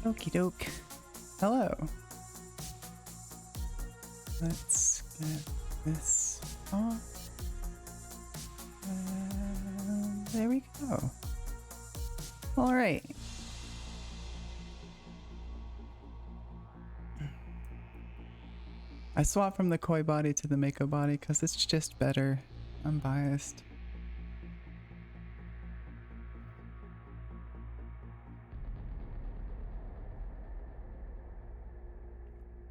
Okie doke. Hello. Let's get this off. And there we go. All right. I swapped from the koi body to the mako body because it's just better. I'm biased.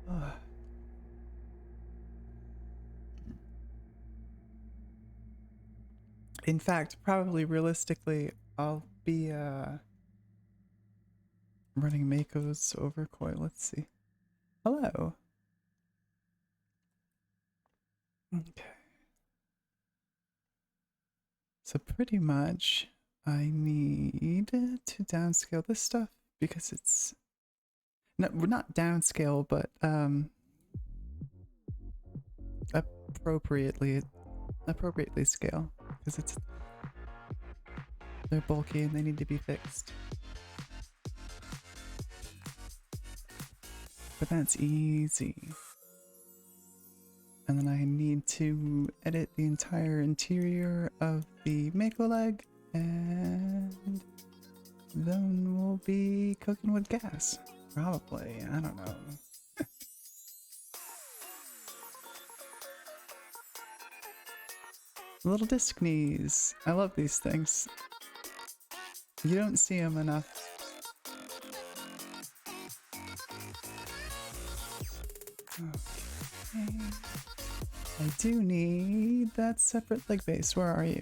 Ugh. In fact, probably realistically, I'll be running makos over koi. Let's see. Hello. Okay. So pretty much I need to downscale this stuff because it's not downscale, but appropriately scale because they're bulky and they need to be fixed. But that's easy. And then I need to edit the entire interior of the mako leg, and then we'll be cooking with gas. Probably, I don't know. Little disc knees. I love these things. You don't see them enough. Okay. I do need that separate leg base. Where are you?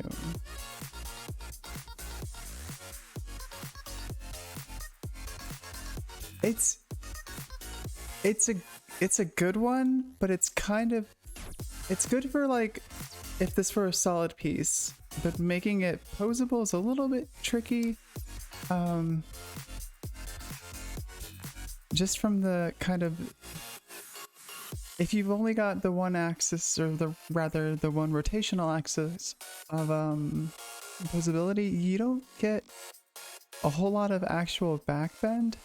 It's a good one, but it's good for like if this were a solid piece, but making it posable is a little bit tricky. Just from the kind of, if you've only got the one axis, or the one rotational axis of posability, you don't get a whole lot of actual backbend.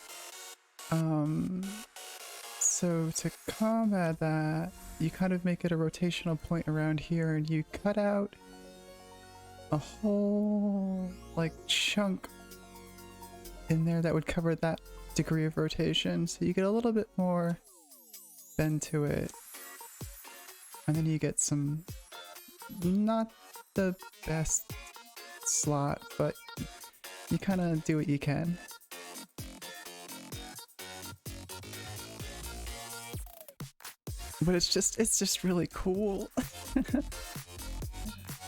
So to combat that, you kind of make it a rotational point around here, and you cut out a whole like chunk in there that would cover that degree of rotation, so you get a little bit more bend to it, and then you get some, not the best slot, but you kind of do what you can. But it's just really cool.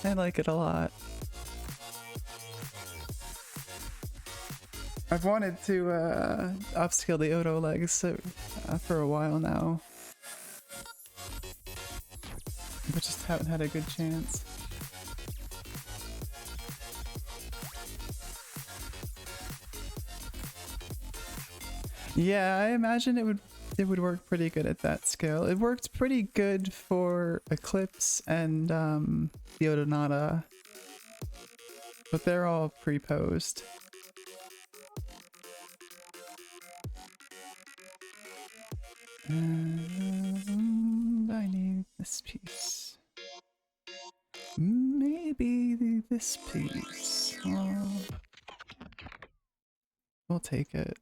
I like it a lot. I've wanted to upscale the Odo legs for a while now, but just haven't had a good chance. Yeah, I imagine it would work pretty good at that scale. It worked pretty good for Eclipse and the Odonata, but they're all pre-posed. And I need this piece. Maybe this piece. We'll take it.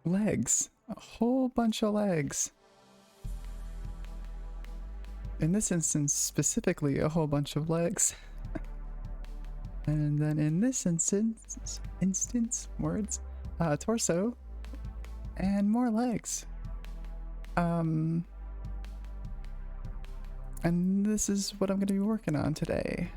Legs. A whole bunch of legs. In this instance, specifically, a whole bunch of legs. And then in this instance, torso and more legs. And this is what I'm going to be working on today.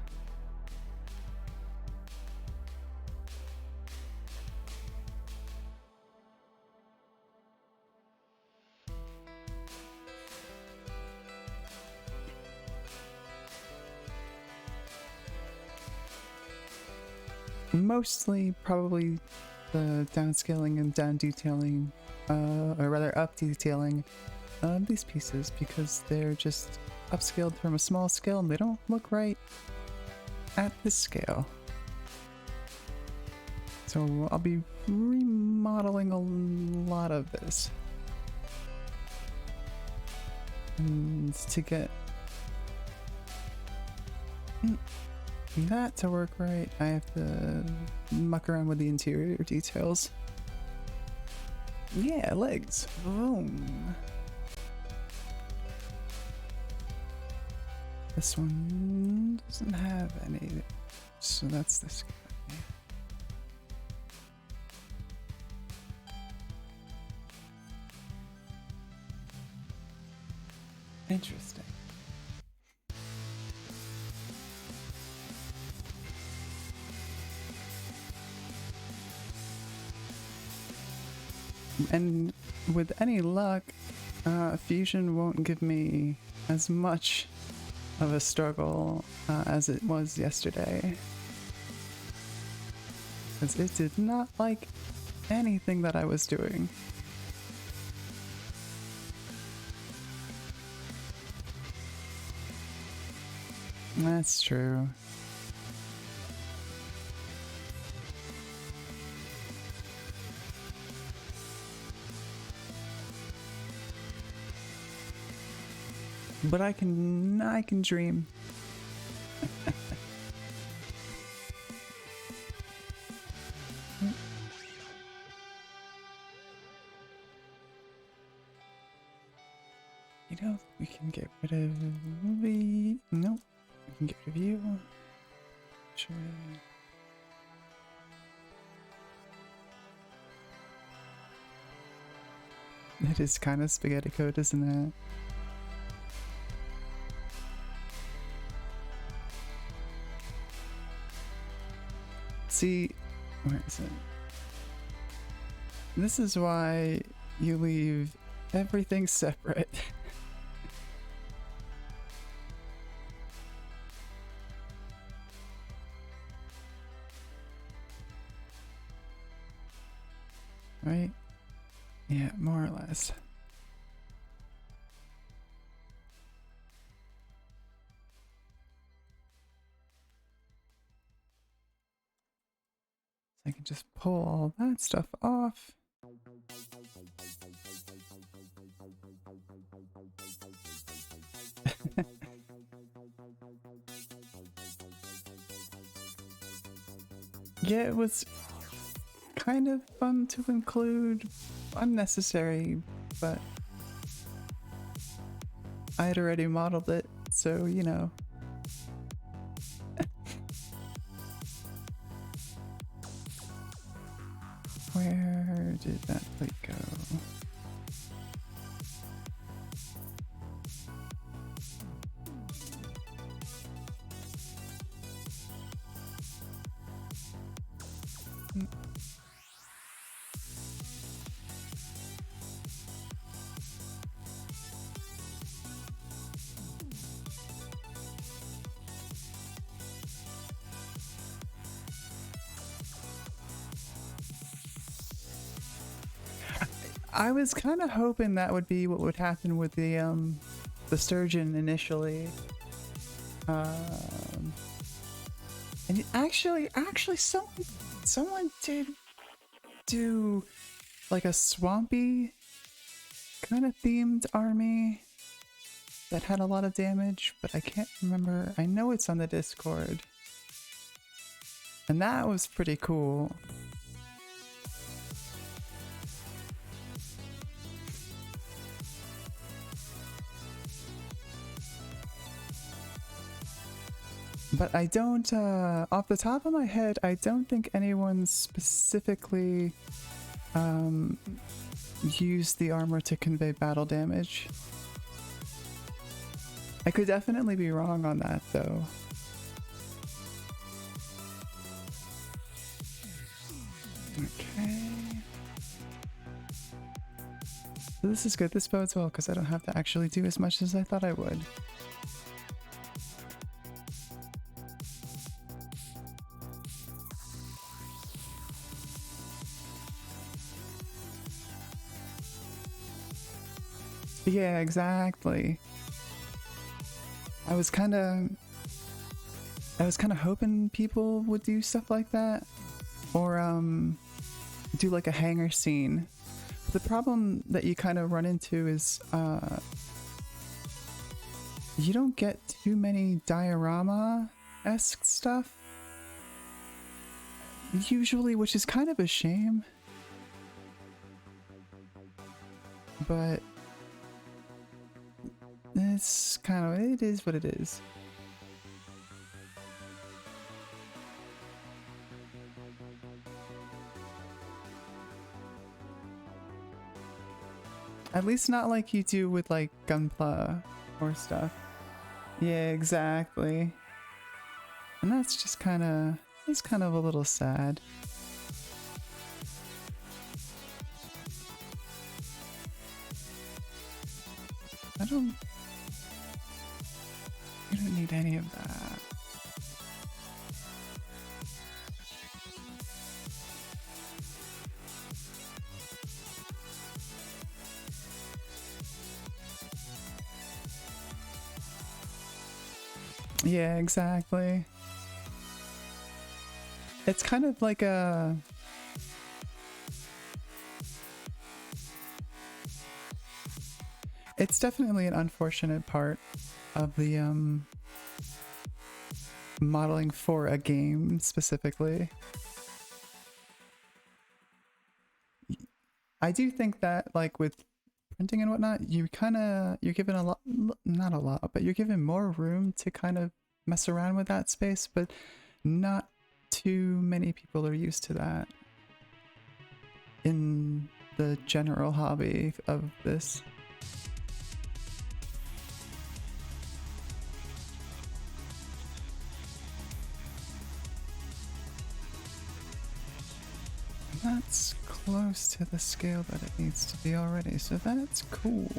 Mostly probably the downscaling and down detailing, or rather up detailing these pieces because they're just upscaled from a small scale and they don't look right at this scale. So I'll be remodeling a lot of this. And to get that to work right, I have to muck around with the interior details. Yeah, legs. Boom. This one doesn't have any, so that's this guy. Interesting. And with any luck, Fusion won't give me as much of a struggle as it was yesterday. Because it did not like anything that I was doing. That's true. But I can dream. You know, we can get rid of the... Nope. We can get rid of you. Sure. It is kind of spaghetti code, isn't it? See, where is it? This is why you leave everything separate. Right? Yeah, more or less. I can just pull all that stuff off. Yeah, it was kind of fun to include, unnecessary, but I had already modeled it, so you know. Where did that plate go? I was kind of hoping that would be what would happen with the sturgeon initially. And actually someone did do like a swampy kind of themed army that had a lot of damage, but I can't remember. I know it's on the Discord. And that was pretty cool. But I don't, off the top of my head, I don't think anyone specifically used the armor to convey battle damage. I could definitely be wrong on that, though. Okay. So this is good. This bodes well, because I don't have to actually do as much as I thought I would. Yeah, exactly. I was kind of hoping people would do stuff like that, or do like a hangar scene. The problem that you kind of run into is you don't get too many diorama-esque stuff usually, which is kind of a shame. But it's kind of, it is what it is. At least not like you do with like Gunpla or stuff. Yeah, exactly. And that's just kind of, it's kind of a little sad. You don't need any of that. Yeah, exactly. It's kind of like a... It's definitely an unfortunate part of the modeling for a game specifically. I do think that like with printing and whatnot, you're given a lot, not a lot, but you're given more room to kind of mess around with that space, but not too many people are used to that in the general hobby of this. That's close to the scale that it needs to be already, so that's cool.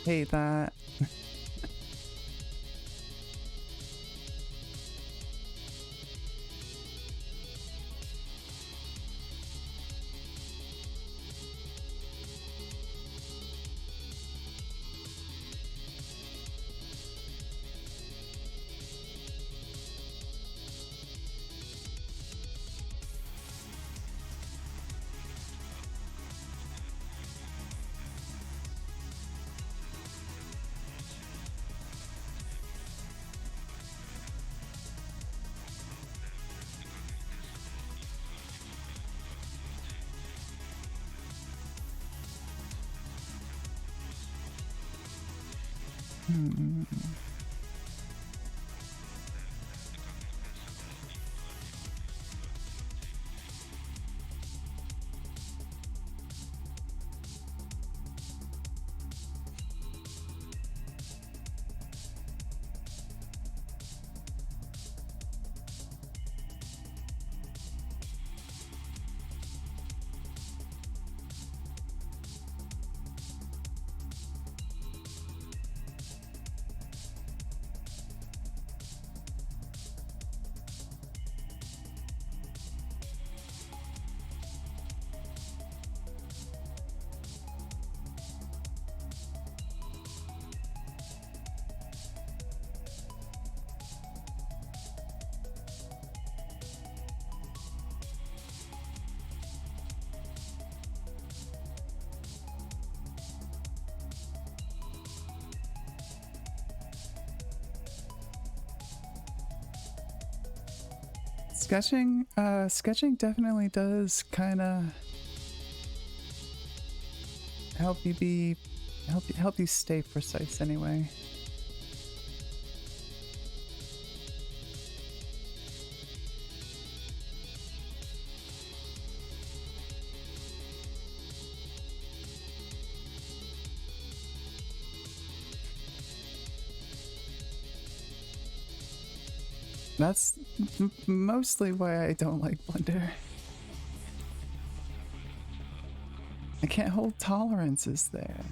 Hate that. Sketching definitely does kind of help you stay precise anyway. That's mostly why I don't like Blender. I can't hold tolerances there.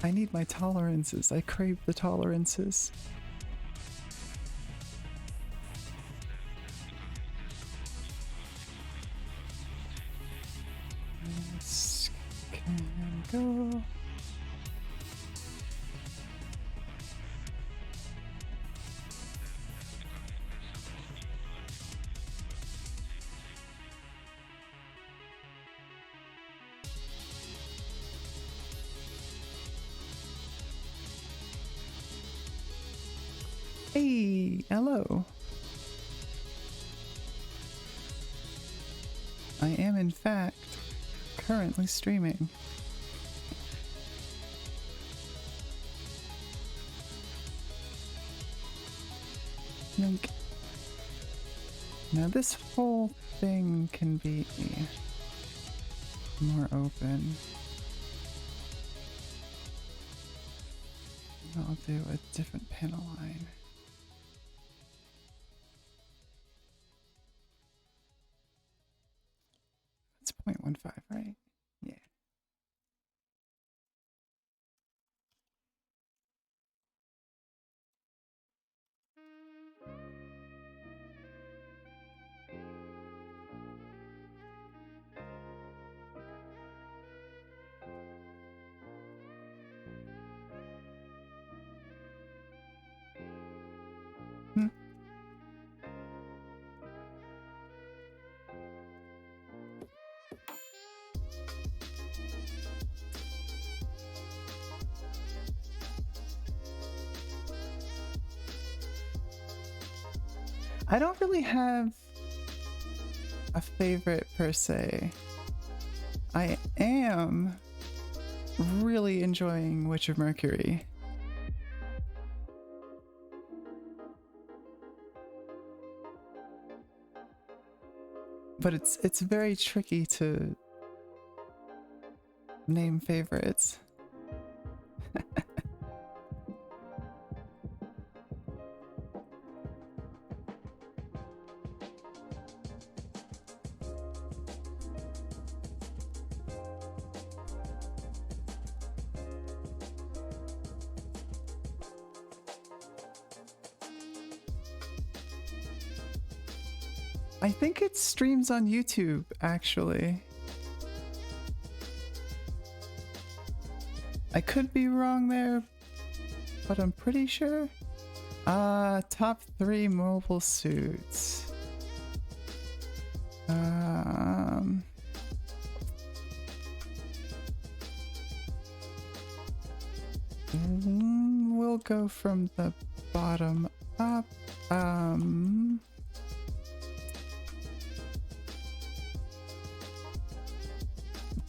I need my tolerances. I crave the tolerances. This can go. Hey, hello. I am in fact currently streaming. Yoink. Now this whole thing can be more open. I'll do a different panel line. It's 0.15, right? Yeah. Hmm. I don't really have a favorite per se. I am really enjoying Witch of Mercury. But it's very tricky to name favorites. I think it streams on YouTube, actually. I could be wrong there, but I'm pretty sure. Top 3 mobile suits. We'll go from the bottom up.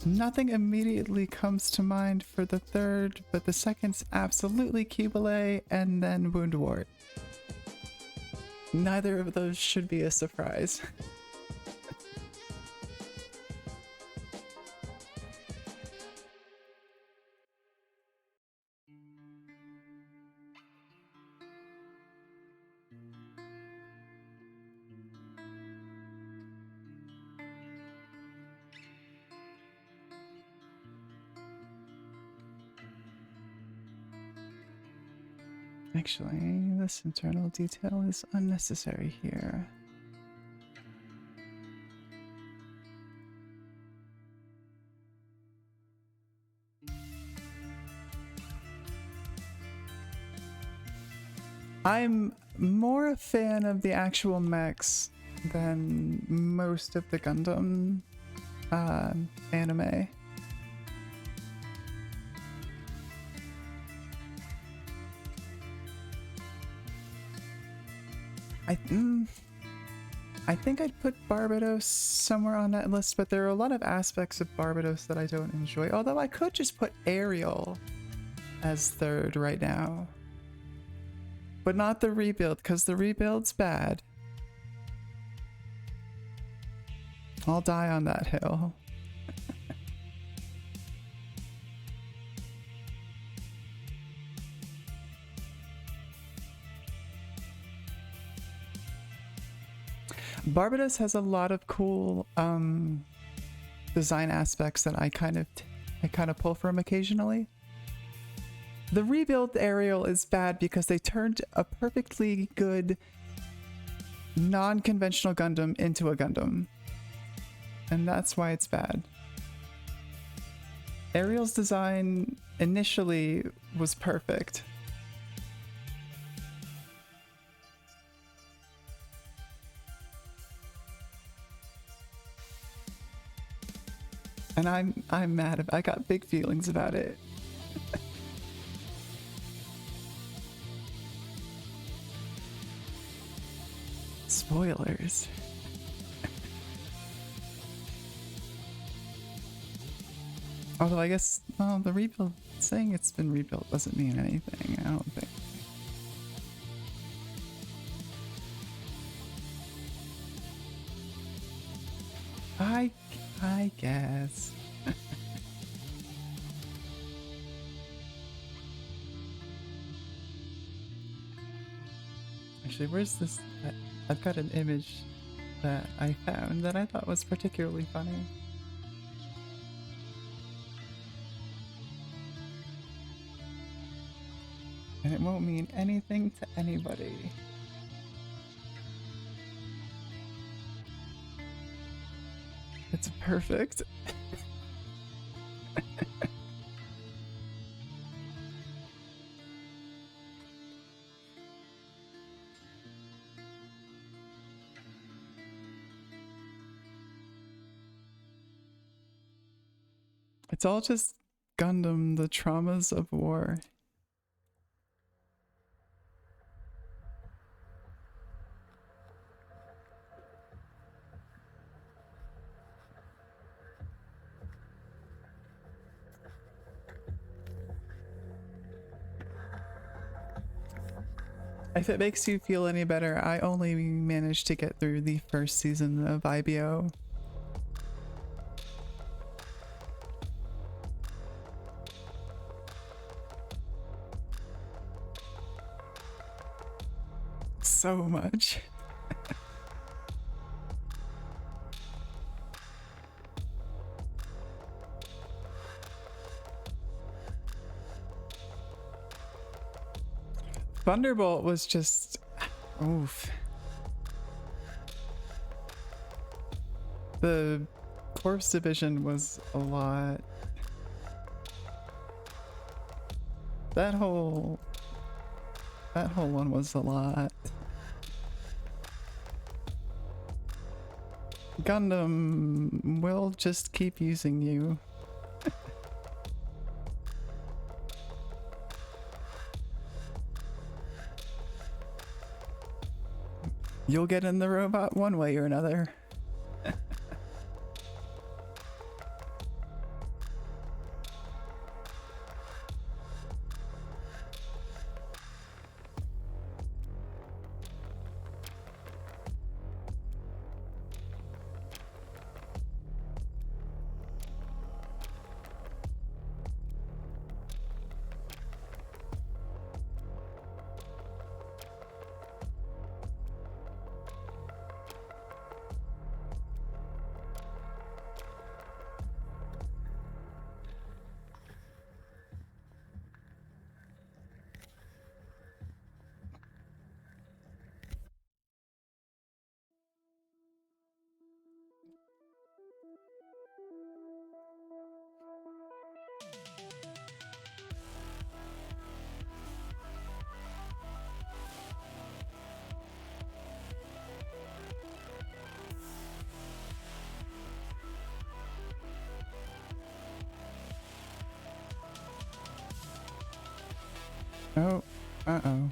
Nothing immediately comes to mind for the third, but the second's absolutely Cubile and then Woundwort. Neither of those should be a surprise. Actually, this internal detail is unnecessary here. I'm more a fan of the actual mechs than most of the Gundam anime. I think I'd put Barbados somewhere on that list, but there are a lot of aspects of Barbados that I don't enjoy. Although I could just put Ariel as third right now. But not the rebuild, because the rebuild's bad. I'll die on that hill. Barbados has a lot of cool design aspects that I kind of pull from occasionally. The rebuild Ariel is bad because they turned a perfectly good non-conventional Gundam into a Gundam. And that's why it's bad. Ariel's design initially was perfect. And I'm mad. I got big feelings about it. Spoilers. Although I guess, well, the rebuild, saying it's been rebuilt doesn't mean anything, I don't think. I guess. Actually, where's this? I've got an image that I found that I thought was particularly funny. And it won't mean anything to anybody. It's perfect. It's all just Gundam, the traumas of war. If it makes you feel any better, I only managed to get through the first season of IBO. So much. Thunderbolt was just oof. The Corpse Division was a lot. That whole one was a lot. Gundam will just keep using you. You'll get in the robot one way or another. Oh, uh-oh.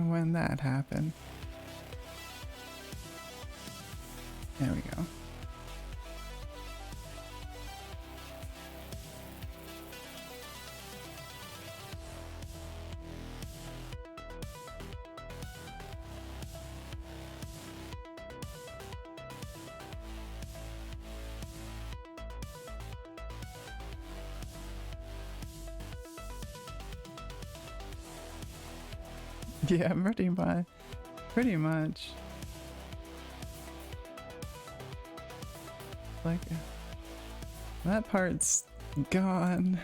When that happened. There we go. Yeah, pretty much. Pretty much. Like, that part's gone.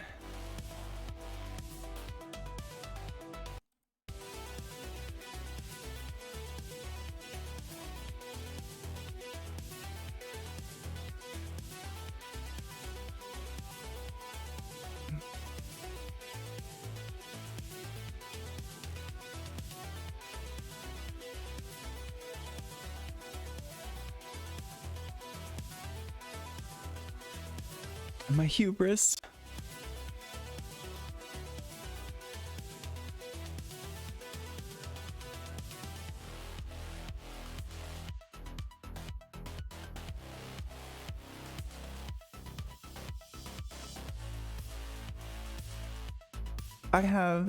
My hubris. I have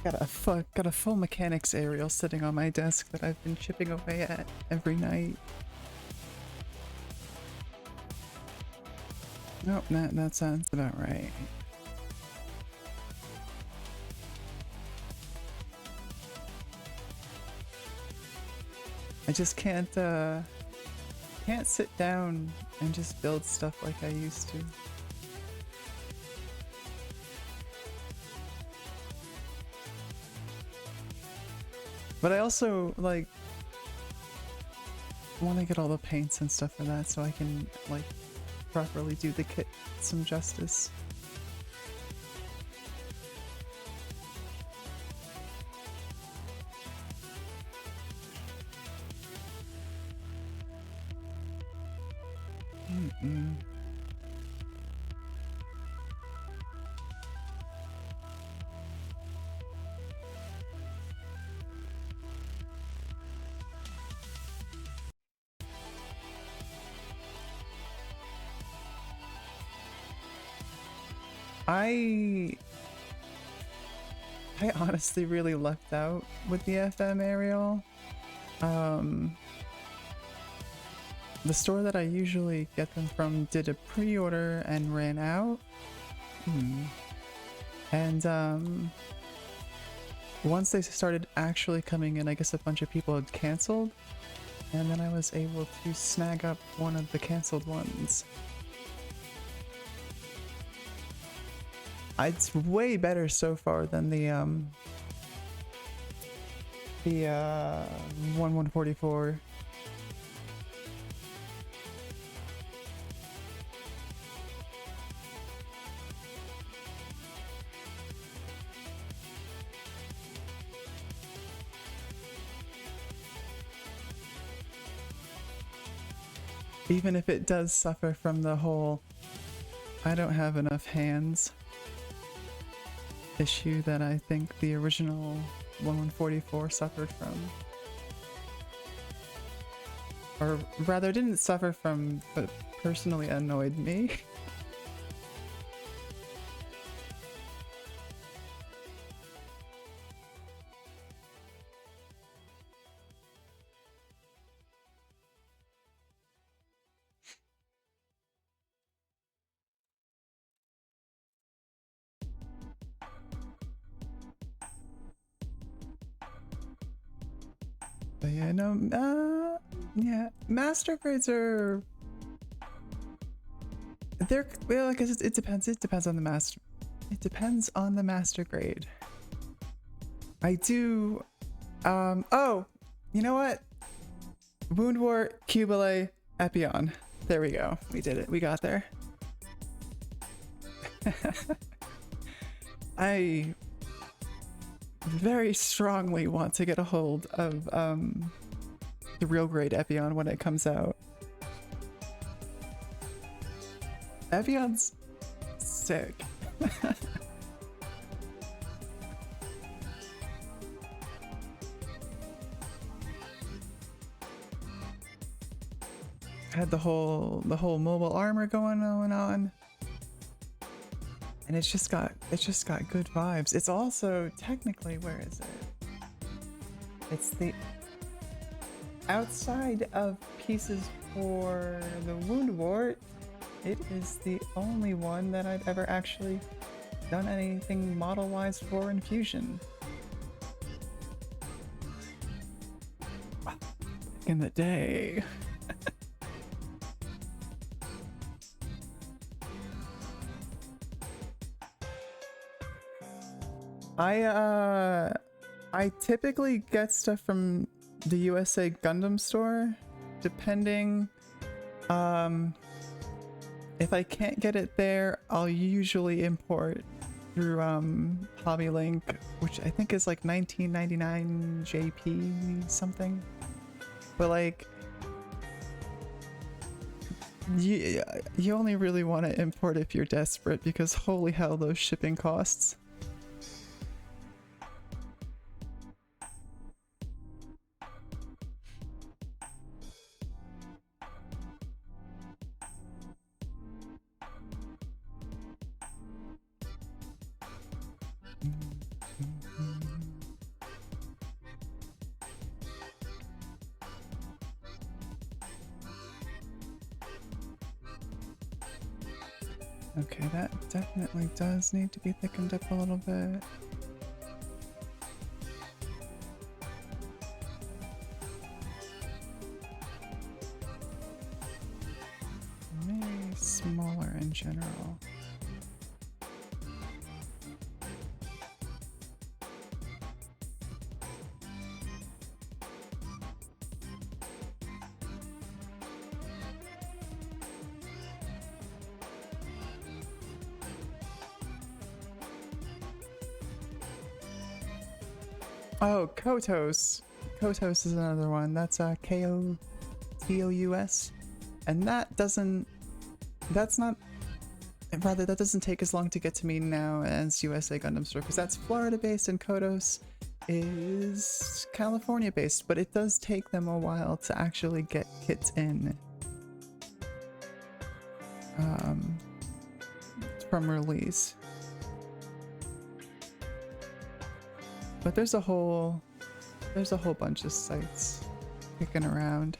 got a full mechanics aerial sitting on my desk that I've been chipping away at every night. Nope, that sounds about right. I just can't sit down and just build stuff like I used to. But I also, like, want to get all the paints and stuff for that so I can, like, properly do the kit some justice. I honestly really lucked out with the FM aerial. The store that I usually get them from did a pre-order and ran out. And once they started actually coming in, I guess a bunch of people had canceled, and then I was able to snag up one of the canceled ones. It's way better so far than the 1144. Even if it does suffer from the whole I don't have enough hands issue that I think the original 1144 suffered from. Or rather, didn't suffer from, but personally annoyed me. But yeah, no, yeah, master grades are, they're, well, I guess it depends on the master, it depends on the master grade. I do, oh, you know what? Wound Wart, Cubile, Epion. There we go. We did it. We got there. I very strongly want to get a hold of the real grade Epion when it comes out. Epion's sick. Had the whole mobile armor going on. And it's just got good vibes. It's also technically, where is it? It's the outside of pieces for the wound wart. It is the only one that I've ever actually done anything model-wise for Infusion. In the day. I typically get stuff from the USA Gundam store, depending. If I can't get it there, I'll usually import through HobbyLink, which I think is like 19.99 JP something. But like, you only really want to import if you're desperate, because holy hell, those shipping costs. Okay, that definitely does need to be thickened up a little bit. Maybe smaller in general. Oh, Kotos. Kotos is another one. That's K-O-T-O-U-S. And that doesn't take as long to get to me now as USA Gundam Store, because that's Florida based and Kotos is California based, but it does take them a while to actually get kits in from release. But there's a whole bunch of sites kicking around.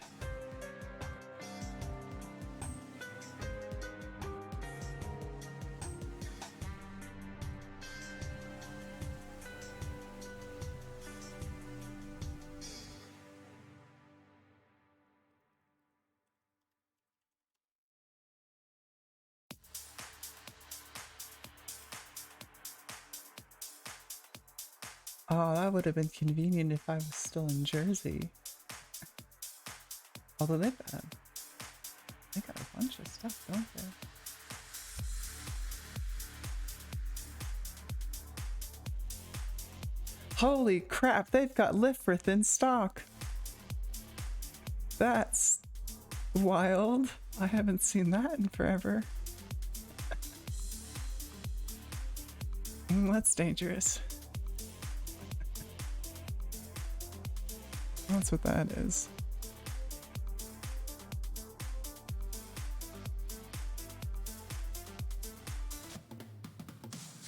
Oh, that would have been convenient if I was still in Jersey. Although they got a bunch of stuff, don't they? Holy crap, they've got Lifrith in stock. That's wild. I haven't seen that in forever. That's dangerous. That's what that is.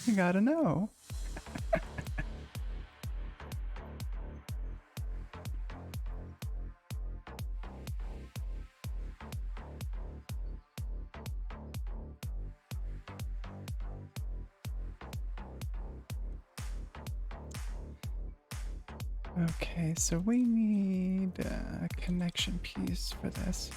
You gotta know. Okay, so we need a connection piece for this.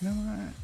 You know what?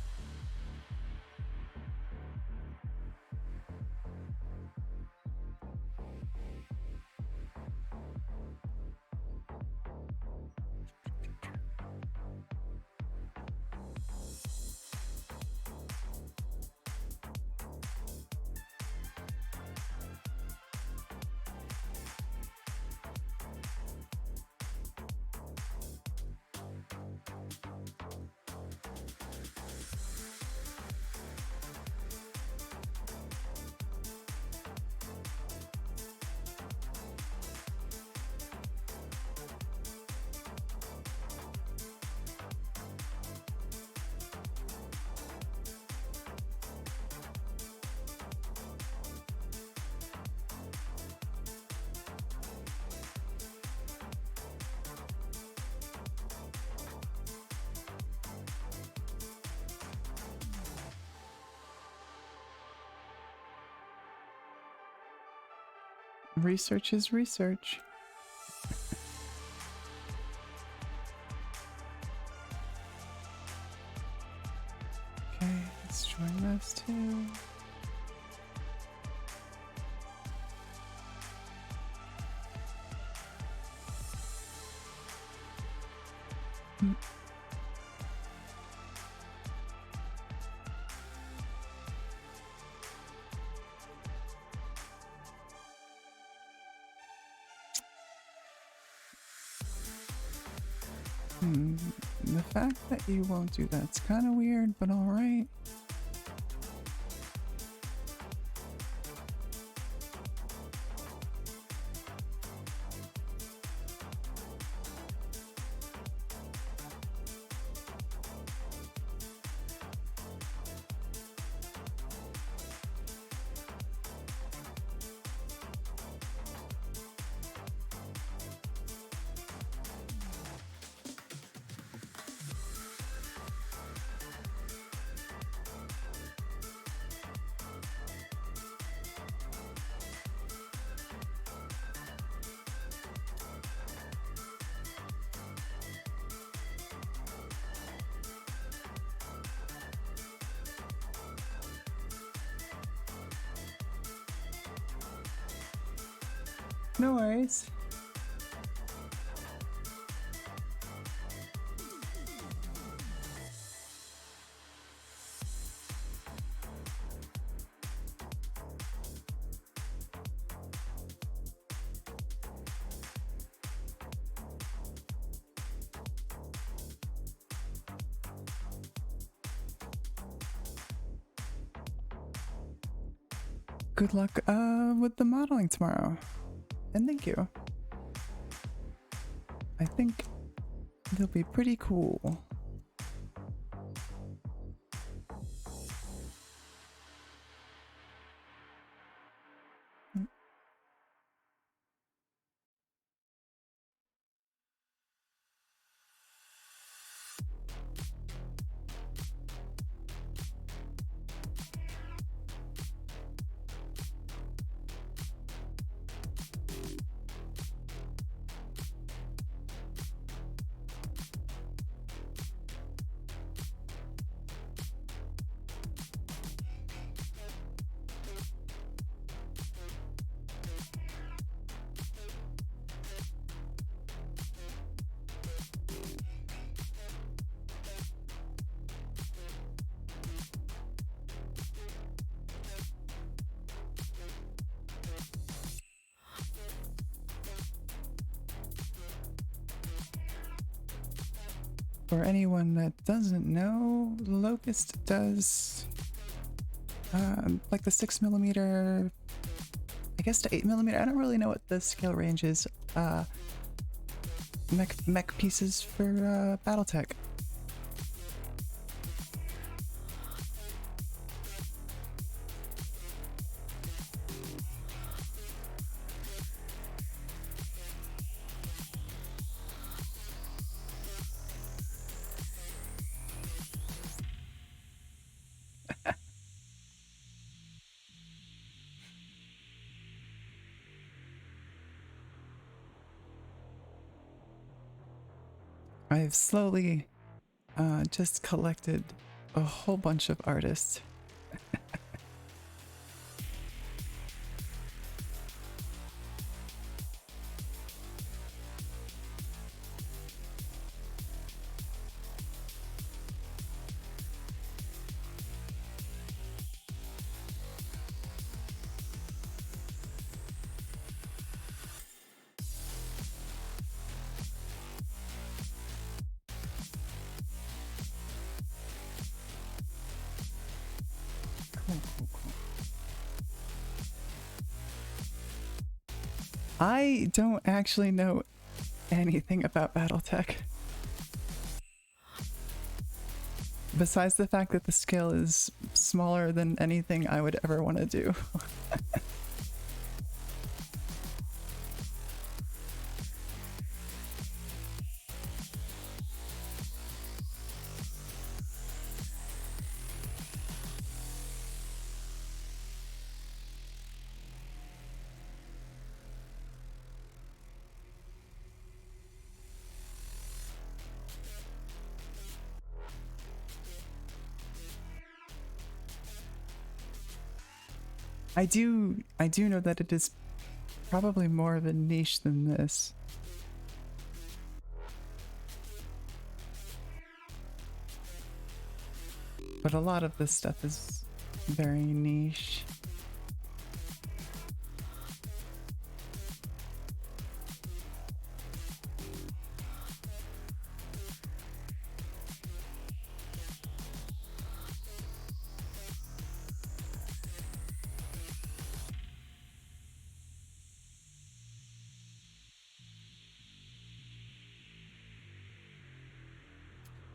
Research is research. Okay, let's join those two. The fact that you won't do that's kind of weird, but alright. No worries. Good luck with the modeling tomorrow. And thank you. I think they'll be pretty cool. For anyone that doesn't know, Locust does like the 6mm, I guess to 8mm. I don't really know what the scale range is. Mech pieces for BattleTech. I've slowly just collected a whole bunch of artists. Cool, cool, cool. I don't actually know anything about Battletech. Besides the fact that the scale is smaller than anything I would ever want to do. I do know that it is probably more of a niche than this. But a lot of this stuff is very niche.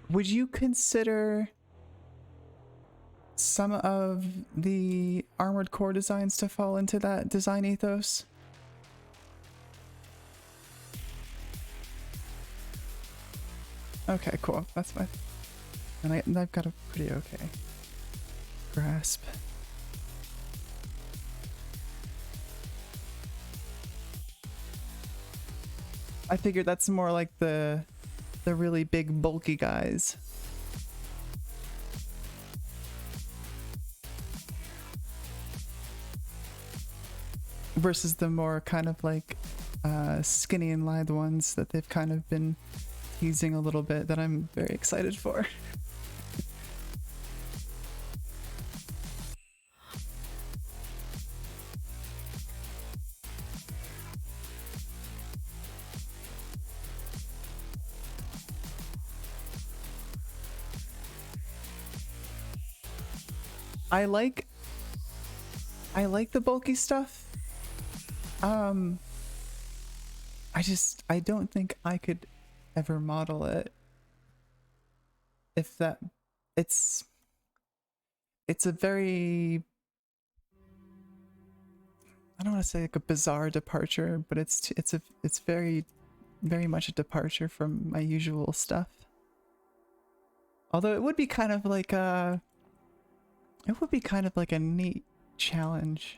Would you consider some of the Armored Core designs to fall into that design ethos? Okay, cool. That's fine. And I've got a pretty okay grasp. I figured that's more like the really big bulky guys. Versus the more kind of like skinny and lithe ones that they've kind of been teasing a little bit that I'm very excited for. I like the bulky stuff. I don't think I could ever model it. If that, it's a very, I don't want to say like a bizarre departure, but it's very much a departure from my usual stuff. Although it would be kind of like a neat challenge.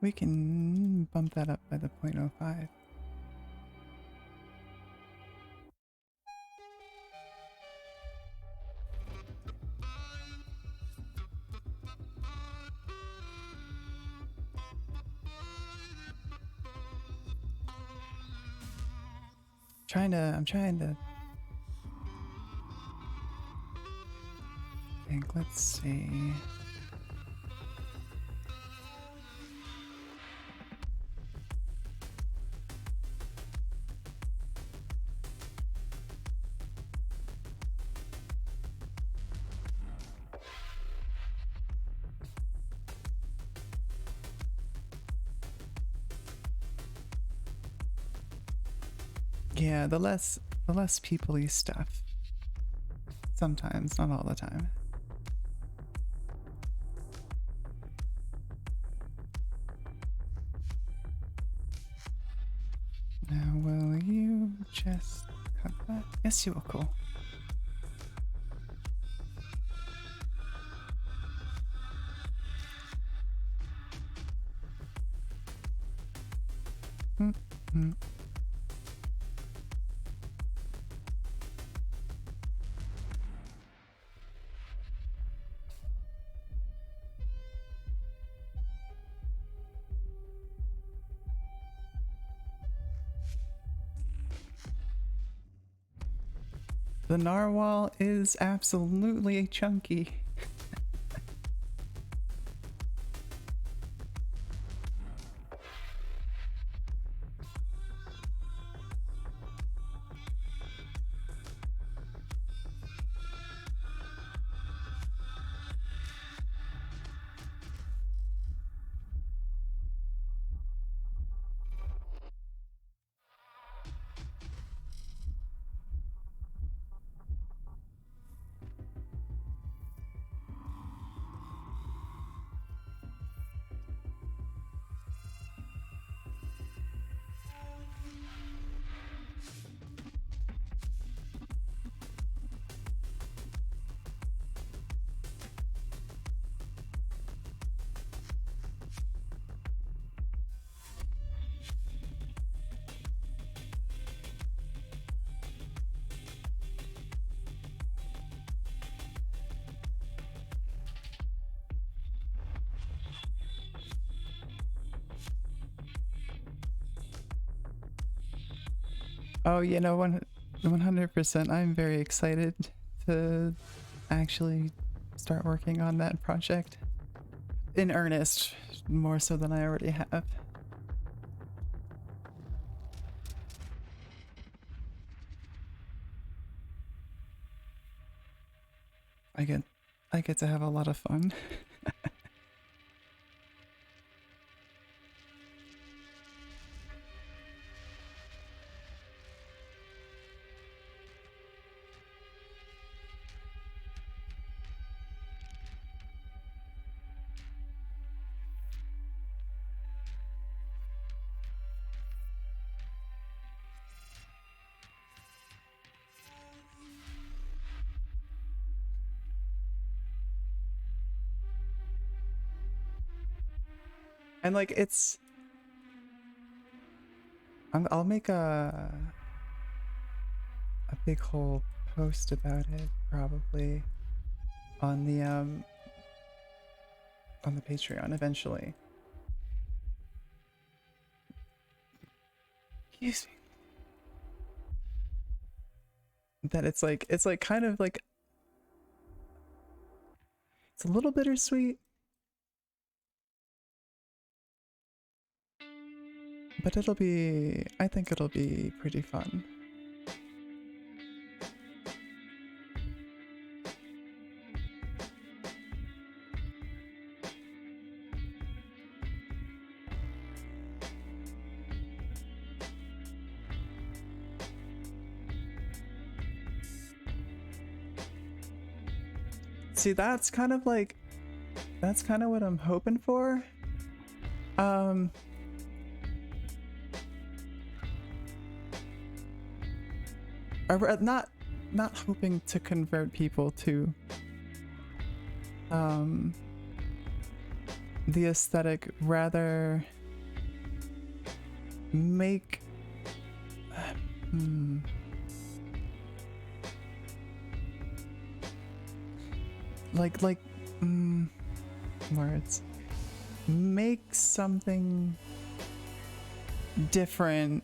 We can bump that up by the 0.05. I'm trying to think, let's see. Yeah, the less people-y stuff. Sometimes, not all the time. Now, will just cut that? Yes, you will. Cool. Mm-hmm. The narwhal is absolutely chunky. Oh, 100%. I'm very excited to actually start working on that project in earnest, more so than I already have. I get to have a lot of fun. And like I'll make a big whole post about it probably on the Patreon eventually. Excuse me. That it's like kind of like it's a little bittersweet, but I think it'll be pretty fun. See, that's kind of what I'm hoping for. Not hoping to convert people to the aesthetic, rather make words, make something different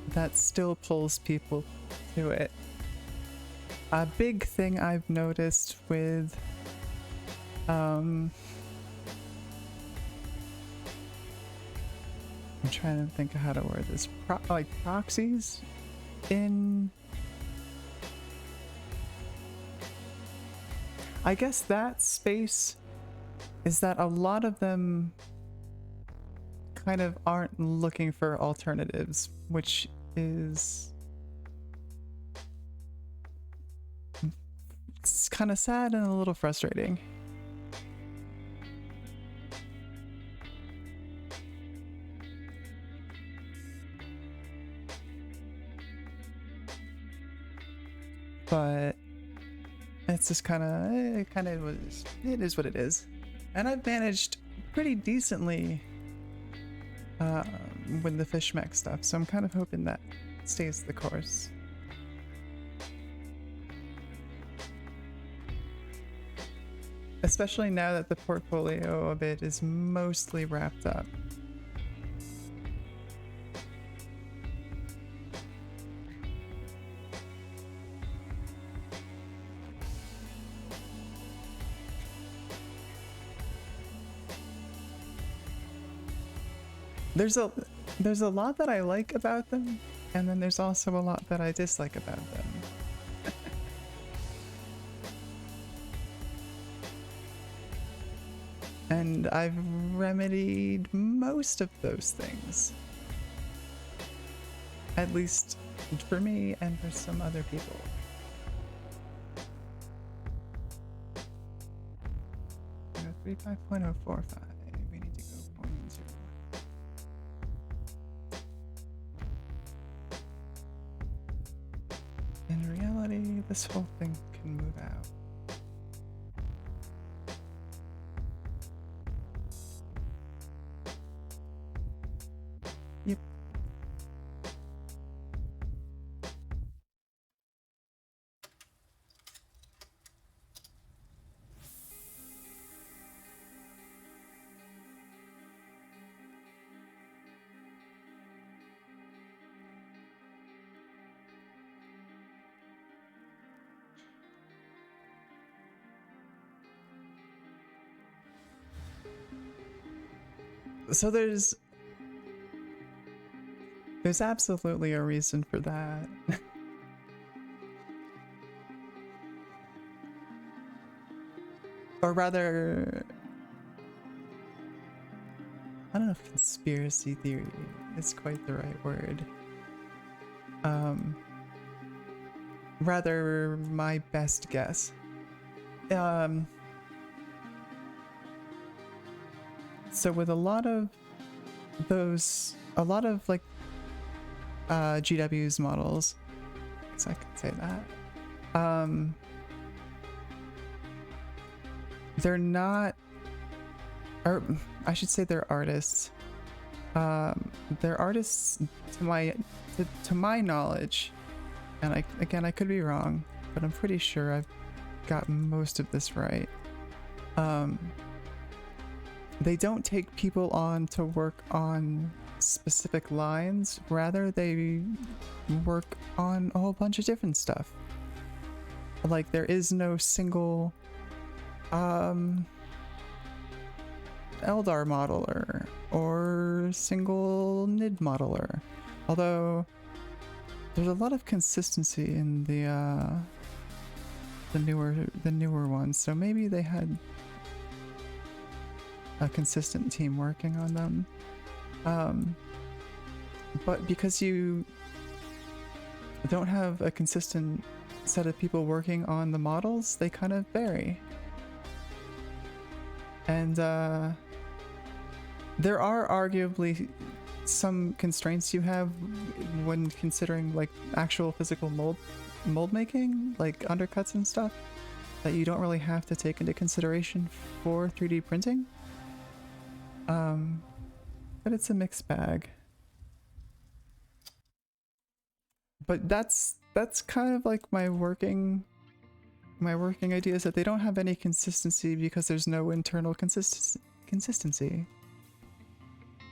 that still pulls people to it. A big thing I've noticed with I'm trying to think of how to word this. Like proxies in, I guess that space is that a lot of them kind of aren't looking for alternatives, which is it's kind of sad and a little frustrating. but it's just kind of it is what it is. And I've managed pretty decently with the fish mech stuff, so I'm kind of hoping that stays the course. Especially now that the portfolio of it is mostly wrapped up. There's a lot that I like about them, and then there's also a lot that I dislike about them. And I've remedied most of those things. At least for me and for some other people. We got 35.045. We need to go 0.01. In reality, this whole thing can move out. Yep. So there's absolutely a reason for that. Or rather, I don't know if conspiracy theory is quite the right word. Rather my best guess. So with a lot of like GW's models, so I could say that, they're not, or I should say they're artists. They're artists to my knowledge, and I could be wrong, but I'm pretty sure I've got most of this right. They don't take people on to work on specific lines, rather they work on a whole bunch of different stuff. Like there is no single Eldar modeler or single Nid modeler, although there's a lot of consistency in the newer ones, so maybe they had a consistent team working on them. But because you don't have a consistent set of people working on the models, they kind of vary. And there are arguably some constraints you have when considering like actual physical mold making, like undercuts and stuff, that you don't really have to take into consideration for 3D printing. But it's a mixed bag. But that's kind of like my working idea, is that they don't have any consistency because there's no internal consistency.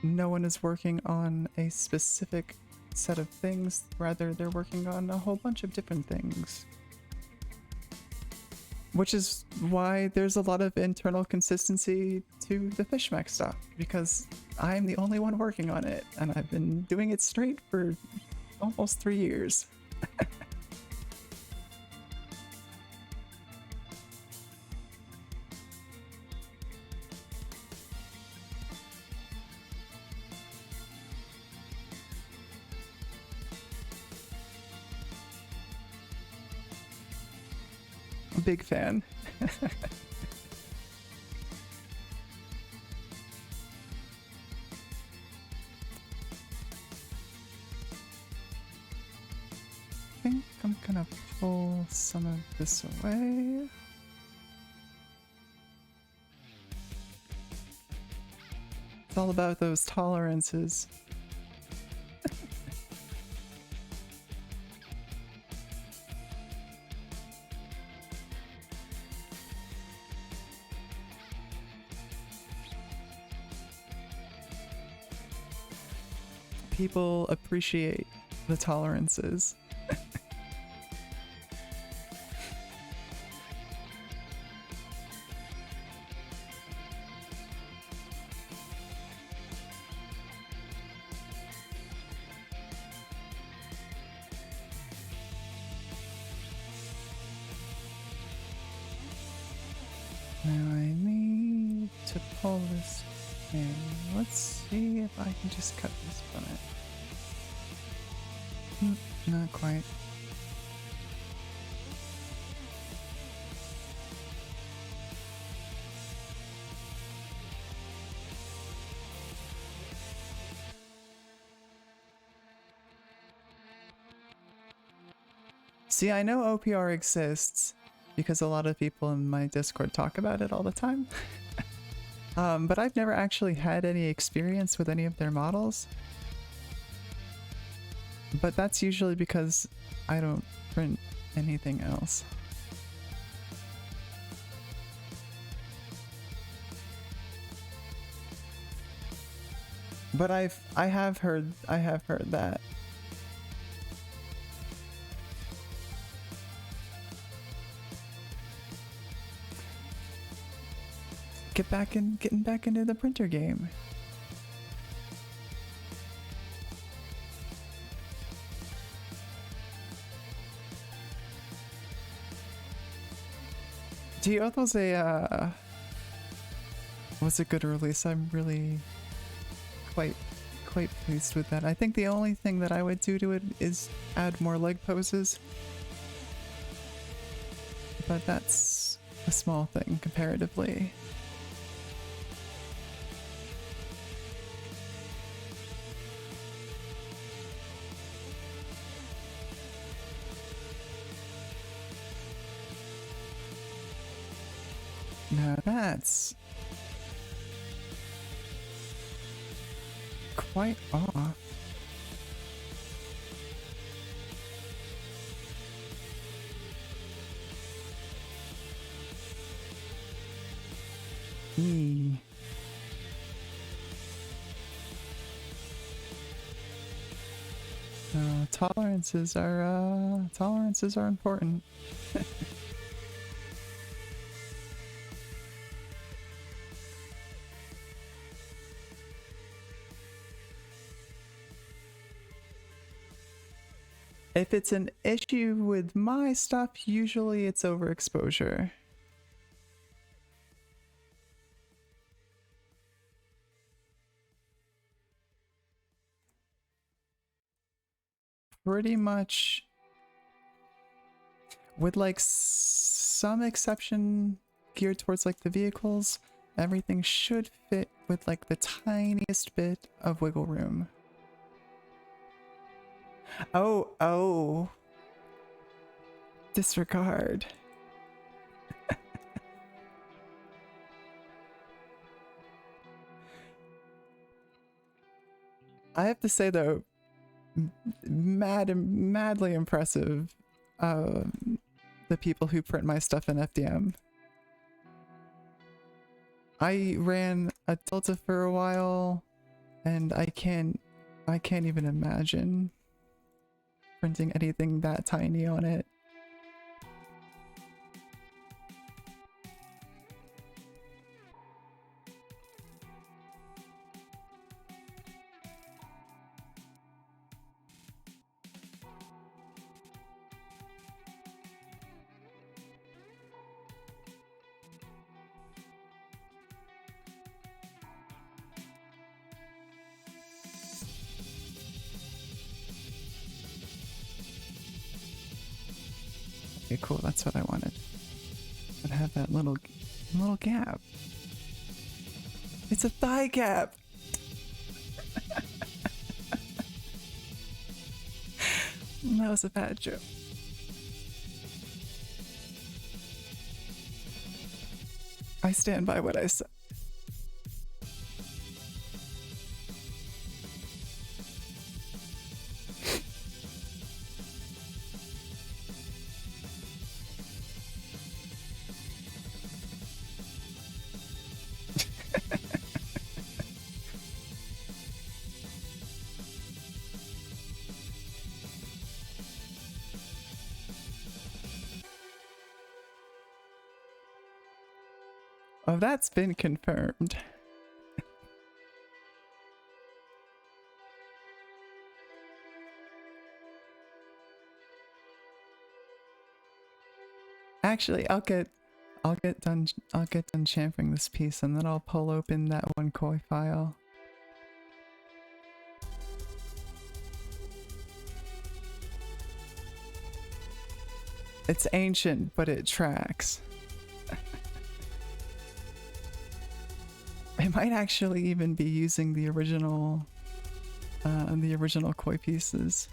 No one is working on a specific set of things, rather they're working on a whole bunch of different things. Which is why there's a lot of internal consistency to the fishmech stuff, because I'm the only one working on it, and I've been doing it straight for almost 3 years. Big fan. I think I'm Gonna pull some of this away. It's all about those tolerances. People appreciate the tolerances. Now I need to pull this in. Let's see if I can just cut this from it. Not quite. See, I know OPR exists because a lot of people in my Discord talk about it all the time. But I've never actually had any experience with any of their models. But that's usually because I don't print anything else. But I have heard that. Getting back into the printer game. Gee, that was a good release. I'm really quite pleased with that. I think the only thing that I would do to it is add more leg poses. But that's a small thing comparatively. Now that's quite off. Tolerances are important. If it's an issue with my stuff, usually it's overexposure. Pretty much, with like some exception geared towards like the vehicles, everything should fit with like the tiniest bit of wiggle room. Oh. Disregard. I have to say though, madly impressive, the people who print my stuff in FDM. I ran a Delta for a while, and I can't even imagine printing anything that tiny on it. Okay, cool, that's what I wanted. But have that little gap. It's a thigh gap! That was a bad joke. I stand by what I said. Oh, that's been confirmed. Actually, I'll get done chamfering this piece and then I'll pull open that one koi file. It's ancient, but it tracks. I might actually even be using the original koi pieces.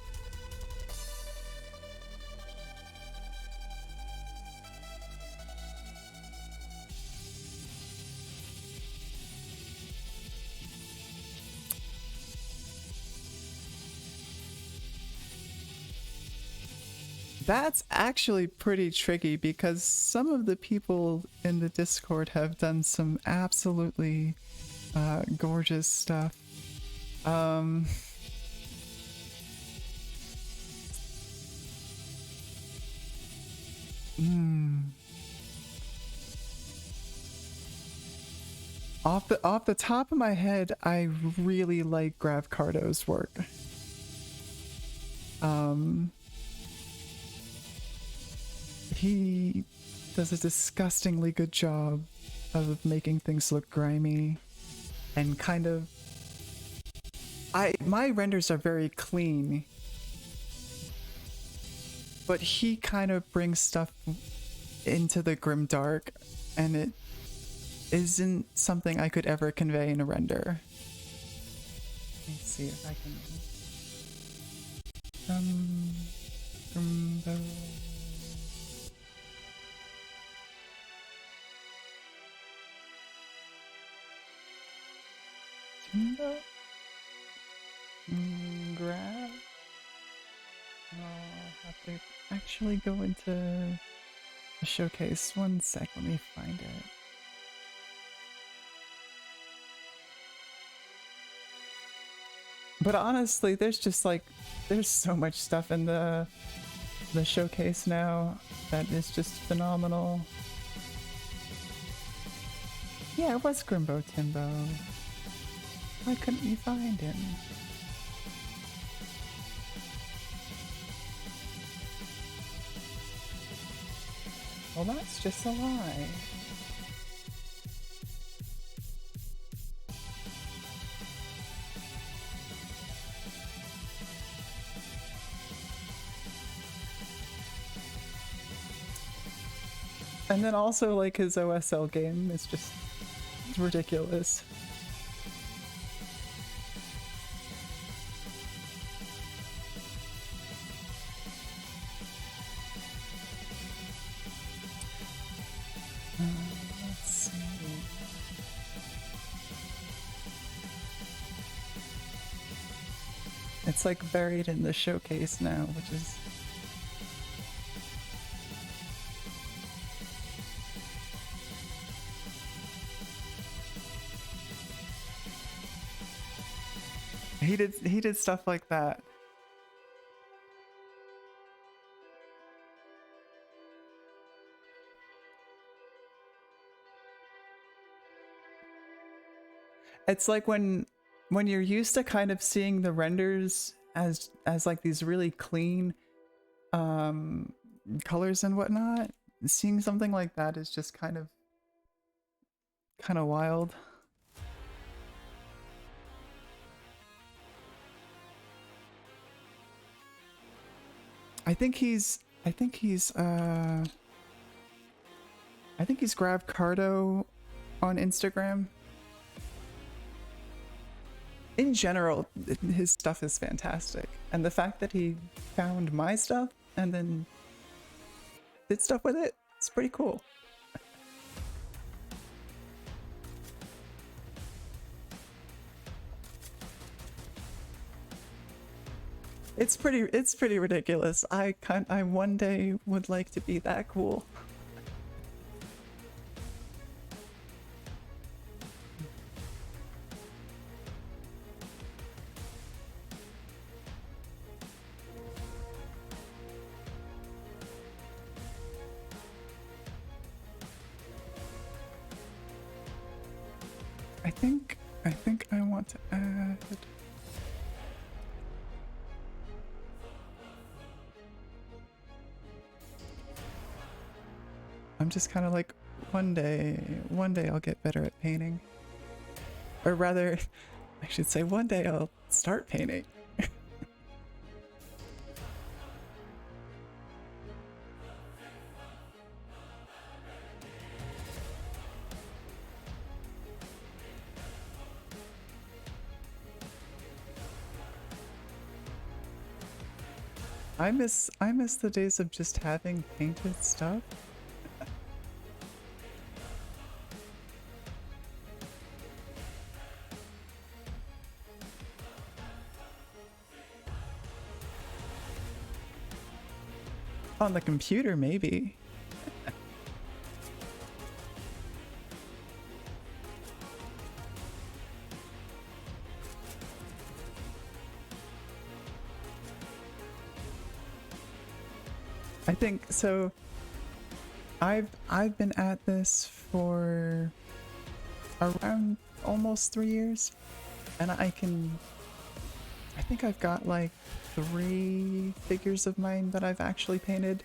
That's actually pretty tricky because some of the people in the Discord have done some absolutely gorgeous stuff. Off the top of my head, I really like Grav Cardo's work. He does a disgustingly good job of making things look grimy and kind of... my renders are very clean, but he kind of brings stuff into the grimdark and it isn't something I could ever convey in a render. Let's see if I can... Grab. I'll have to actually go into the showcase. One sec, let me find it. But honestly, there's just like, there's so much stuff in the showcase now that is just phenomenal. Yeah, it was Grimbo Timbo. Why couldn't you find him? Well, that's just a lie. And then also, like, his OSL game is just ridiculous. Let's see. It's like buried in the showcase now, which is... He did stuff like that. It's like when you're used to kind of seeing the renders as like these really clean colors and whatnot, seeing something like that is just kind of wild. I think he's Grav Cardo on Instagram. In general, his stuff is fantastic, and the fact that he found my stuff and then did stuff with it, it's pretty cool. It's pretty ridiculous. I one day would like to be that cool. I think I want to add. I'm just kind of like, one day I'll get better at painting. Or rather, I should say one day I'll start painting. I miss the days of just having painted stuff. On the computer, maybe. I think so. I've been at this for around almost 3 years, and I think I've got like 3 figures of mine that I've actually painted.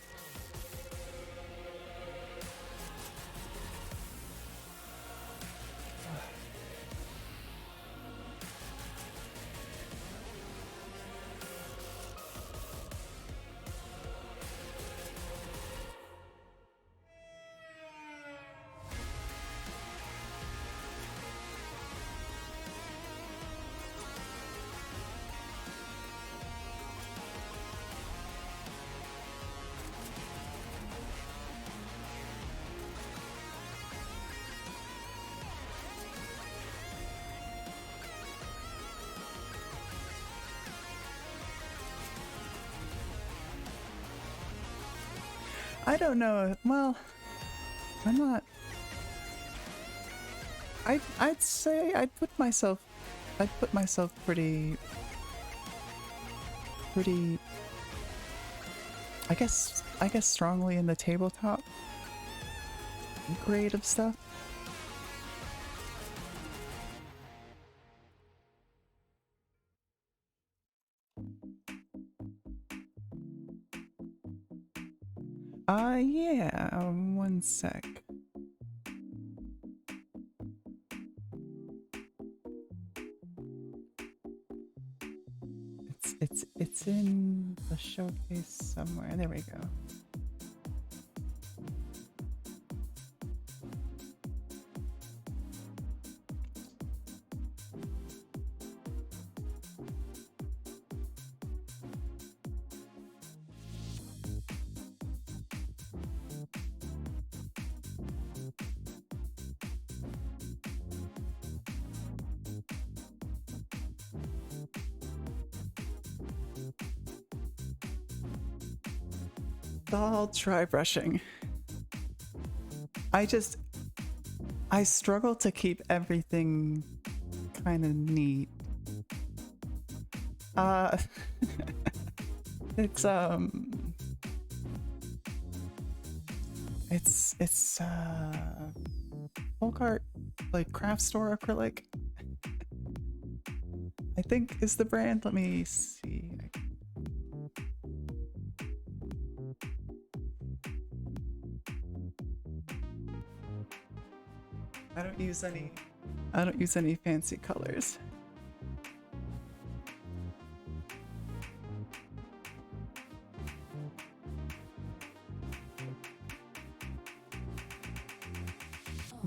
I don't know. Well, I'm not. I'd say I'd put myself pretty. I guess strongly in the tabletop grade of stuff. Yeah, one sec. It's in the showcase somewhere. There we go. I'll try brushing. I struggle to keep everything kind of neat. It's folk art, like craft store acrylic, I think is the brand. Let me see. I don't use any fancy colors.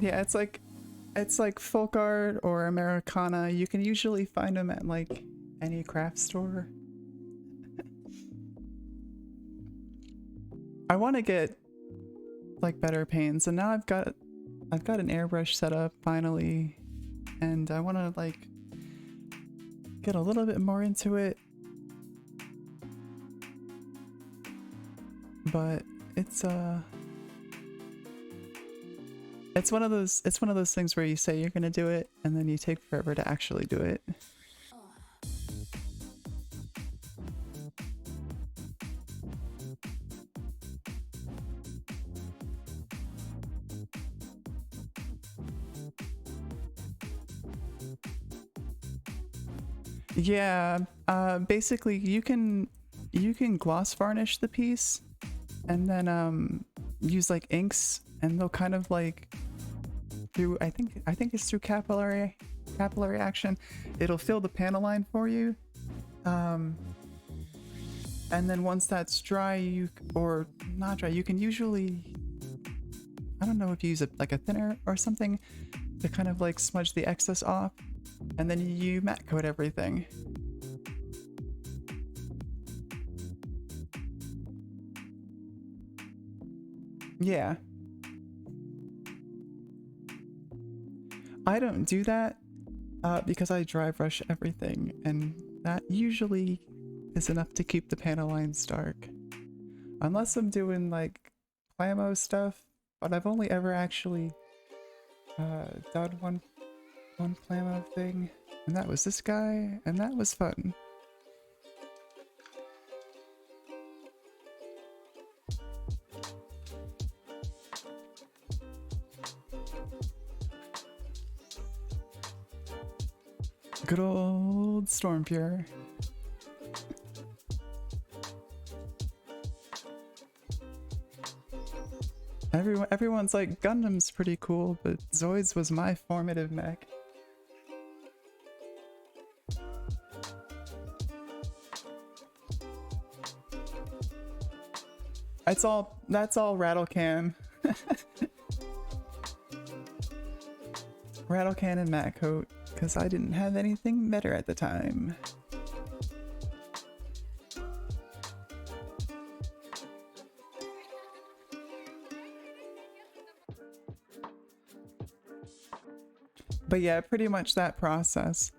Yeah, it's like folk art or Americana. You can usually find them at like any craft store. I want to get like better paints, and now I've got an airbrush set up finally, and I want to like get a little bit more into it. but it's one of those things where you say you're gonna do it and then you take forever to actually do it. Yeah, basically you can gloss varnish the piece and then use like inks, and they'll kind of like through I think it's through capillary action, it'll fill the panel line for you. And then once that's dry, or not dry, you can usually, I don't know if you use like a thinner or something to kind of like smudge the excess off, and then you matte coat everything. Yeah. I don't do that because I dry brush everything, and that usually is enough to keep the panel lines dark. Unless I'm doing like plamo stuff, but I've only ever actually done one plamo thing, and that was this guy, and that was fun. Good old Storm Pure. Everyone's like, Gundam's pretty cool, but Zoids was my formative mech. That's all Rattlecan. Rattlecan and matte coat, because I didn't have anything better at the time. But yeah, pretty much that process.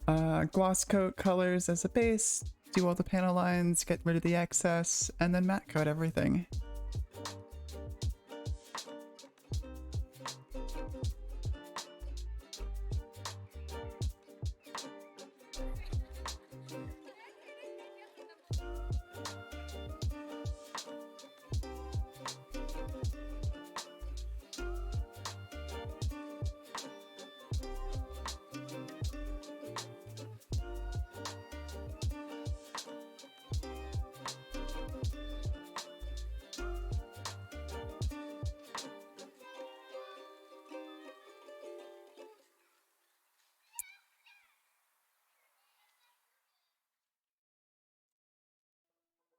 Gloss coat colors as a base, do all the panel lines, get rid of the excess, and then matte coat everything.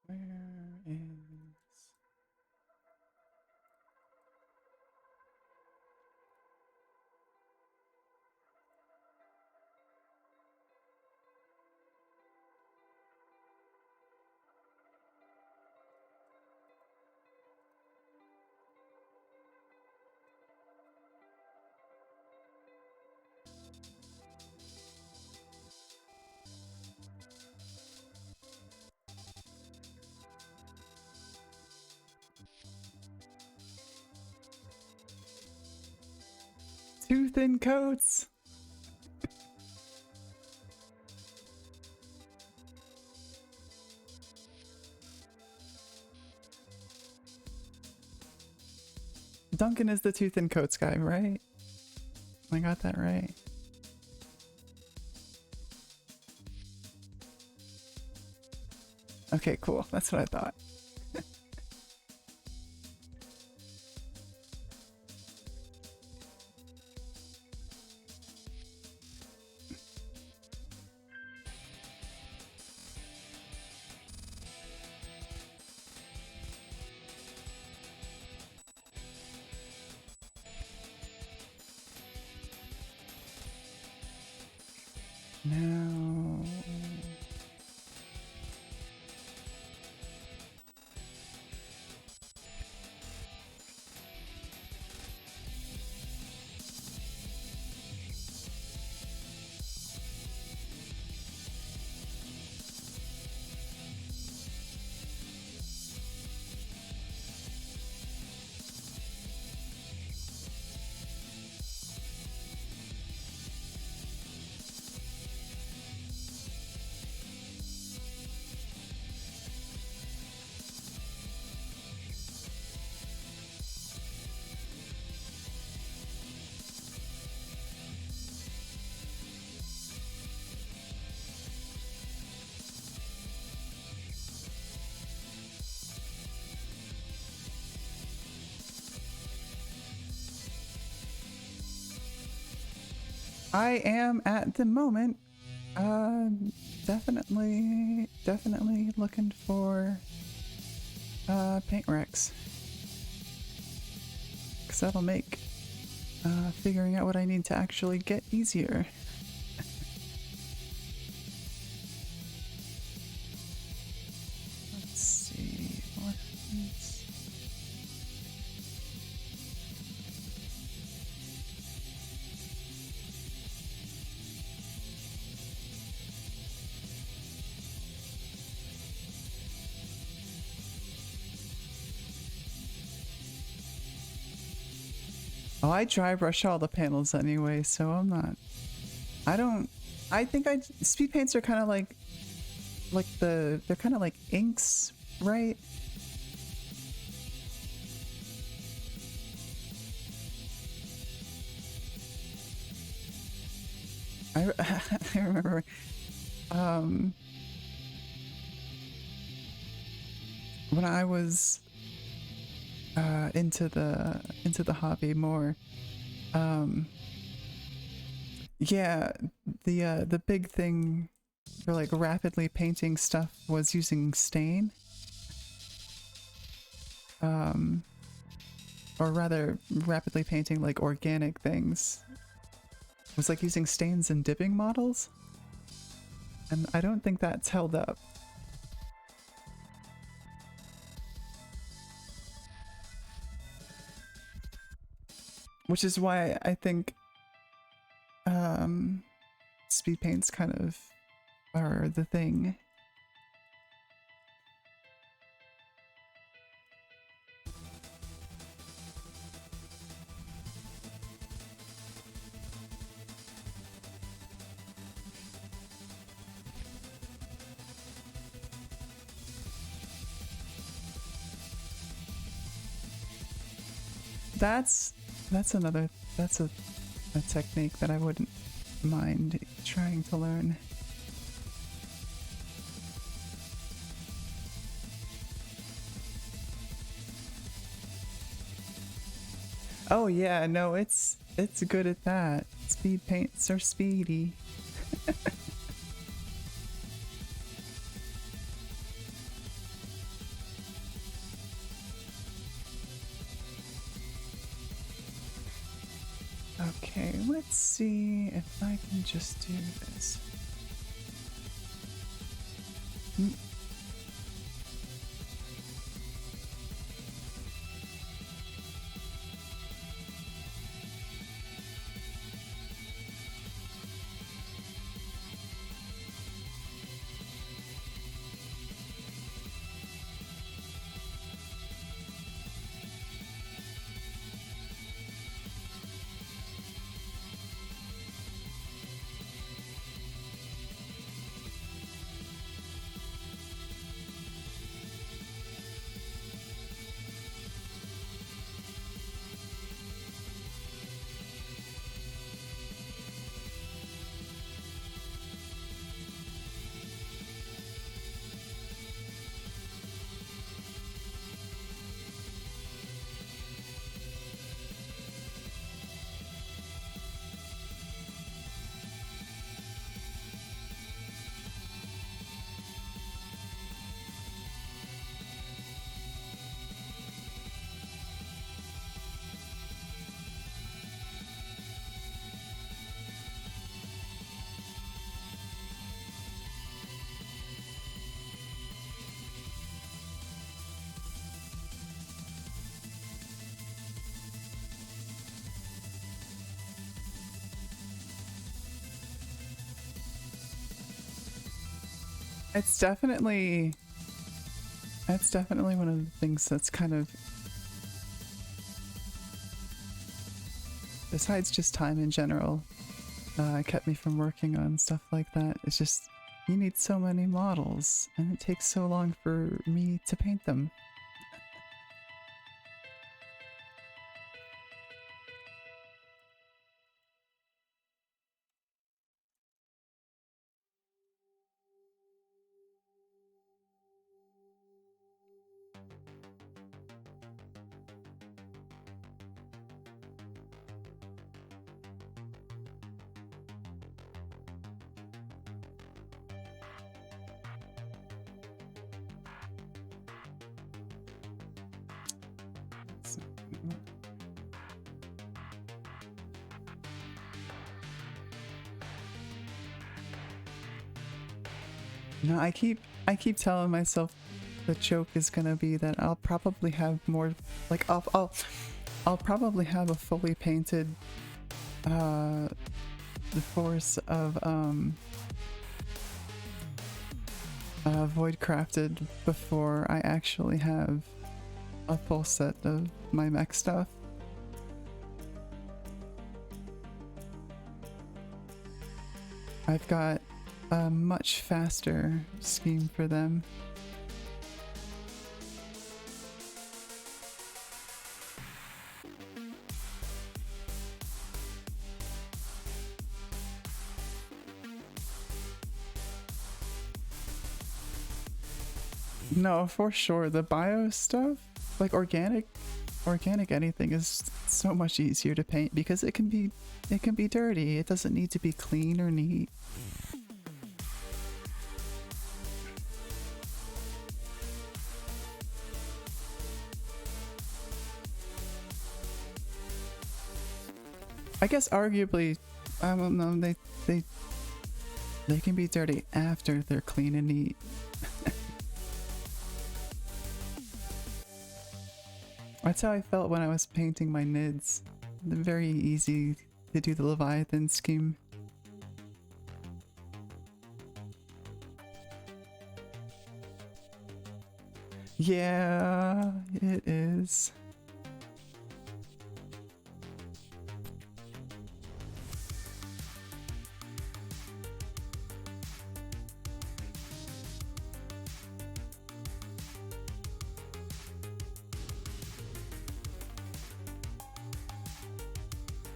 Where is... Too thin coats! Duncan is the too thin coats guy, right? I got that right. Okay, cool. That's what I thought. Now... I am at the moment definitely looking for paint wrecks. Because that'll make figuring out what I need to actually get easier. Let's see. Orphans. Oh, I dry brush all the panels anyway, so I'm not. I think speed paints are kind of like they're kind of like inks, right? I I remember when I was into the hobby more. Yeah, the big thing for like rapidly painting stuff was using stain. Or rather rapidly painting like organic things was like using stains and dipping models. And I don't think that's held up. Which is why I think speed paints kind of are the thing. That's a technique that I wouldn't mind trying to learn. Oh yeah, no, it's good at that. Speed paints are speedy. Okay, let's see if I can just do this. It's definitely one of the things that's kind of, besides just time in general, kept me from working on stuff like that. It's just, you need so many models, and it takes so long for me to paint them. No, I keep telling myself the joke is gonna be that I'll probably have more, like I'll probably have a fully painted the force of void crafted before I actually have a full set of my mech stuff. I've got a much faster scheme for them. No, for sure. The bio stuff, like organic anything is so much easier to paint because it can be dirty. It doesn't need to be clean or neat. I guess arguably, I don't know, they can be dirty after they're clean and neat. That's how I felt when I was painting my nids. Very easy to do the Leviathan scheme. Yeah, it is.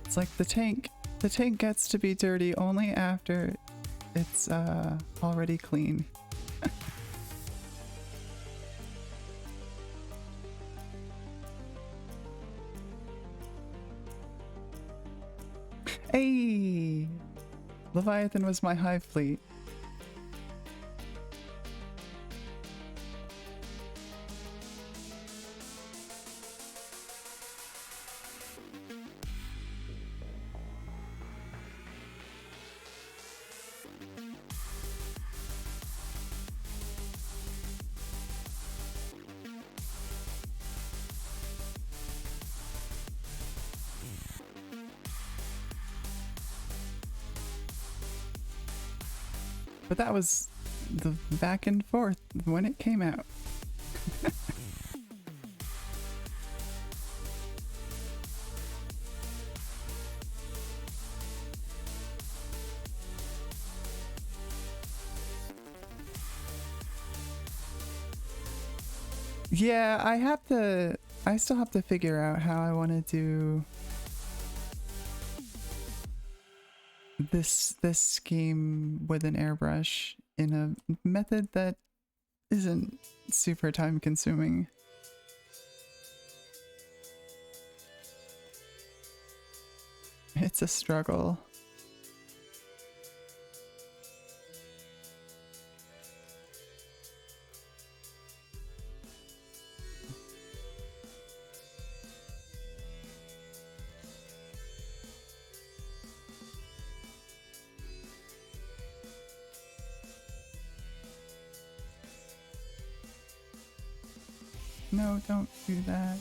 It's like the tank gets to be dirty only after it's already clean. Hey! Leviathan was my hive fleet. But that was the back and forth when it came out. Yeah, I still have to figure out how I want to do this scheme with an airbrush in a method that isn't super time consuming. It's a struggle. No, don't do that.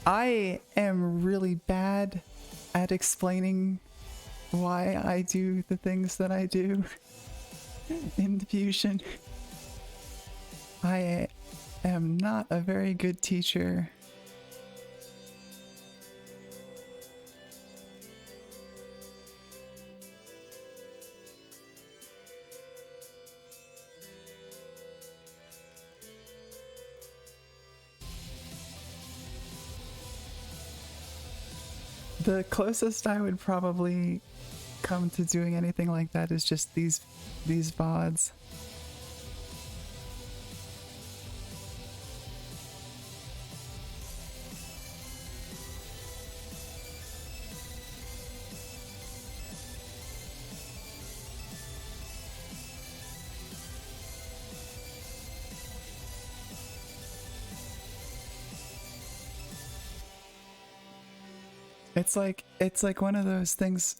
I am really bad at explaining why I do the things that I do in Fusion. I am not a very good teacher. The closest I would probably come to doing anything like that is just these VoDs. It's like one of those things,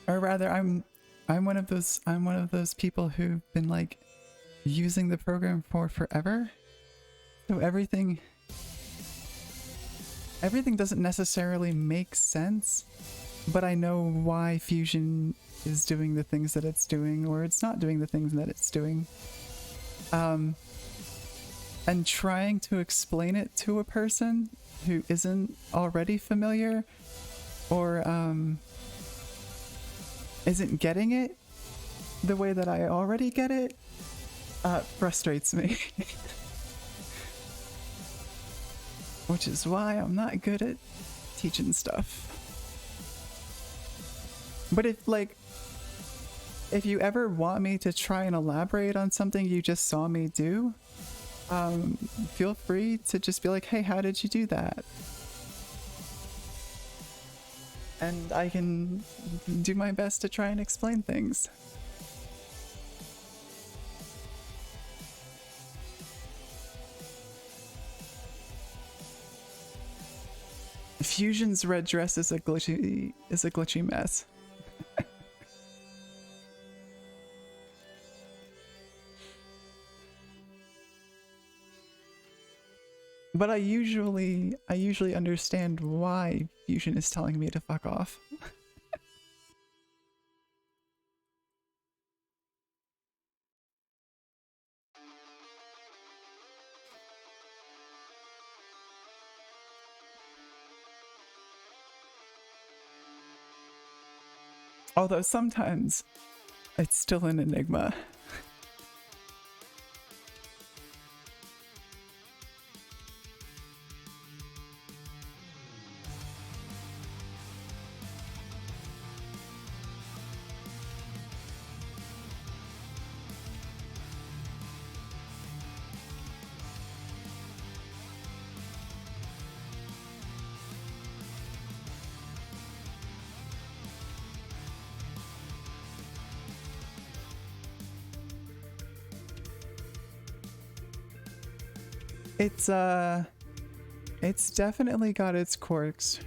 or rather, I'm one of those people who've been like using the program for forever. So everything doesn't necessarily make sense, but I know why Fusion is doing the things that it's doing, or it's not doing the things that it's doing. And trying to explain it to a person who isn't already familiar, or isn't getting it the way that I already get it, frustrates me. Which is why I'm not good at teaching stuff. But if you ever want me to try and elaborate on something you just saw me do, feel free to just be like, hey, how did you do that? And I can do my best to try and explain things. Fusion's red dress is a glitchy mess. But I usually understand why Fusion is telling me to fuck off. Although sometimes it's still an enigma. It's definitely got its quirks.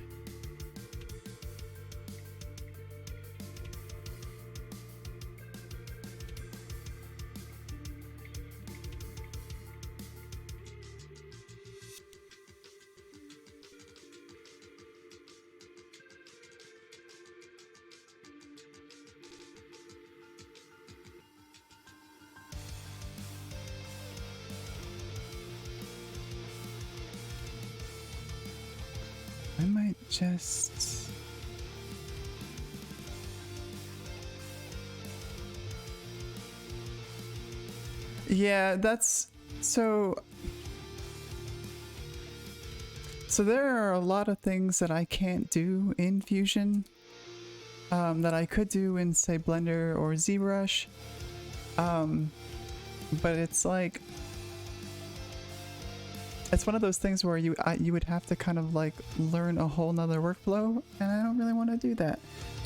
I might just... Yeah, that's... So there are a lot of things that I can't do in Fusion that I could do in, say, Blender or ZBrush. But it's like... It's one of those things where you would have to kind of like learn a whole nother workflow, and I don't really want to do that.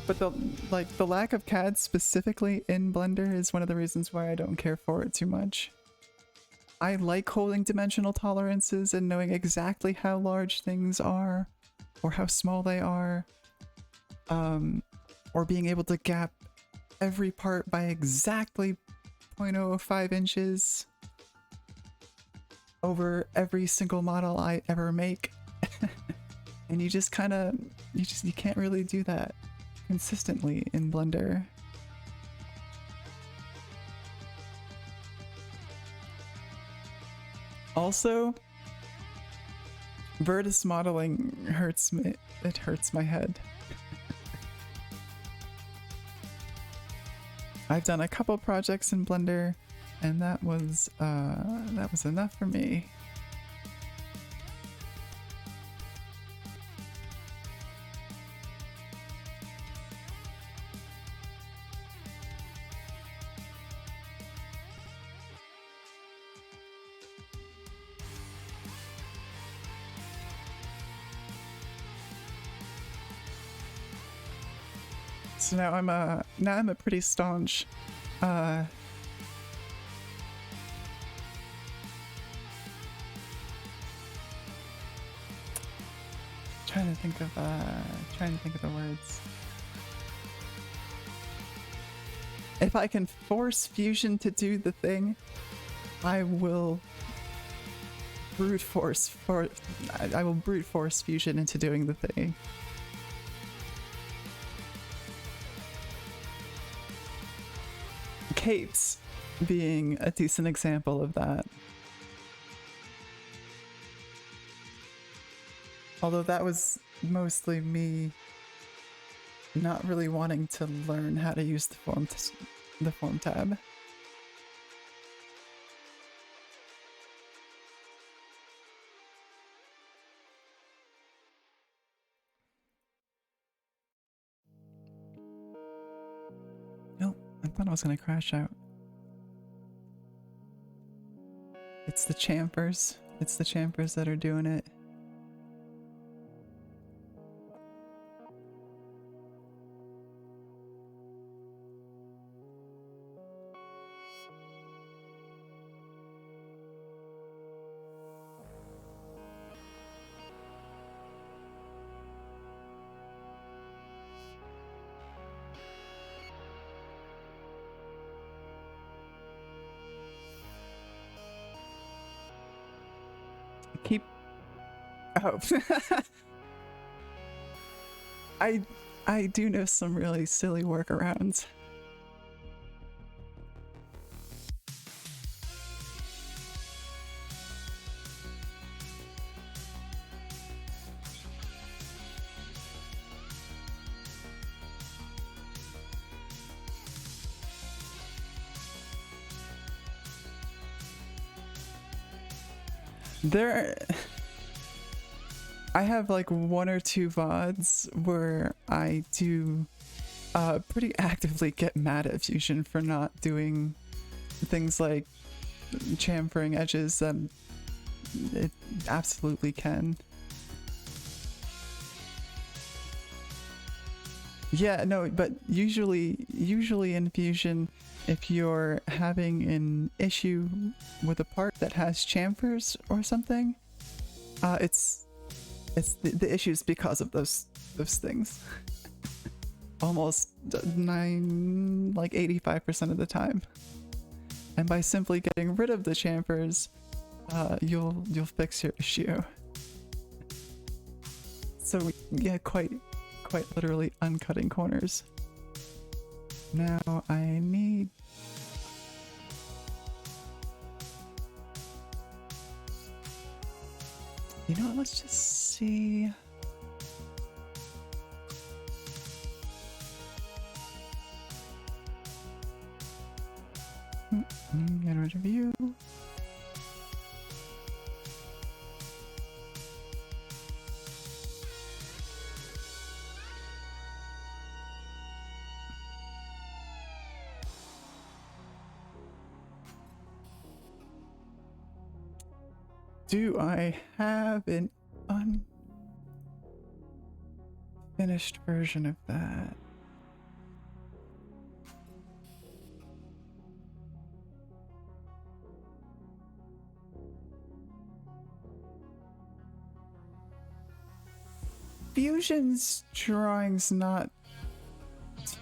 But the lack of CAD specifically in Blender is one of the reasons why I don't care for it too much. I like holding dimensional tolerances and knowing exactly how large things are, or how small they are, or being able to gap every part by exactly 0.05 inches over every single model I ever make. And you just kind of, you can't really do that consistently in Blender. Also, Vertex modeling hurts me. It hurts my head. I've done a couple projects in Blender, and that was enough for me. So now I'm a pretty staunch Trying to think of the words. If I can force fusion to do the thing, I will brute force fusion into doing the thing. Capes being a decent example of that. Although that was mostly me not really wanting to learn how to use the form tab. Nope, I thought I was gonna crash out. It's the chamfers. It's the chamfers that are doing it. Keep... Oh. I do know some really silly workarounds. I have like 1 or 2 VoDs where I do pretty actively get mad at Fusion for not doing things like chamfering edges that it absolutely can. Yeah, no, but usually in Fusion, if you're having an issue with a part that has chamfers or something, the issues because of those things. Almost 85% of the time. And by simply getting rid of the chamfers, you'll fix your issue. So yeah, quite literally uncutting corners. Now I need... You know what, let's just see... Get rid of you. Do I have an unfinished version of that? Fusion's drawing's not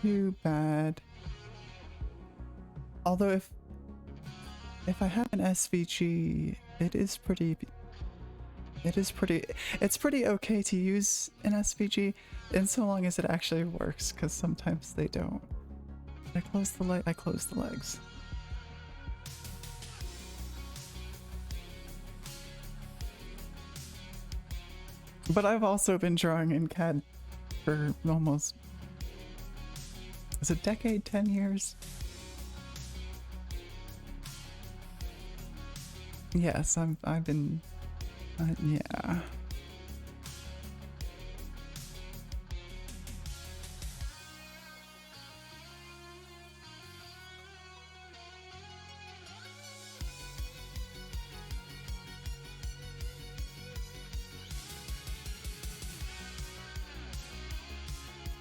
too bad. Although if I have an SVG, it's pretty okay to use an SVG in so long as it actually works, because sometimes they don't. I close the legs. But I've also been drawing in CAD for almost... Is it a decade? 10 years? Yes, I've been... yeah.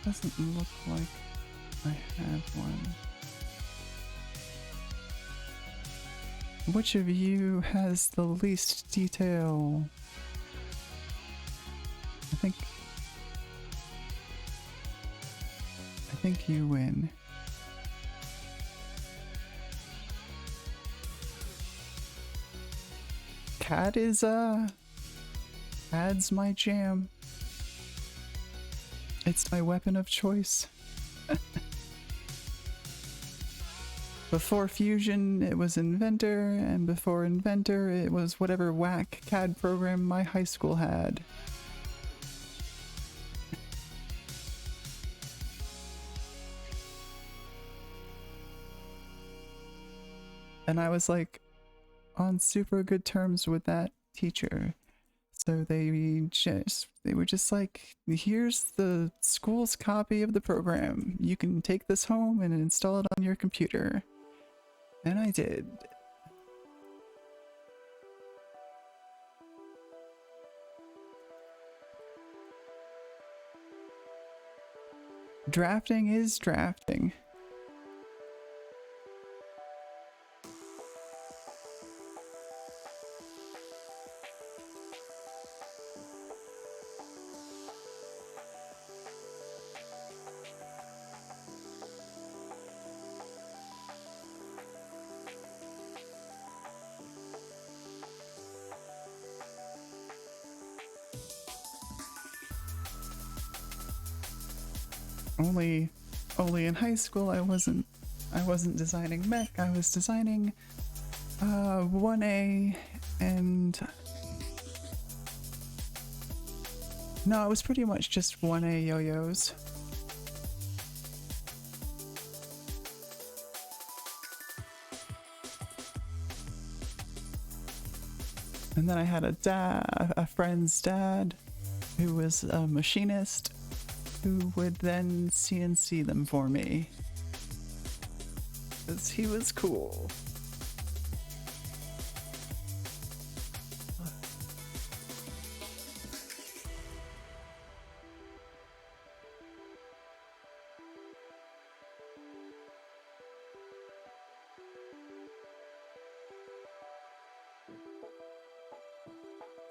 Doesn't look like I have one. Which of you has the least detail? I think think you win. CAD is, CAD's my jam. It's my weapon of choice. Before Fusion, it was Inventor, and before Inventor, it was whatever whack CAD program my high school had. And I was like on super good terms with that teacher. So they were just like, here's the school's copy of the program. You can take this home and install it on your computer. And I did. Drafting is drafting. Only in high school I wasn't designing mech, I was designing 1A and no, it was pretty much just 1A yo-yos. And then I had a friend's dad who was a machinist who would then CNC them for me. Because he was cool.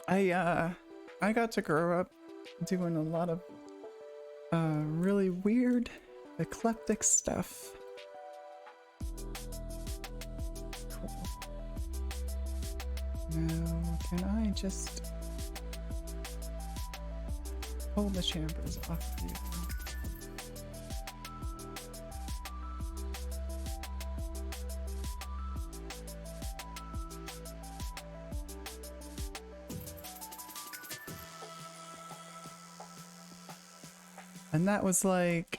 I got to grow up doing a lot of really weird, eclectic stuff. Cool. Now, can I just pull the chambers off of you? And that was like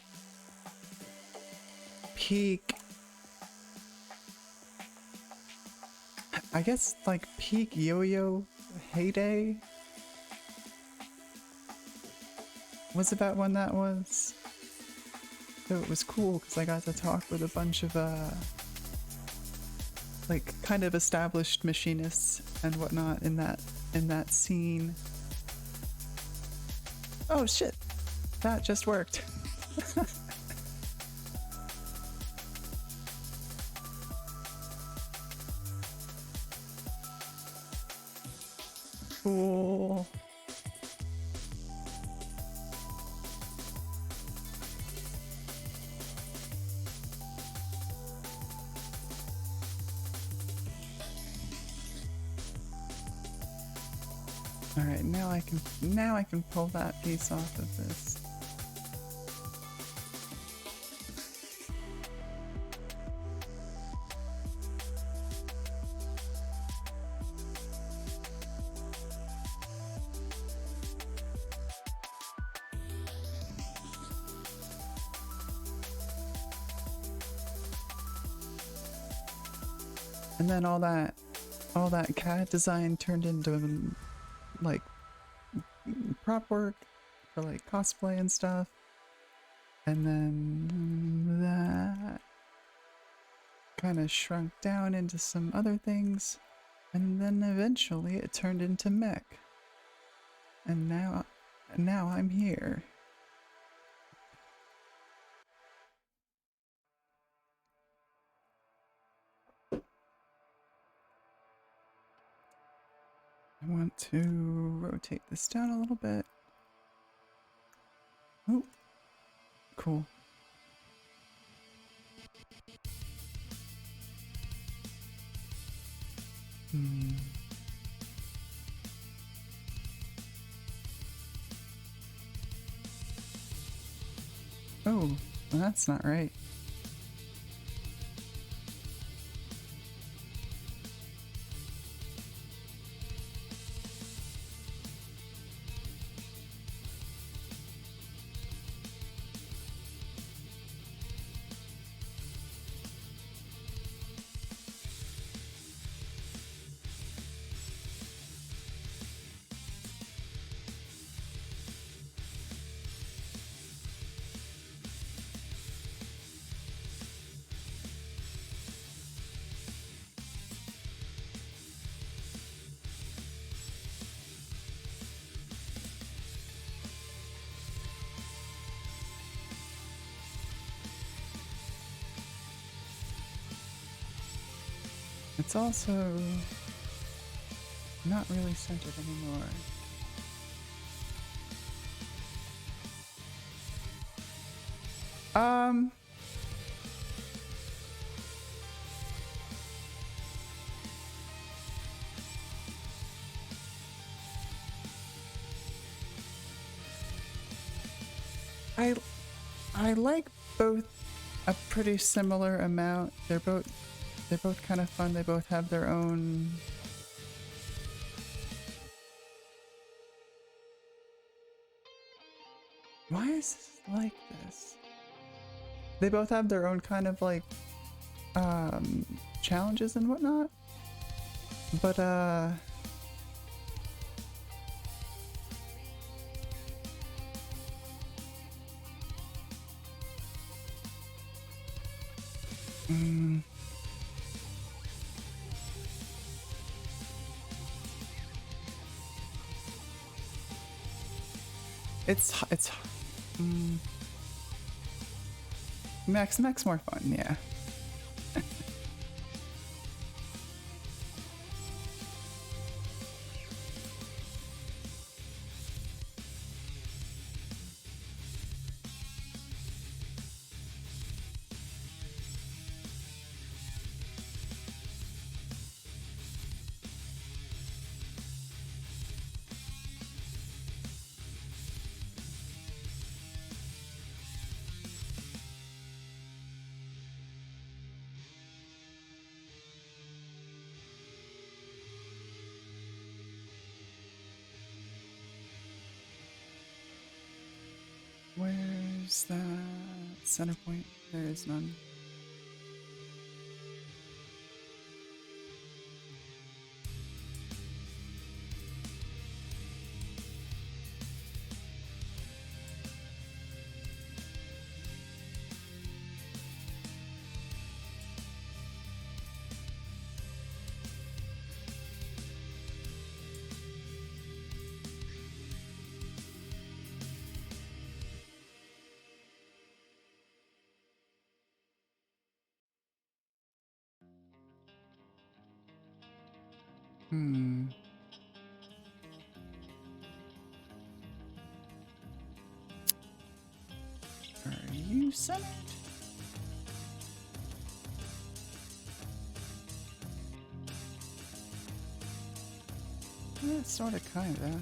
peak, I guess like peak yo-yo heyday was about when that was. So it was cool because I got to talk with a bunch of like kind of established machinists and whatnot in that scene. Oh shit. That just worked. Cool. All right, now I can pull that piece off of this. And then all that CAD design turned into like prop work for like cosplay and stuff. And then that kind of shrunk down into some other things. And then eventually it turned into mech. And now I'm here. I want to rotate this down a little bit. Oh, cool. Hmm. Oh, well, that's not right. It's also not really centered anymore. I I like both a pretty similar amount. They're both kind of fun. They both have their own. Why is this like this? They both have their own kind of like challenges and whatnot. But it's Max more fun, yeah. Where's that center point? There is none. Are you centered? Yeah, sorta, kinda.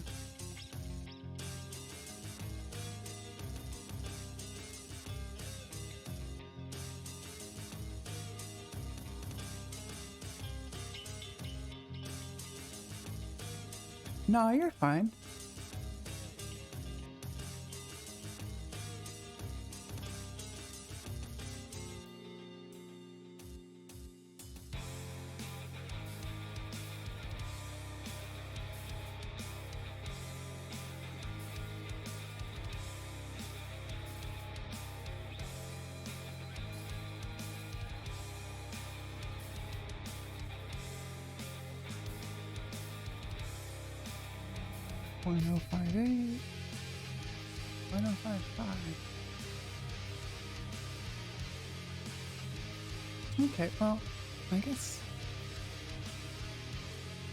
No, you're fine. .058, .055. Okay, well, I guess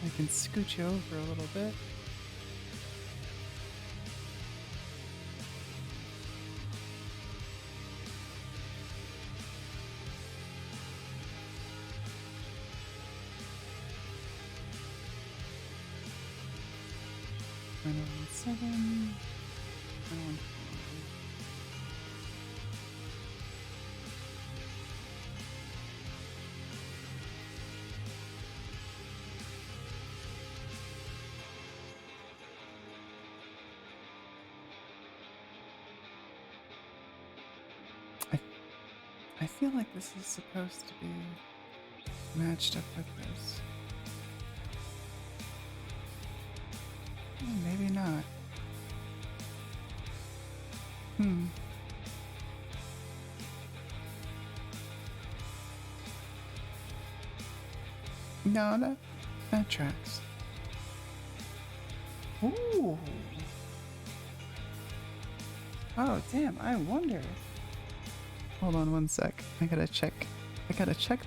I can scoot you over a little bit. 917. I feel like this is supposed to be matched up with this. Oh, maybe not. No, that tracks. Ooh. Oh, damn, I wonder. Hold on one sec. I gotta check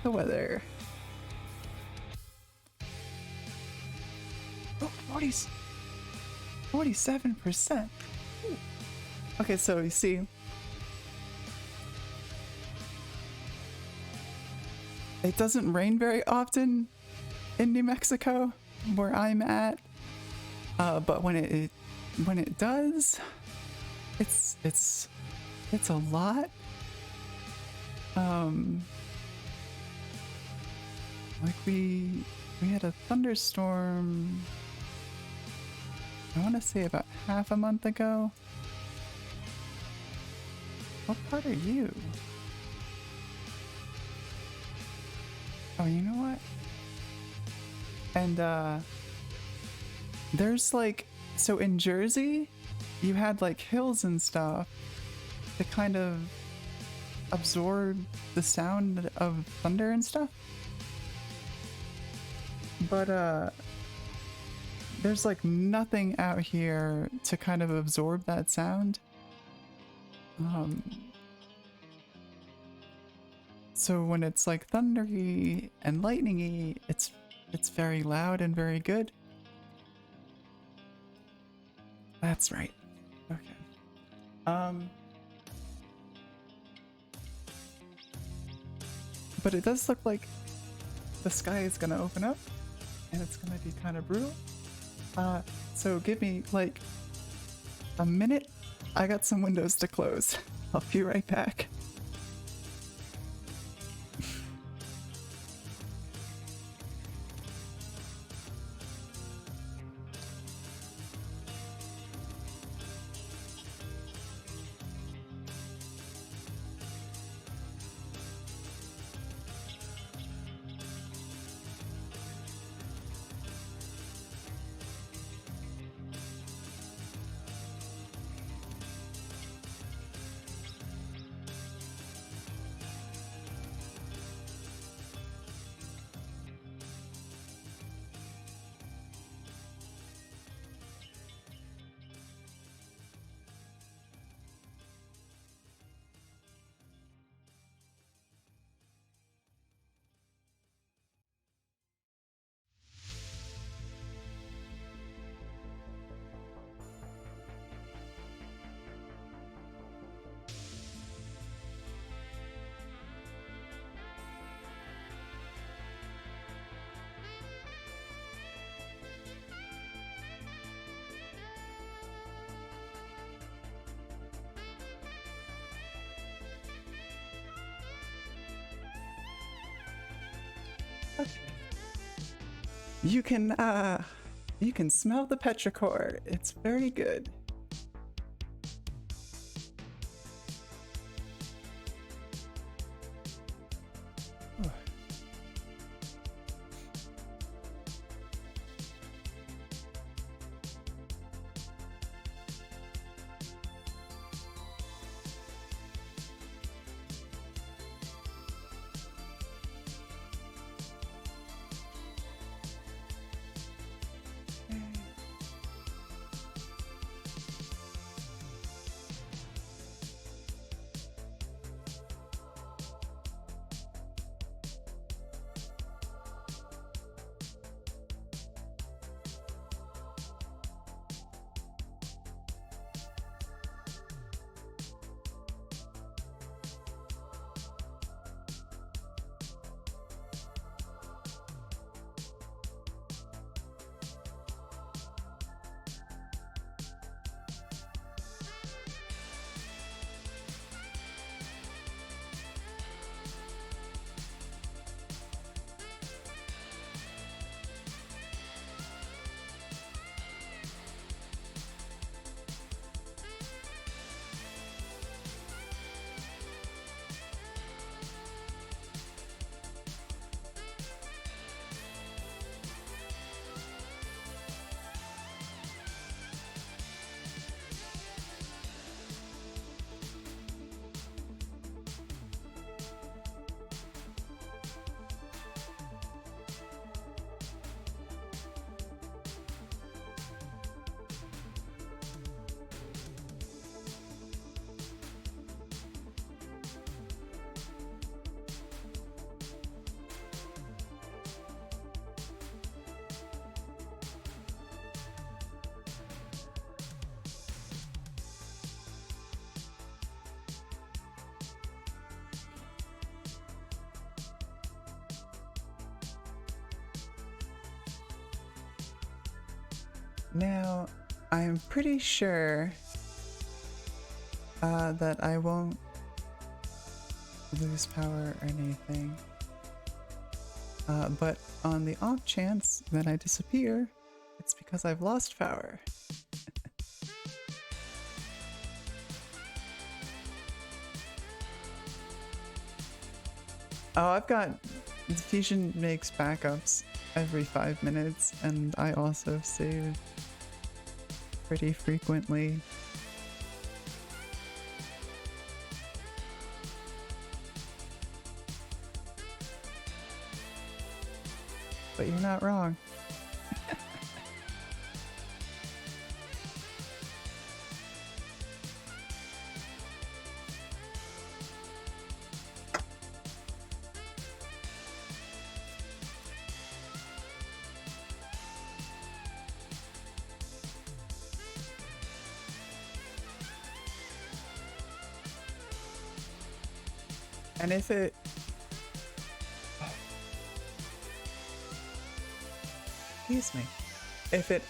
the weather. Oh, 47%. Okay, so you see, it doesn't rain very often in New Mexico, where I'm at. But when it does, it's a lot. Like we had a thunderstorm, I want to say about half a month ago. What part are you? Oh, you know what? And there's like, so in Jersey, you had like hills and stuff to kind of absorb the sound of thunder and stuff. But there's like nothing out here to kind of absorb that sound. So when it's like thundery and lightningy, it's very loud and very good. That's right. Okay. But it does look like the sky is gonna open up and it's gonna be kind of brutal. So give me like a minute. I got some windows to close. I'll be right back. Okay. You can smell the petrichor. It's very good. Now, I'm pretty sure that I won't lose power or anything. But on the off chance that I disappear, it's because I've lost power. Oh, I've got... Fusion makes backups every 5 minutes, and I also save pretty frequently. But you're not wrong. And if it... Excuse me. If it...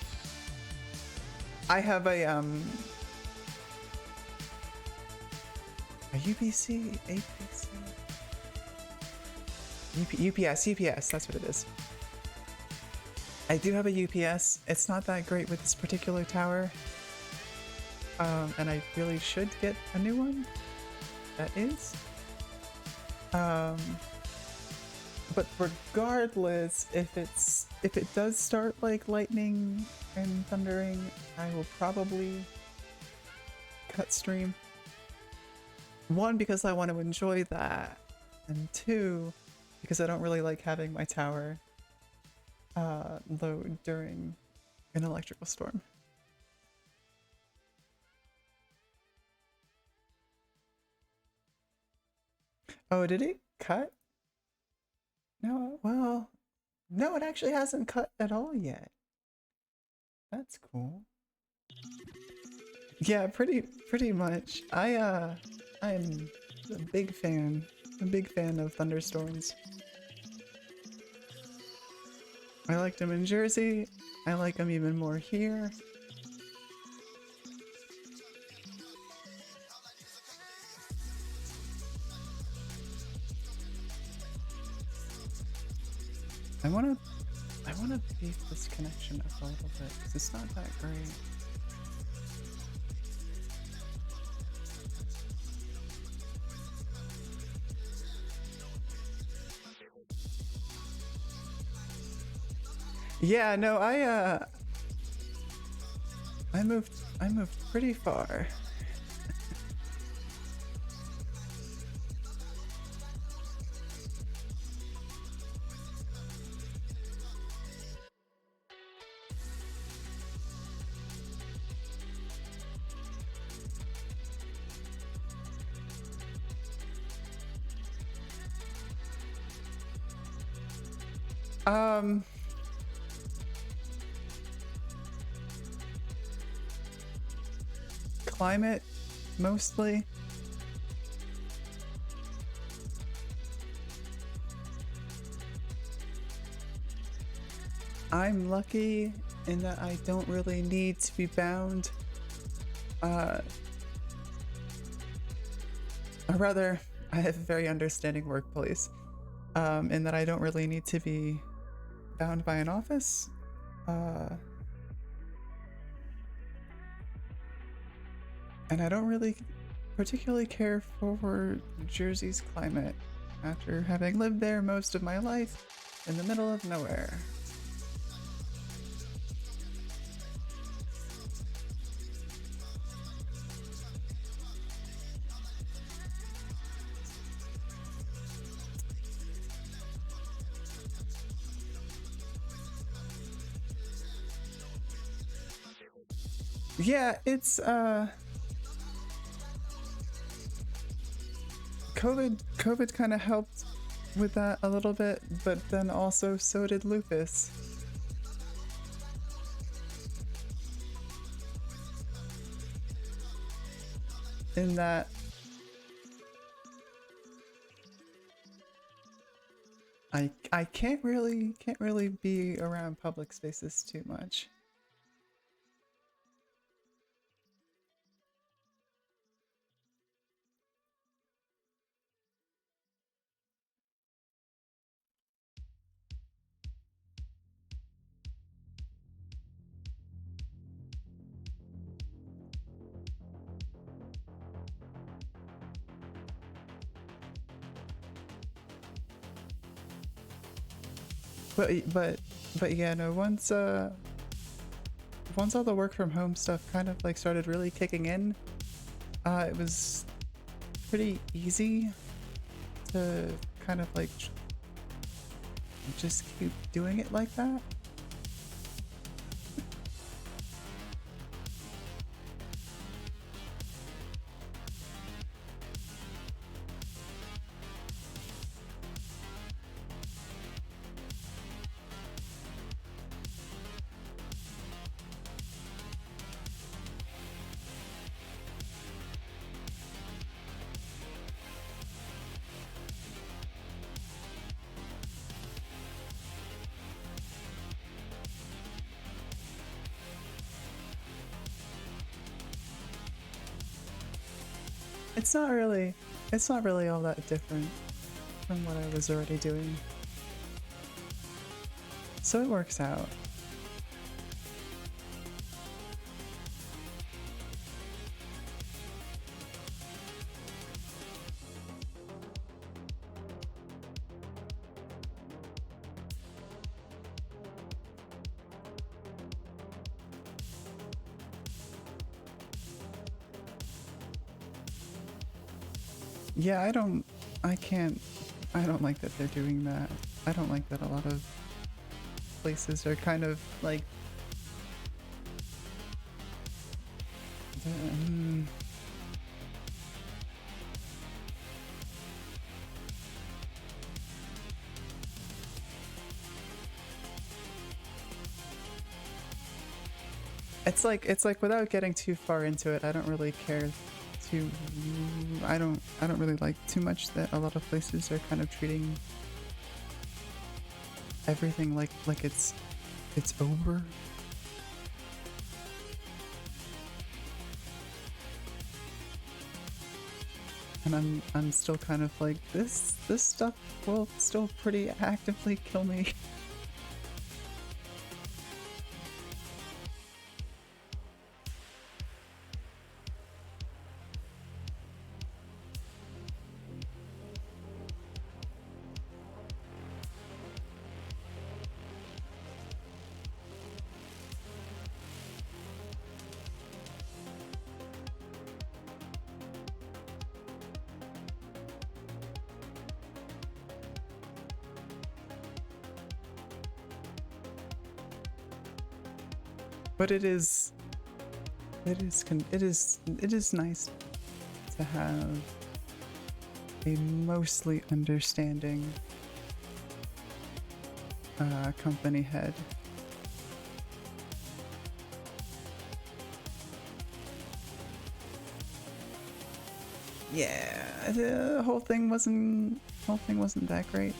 I have a UPC? APC? UPS, that's what it is. I do have a UPS. It's not that great with this particular tower. And I really should get a new one. That is. But regardless, if it does start like lightning and thundering, I will probably cut stream. 1, because I want to enjoy that, and 2, because I don't really like having my tower load during an electrical storm. Oh, did it cut? No, well, no, it actually hasn't cut at all yet. That's cool. Yeah, pretty much. I'm a big fan of thunderstorms. I liked them in Jersey. I like them even more here. I wanna beef this connection up a little bit because it's not that great. Yeah, no, I moved pretty far. Climate, mostly. I'm lucky in that I don't really need to be bound. Or rather, I have a very understanding workplace. In that I don't really need to be bound by an office. And I don't really particularly care for Jersey's climate after having lived there most of my life in the middle of nowhere. Yeah, it's COVID kind of helped with that a little bit, but then also so did lupus. In that I can't really be around public spaces too much. But yeah, no, once all the work from home stuff kind of like started really kicking in, it was pretty easy to kind of like just keep doing it like that. It's not really all that different from what I was already doing. So it works out. Yeah, I don't like that they're doing that. I don't like that a lot of places are kind of like it's like without getting too far into it, I don't really care too I don't really like too much that a lot of places are kind of treating everything like it's over. And I'm still kind of like this stuff will still pretty actively kill me. But it is nice to have a mostly understanding company head. Yeah, the whole thing wasn't that great.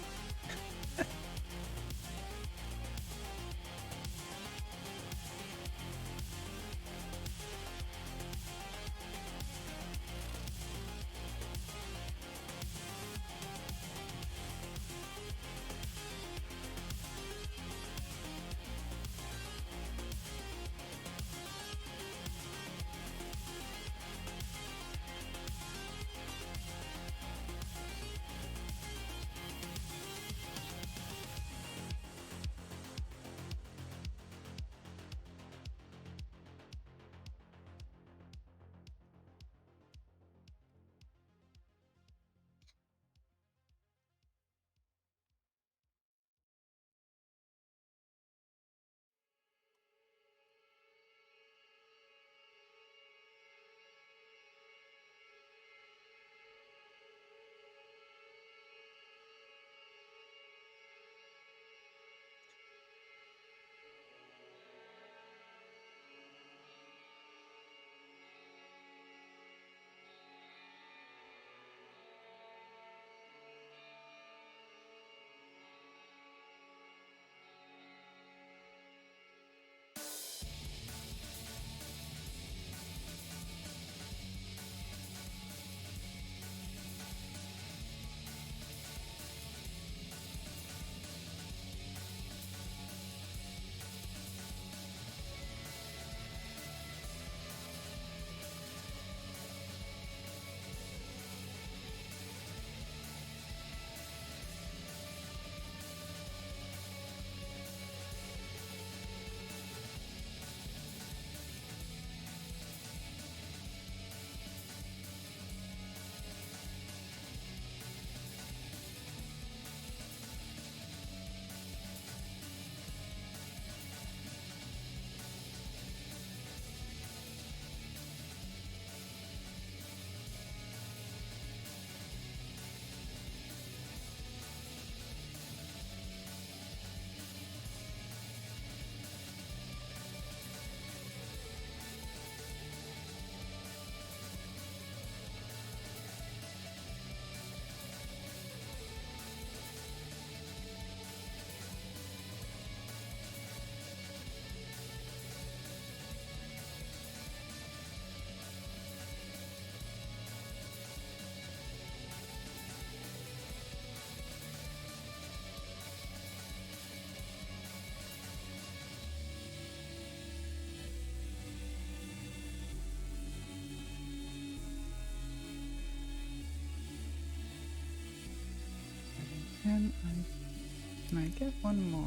Can I get one more?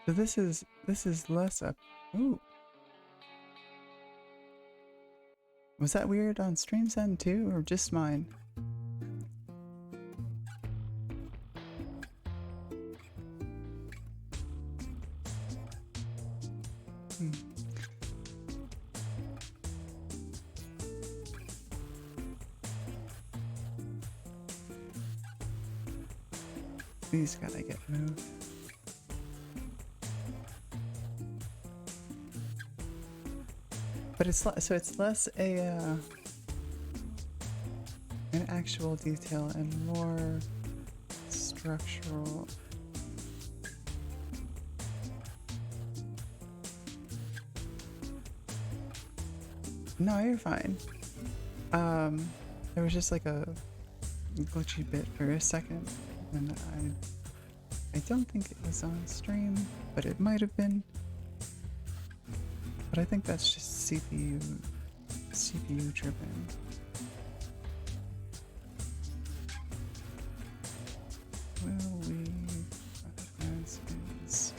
So this is less up. Ooh. Was that weird on stream's end too, or just mine? These gotta get moved. But it's so it's less an actual detail and more structural. No, you're fine. There was just like a glitchy bit for a second, and I don't think it was on stream, but it might have been. But I think that's just CPU tripping. Will we as is?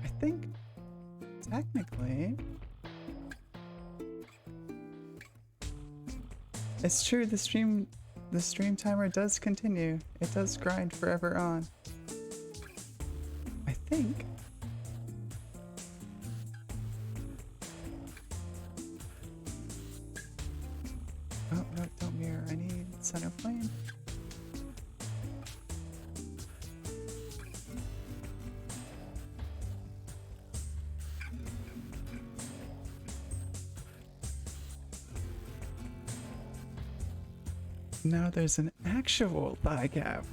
I think technically it's true. The stream timer does continue. It does grind forever on. I think. Oh, no, don't mirror. I need center plane. Now there's an actual thigh gap.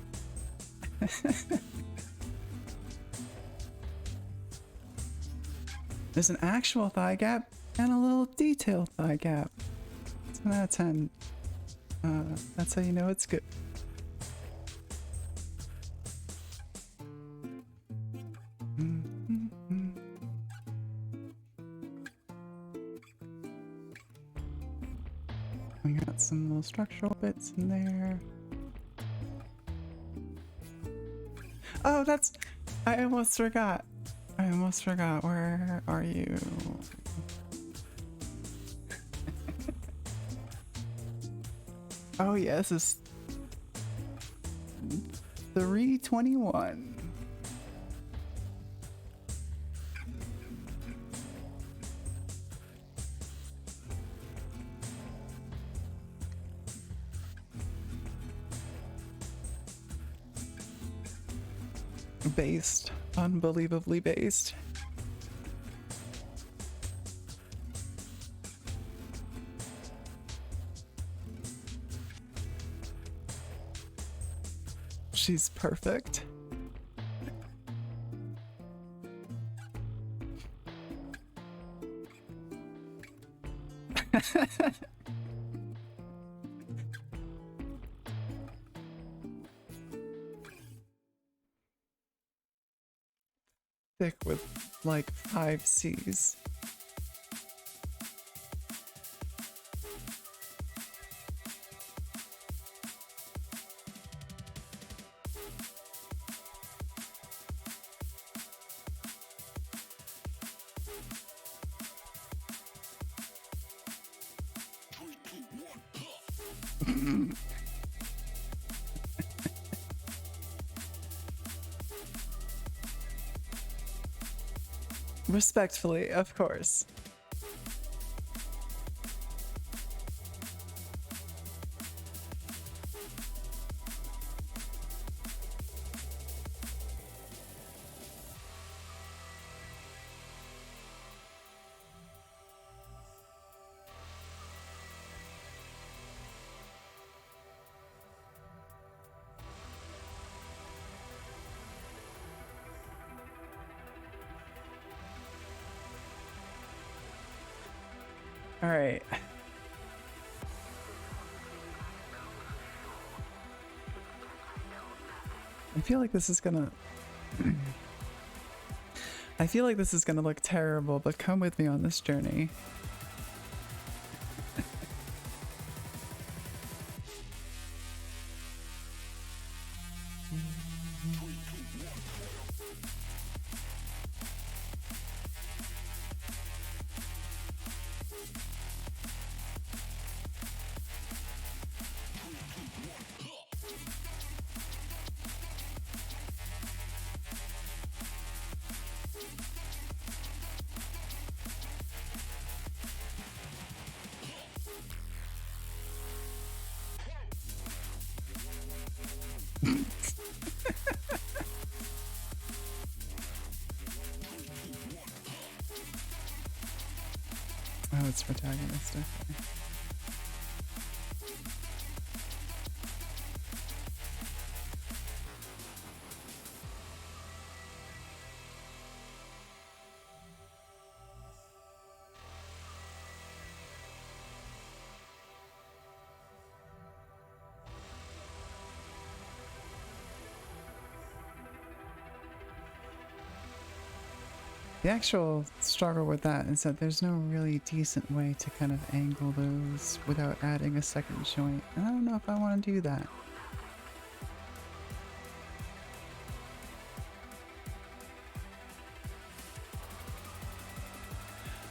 There's an actual thigh gap and a little detailed thigh gap. 10 out of 10. That's how you know it's good. We got some little structural bits in there. Oh, that's... I almost forgot. Where are you? Oh yeah, this is 321. Based. Unbelievably based. She's perfect. Thick with like 5 C's. Respectfully, of course. All right. I feel like this is gonna I feel like this is gonna look terrible, but come with me on this journey. Oh, it's protagonist. Okay. The actual struggle with that is that there's no really decent way to kind of angle those without adding a second joint. And I don't know if I want to do that.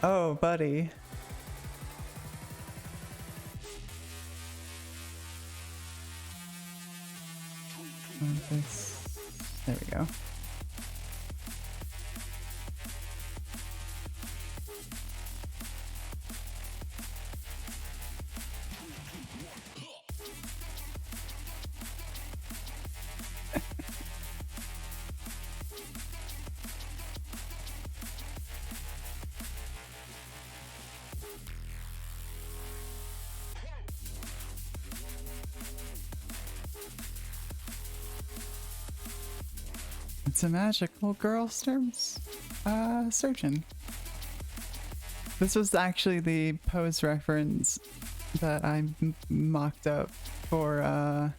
Oh, buddy. There we go. It's a magical girl surgeon. This was actually the pose reference that I mocked up for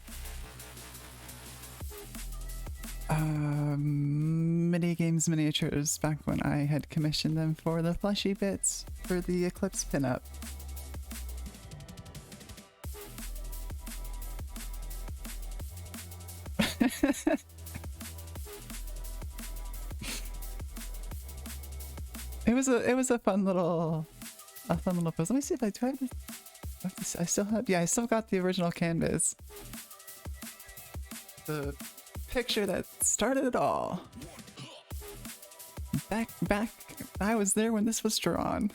mini games miniatures back when I had commissioned them for the fleshy bits for the Eclipse pinup. It was a fun little pose. Let me see if I do have this. I still have, yeah, I still got the original canvas. The picture that started it all. Back, I was there when this was drawn.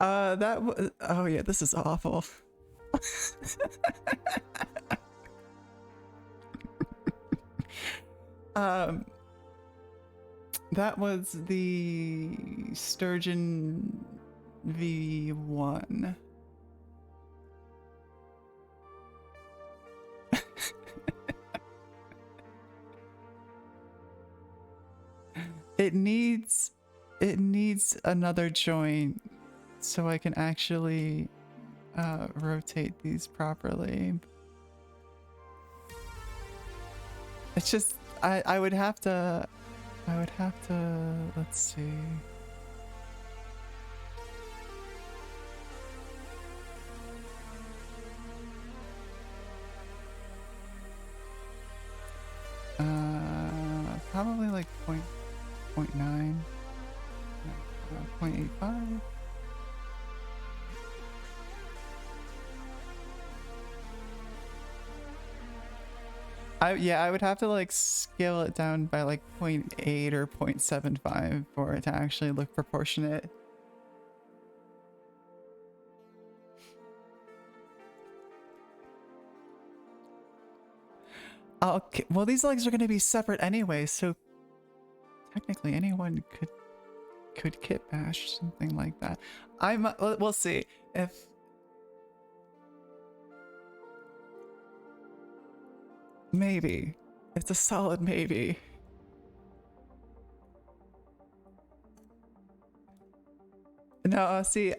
Oh yeah, this is awful. um, that was the Sturgeon V1. It needs another joint so I can actually rotate these properly. It's just I would have to let's see. Probably like 0.9, 0.85. I would have to like scale it down by like 0.8 or 0.75 for it to actually look proportionate. Okay, well these legs are going to be separate anyway, so technically anyone could kit bash something like that. We'll see if maybe. It's a solid maybe. No, see,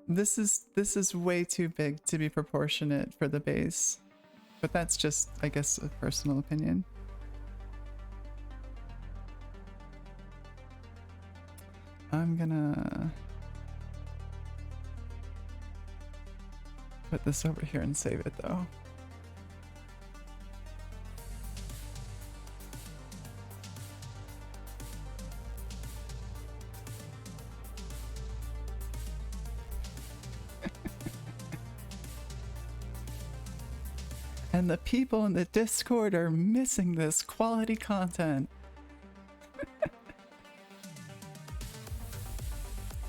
this is way too big to be proportionate for the base. But that's just, I guess, a personal opinion. I'm gonna put this over here and save it though. And the people in the Discord are missing this quality content.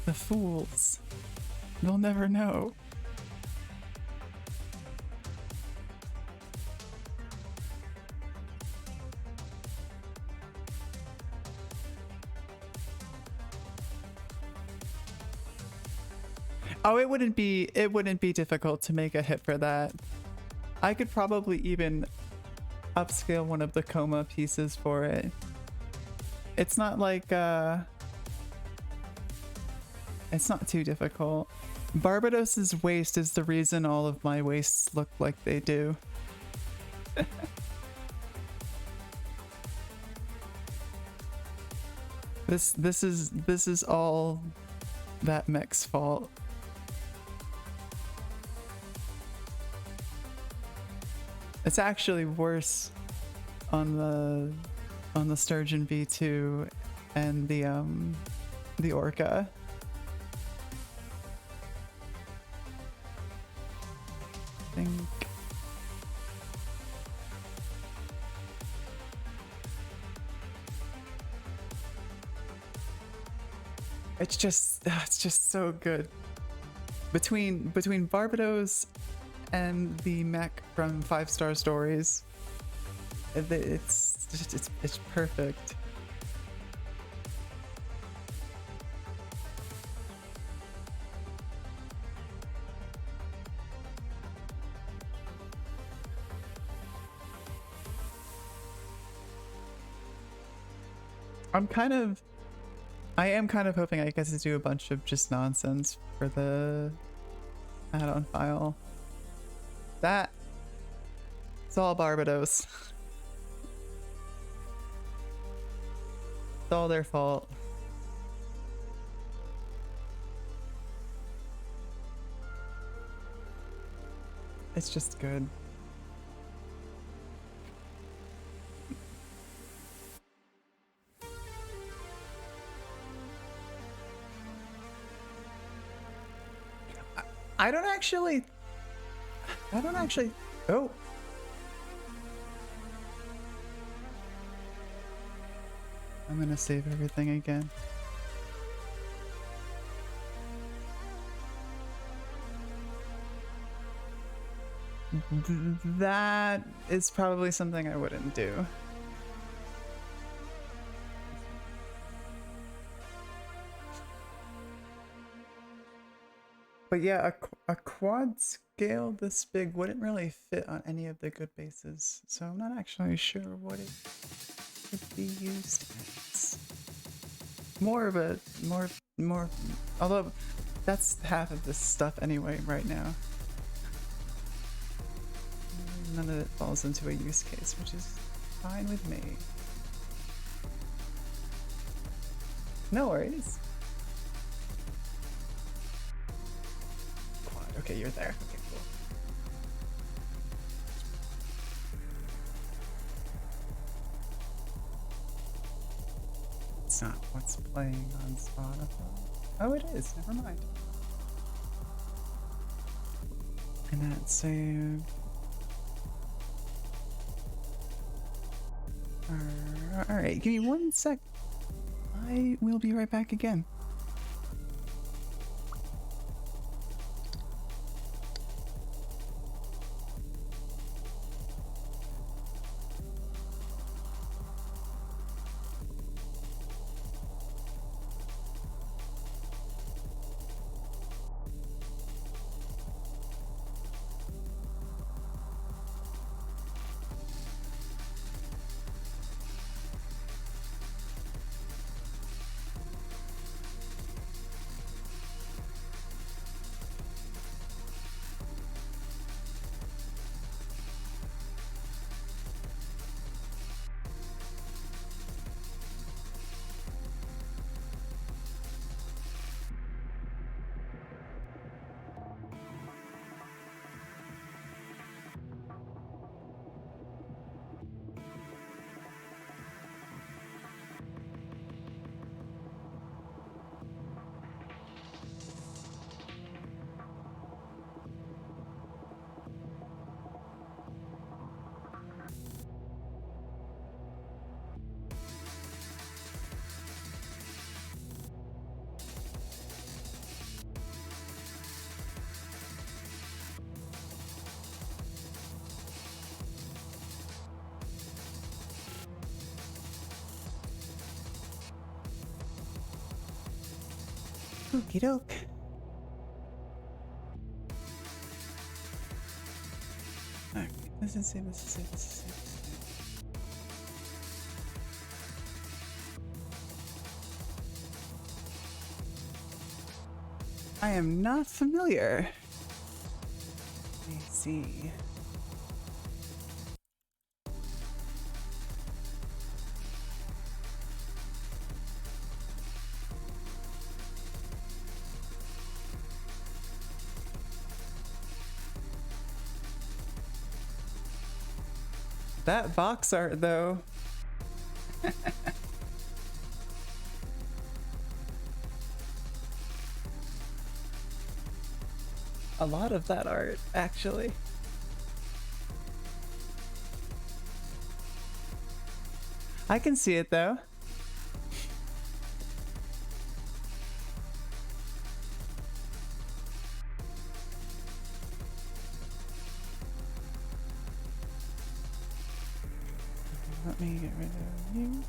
The fools. They'll never know. Oh, it wouldn't be difficult to make a hit for that. I could probably even upscale one of the coma pieces for it. It's not like it's not too difficult. Barbados's waist is the reason all of my waists look like they do. This is all that mech's fault. It's actually worse on the Sturgeon V2 and the Orca. I think it's just so good. Between Barbados and the mech from 5 Star Stories, it's perfect. I am kind of hoping I get to do a bunch of just nonsense for the add-on file. It's all Barbados. It's all their fault. It's just good. I don't actually. Oh. I'm gonna save everything again. That is probably something I wouldn't do. But yeah, a quad scale this big wouldn't really fit on any of the good bases, so I'm not actually sure what it could be used as. More of a more although that's half of this stuff anyway right now. None of it falls into a use case, which is fine with me. No worries. Quad. Okay, you're there. Okay, cool. It's not what's playing on Spotify. Oh, it is. Never mind. And that's saved. Alright, give me 1 sec. I will be right back again. Okie doke. Alright, this is it. I am not familiar. Let me see. That box art, though. A lot of that art, actually. I can see it, though. Let me get rid of you.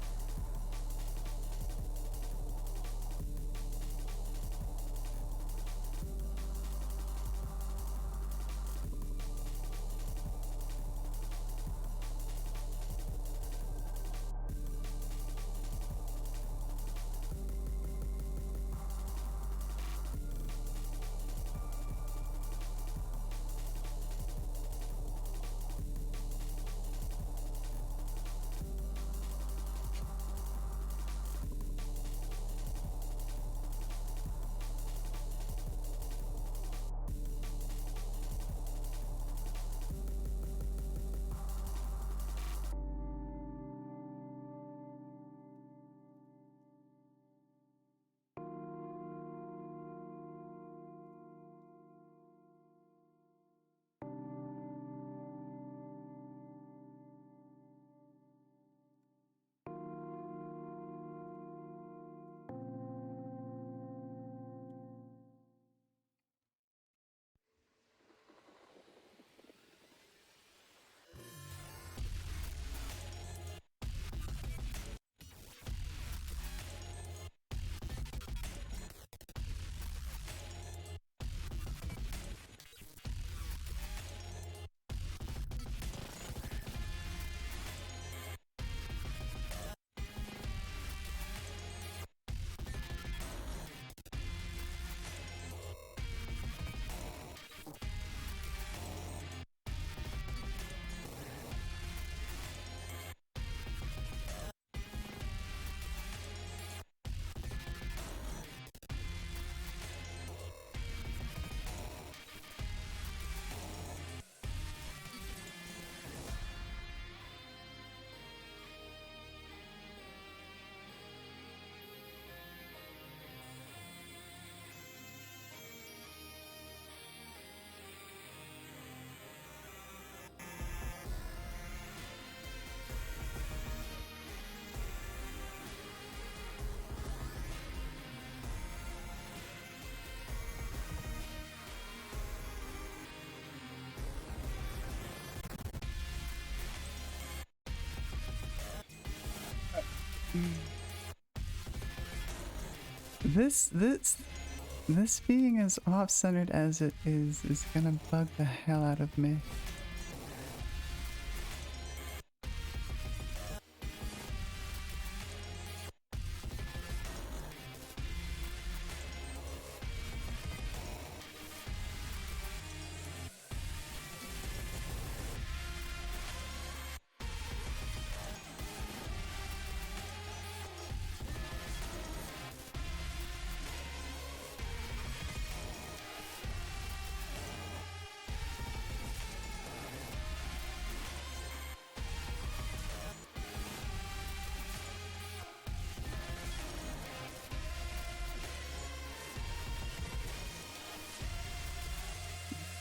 This being as off-centered as it is gonna bug the hell out of me.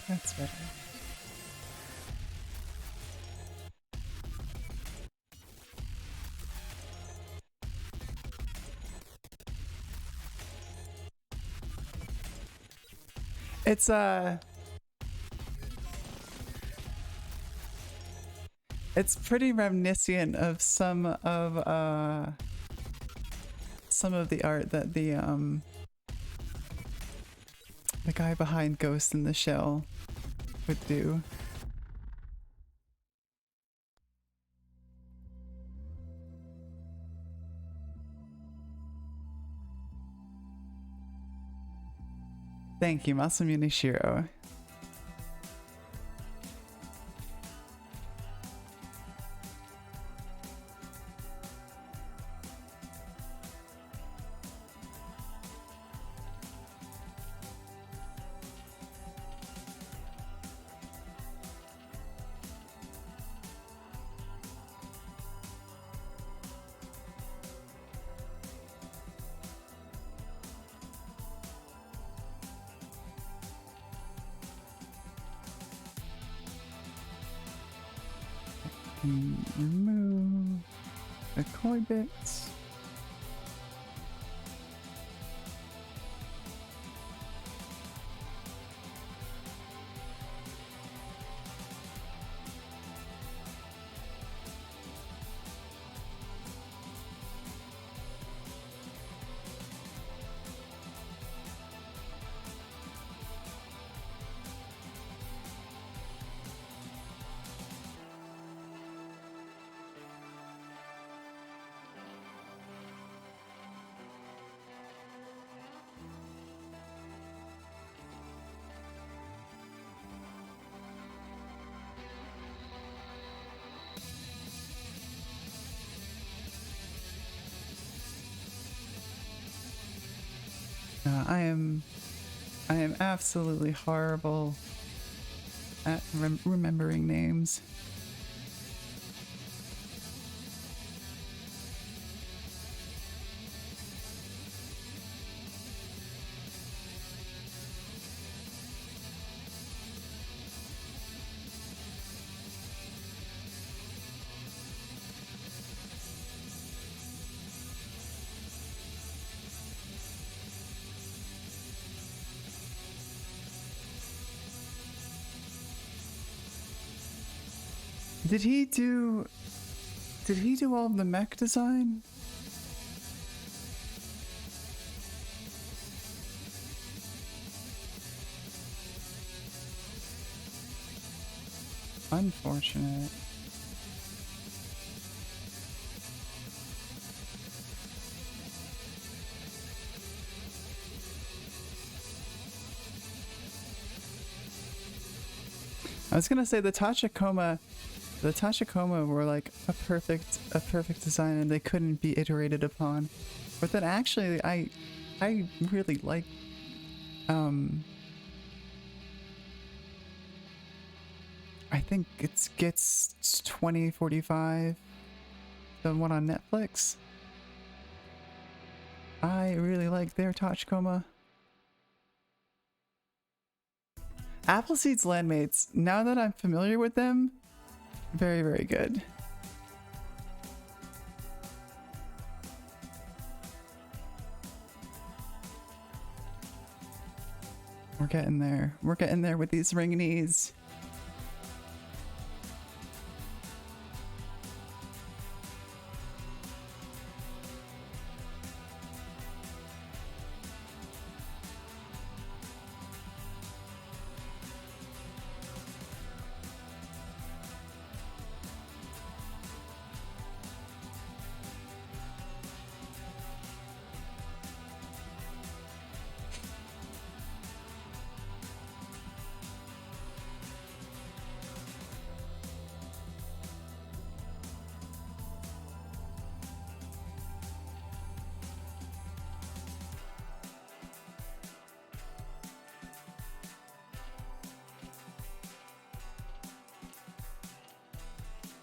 That's better. It's pretty reminiscent of some of the art that the guy behind Ghost in the Shell would do. Thank you, Masamune Shiro. Remove the koi bits. I am absolutely horrible at remembering names. Did he do all of the mech design? Unfortunate. I was gonna say the Tachikoma were like a perfect design and they couldn't be iterated upon. But then actually I really like I think it gets 2045, the one on Netflix. I really like their Tachikoma. Appleseed's Landmates, now that I'm familiar with them, very, very good. We're getting there. We're getting there with these ring knees.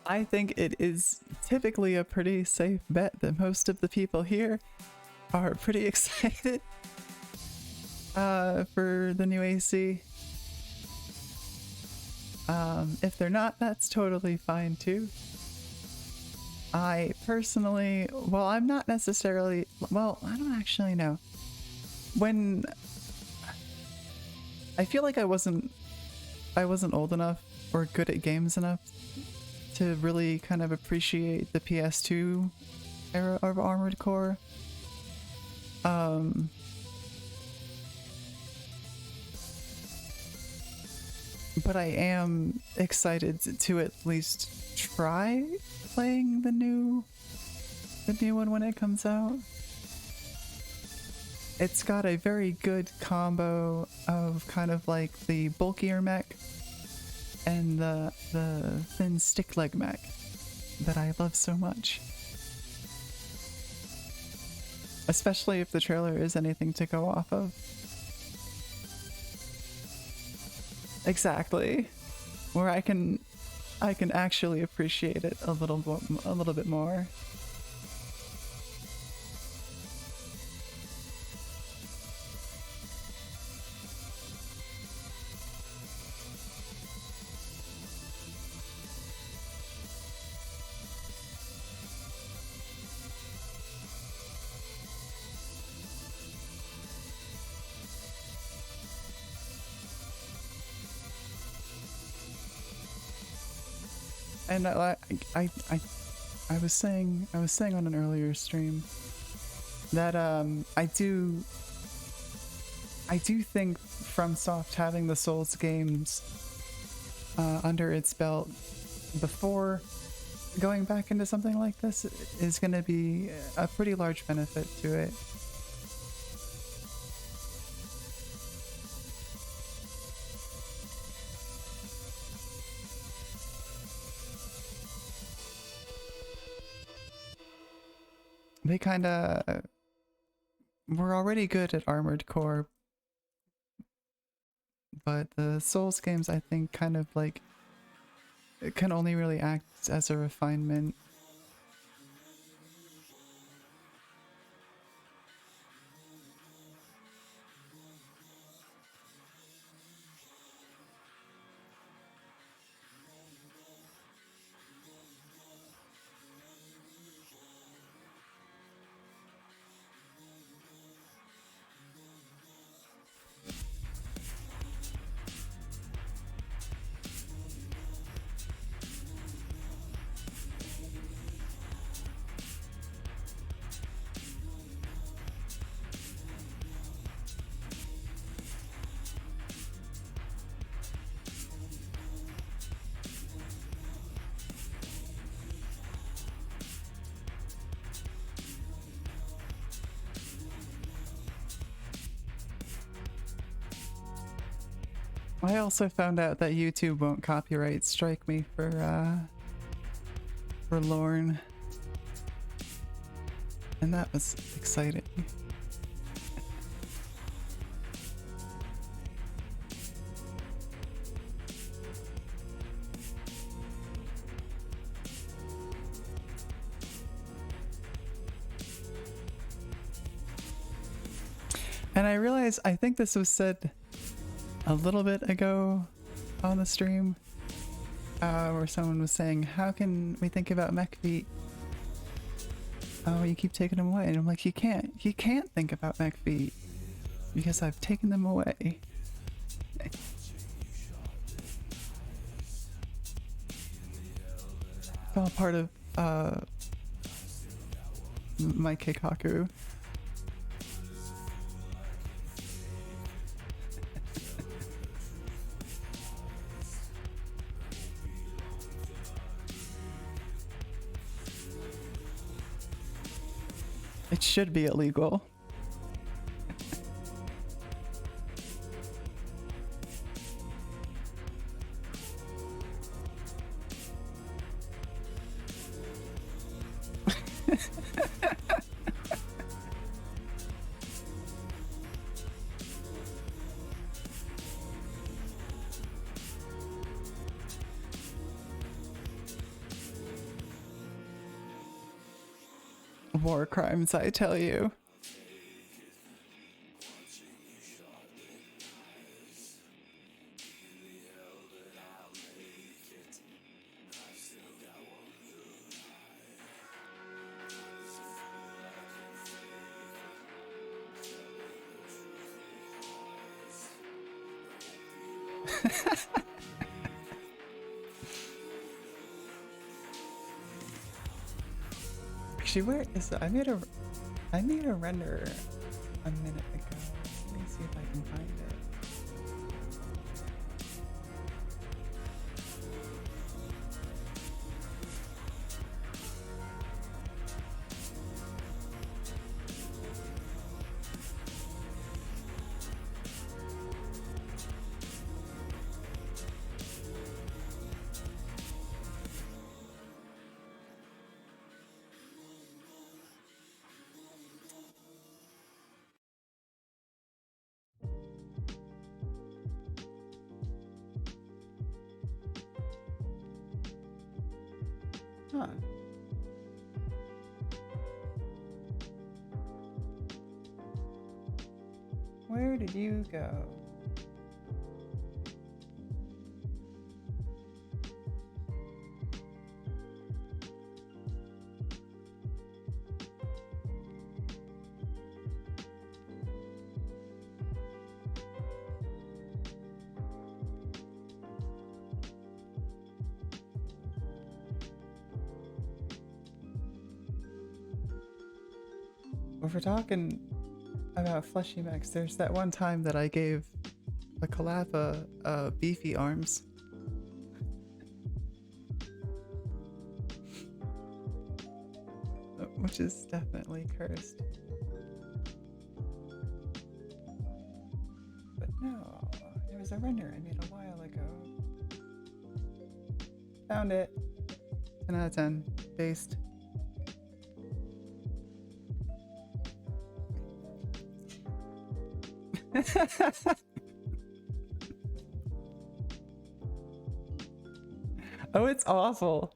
I think it is typically a pretty safe bet that most of the people here are pretty excited for the new AC. If they're not, that's totally fine too. I personally, well, I'm not necessarily, well, I don't actually know. When I feel like I wasn't old enough or good at games enough to really kind of appreciate the PS2 era of Armored Core. But I am excited to at least try playing the new one when it comes out. It's got a very good combo of kind of like the bulkier mech and the thin stick leg mech that I love so much. Especially if the trailer is anything to go off of. Exactly. Where I can actually appreciate it a little bit more. And I was saying on an earlier stream that I do think FromSoft having the Souls games under its belt before going back into something like this is going to be a pretty large benefit to it. They kind of were already good at Armored Core, but the Souls games, I think, kind of like can only really act as a refinement. I also found out that YouTube won't copyright strike me for Lorne, and that was exciting. And I realized, I think this was said a little bit ago on the stream, where someone was saying, how can we think about mech feet? Oh, you keep taking them away. And I'm like, you can't think about mech feet because I've taken them away. It's all part of my Keikaku. It should be illegal. War crimes, I tell you. Actually, where is it? I made a render a minute ago. Let me see if I can find it. Huh. Where did you go? If we're talking about fleshy mechs, there's that one time that I gave a Kalapa beefy arms. Which is definitely cursed. But no, there was a render I made a while ago. Found it. 10 out of 10. Based. Oh, it's awful.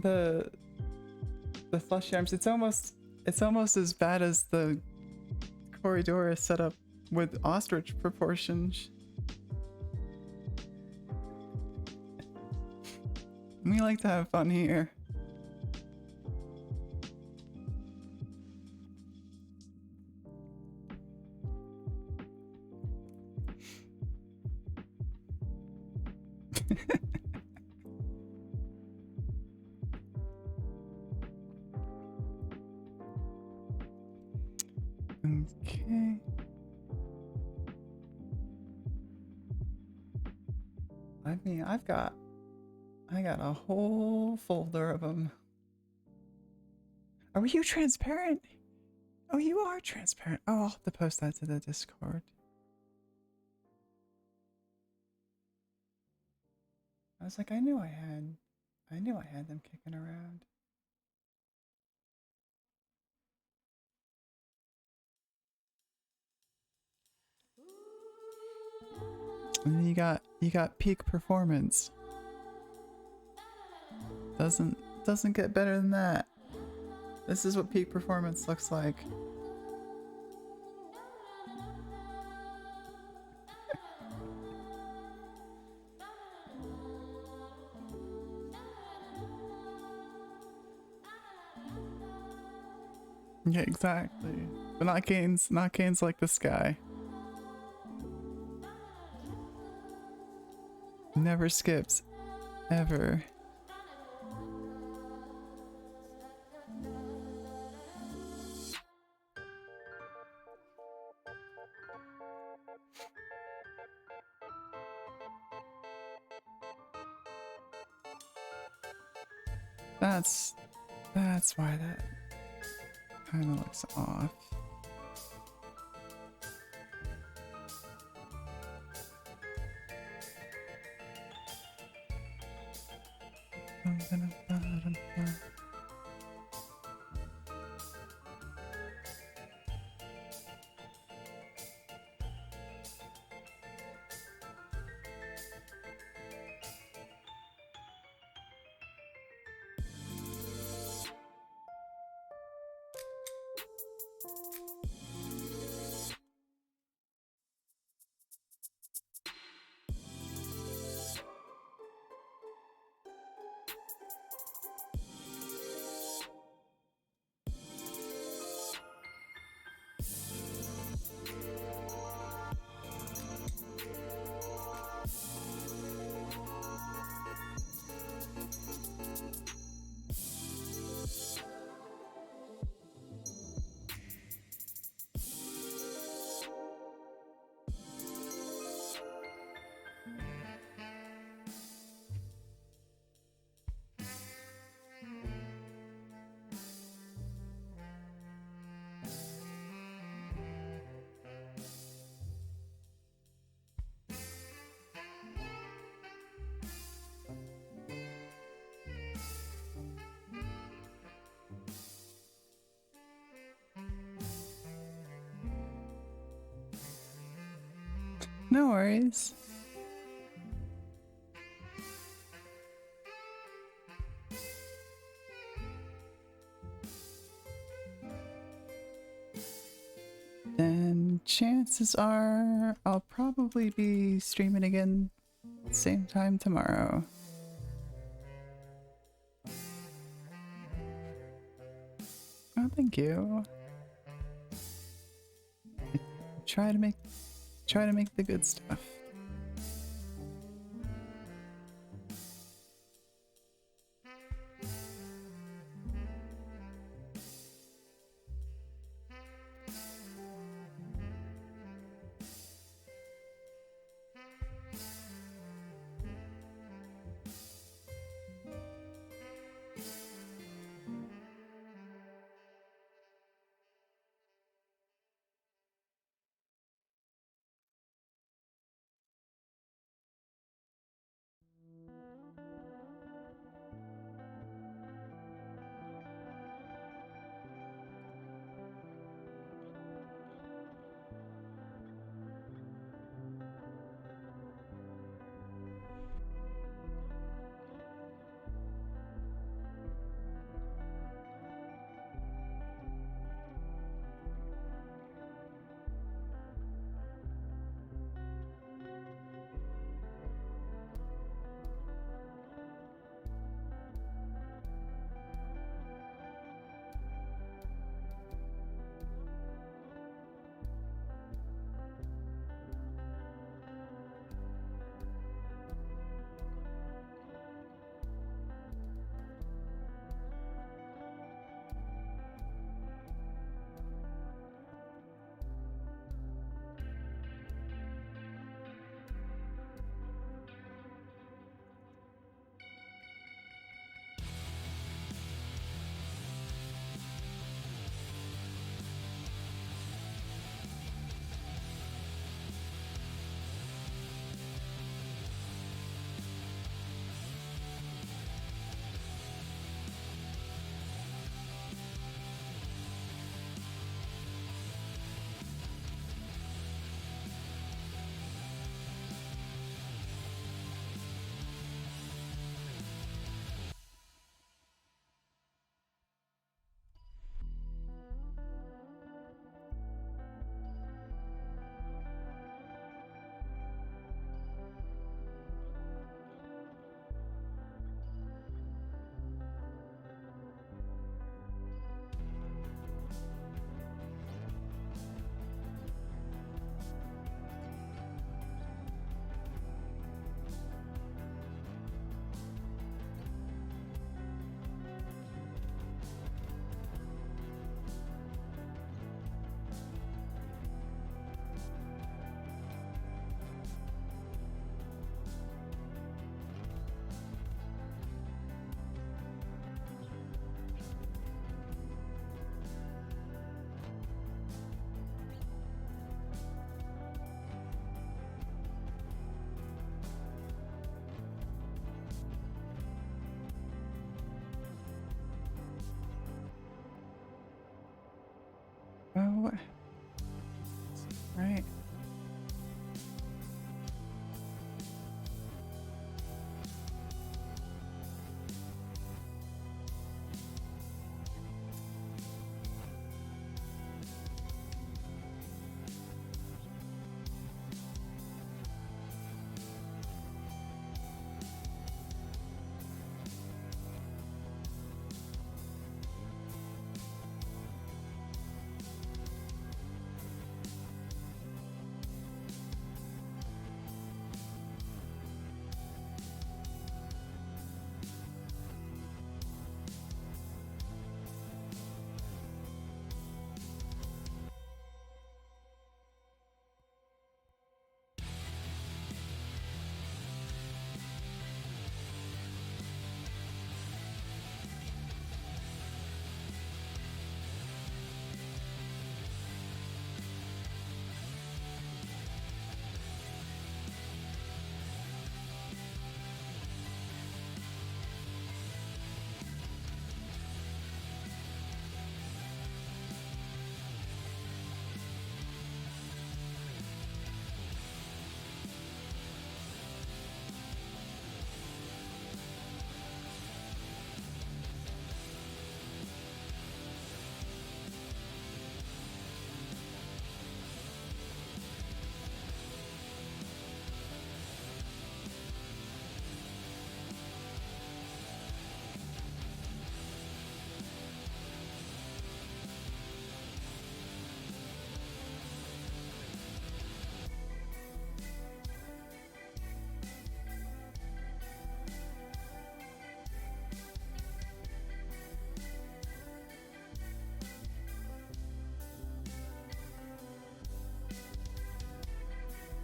The fleshy arms. It's almost as bad as the Corridor setup with ostrich proportions. We like to have fun here. Okay. I mean, I got a whole folder of them. Are you transparent? Oh, you are transparent. Oh, I'll have to post that to the Discord. I was like, I knew I had them kicking around. And then you got peak performance. Doesn't get better than that. This is what peak performance looks like. Yeah, exactly. But not gains like this guy. Never skips. Ever. That's why that kind of looks off. No worries. Then chances are I'll probably be streaming again same time tomorrow. Oh, thank you. Try to make the good stuff.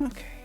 Okay.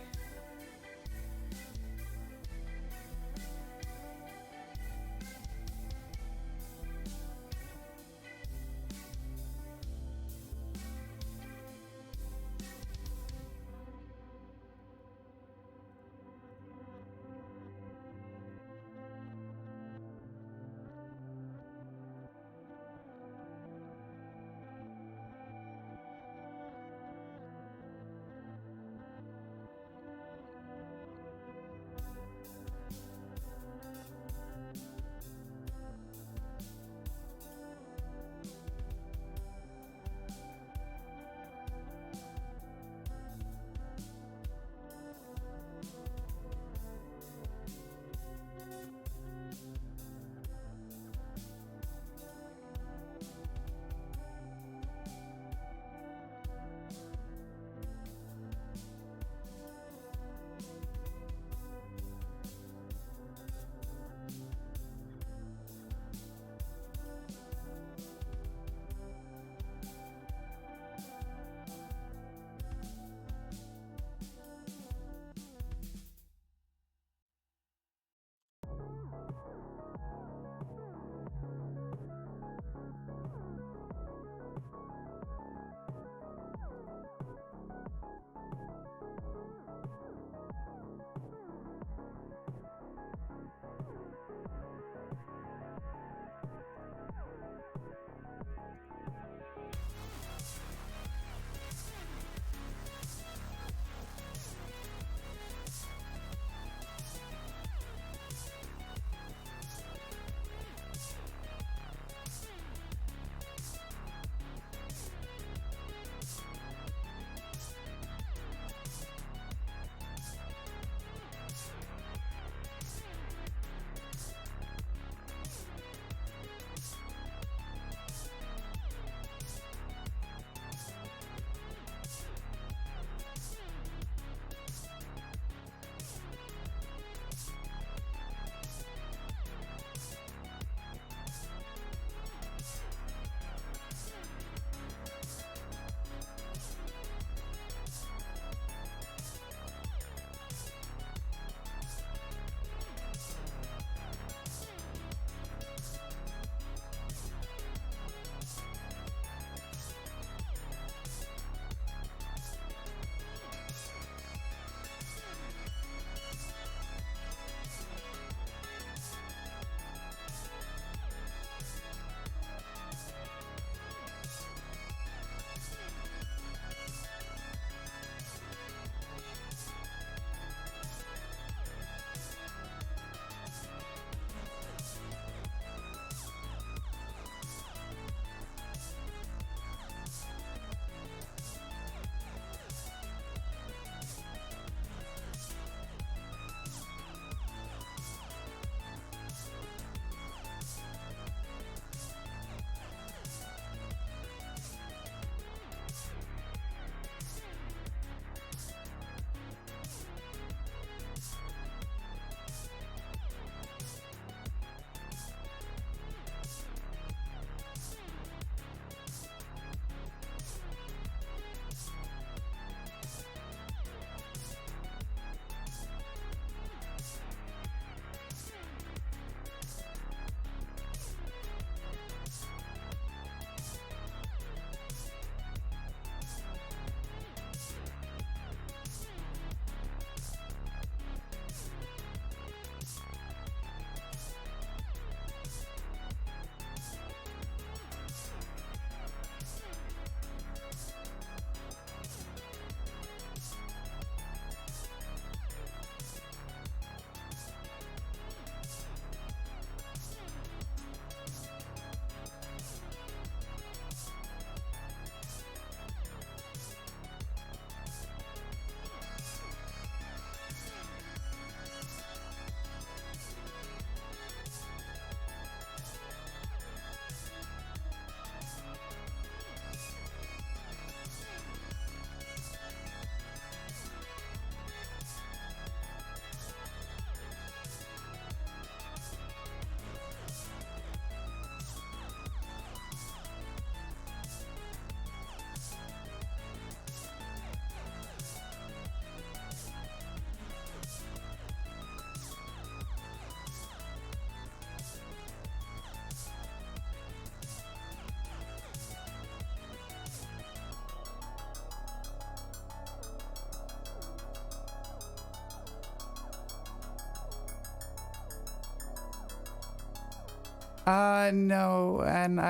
No, and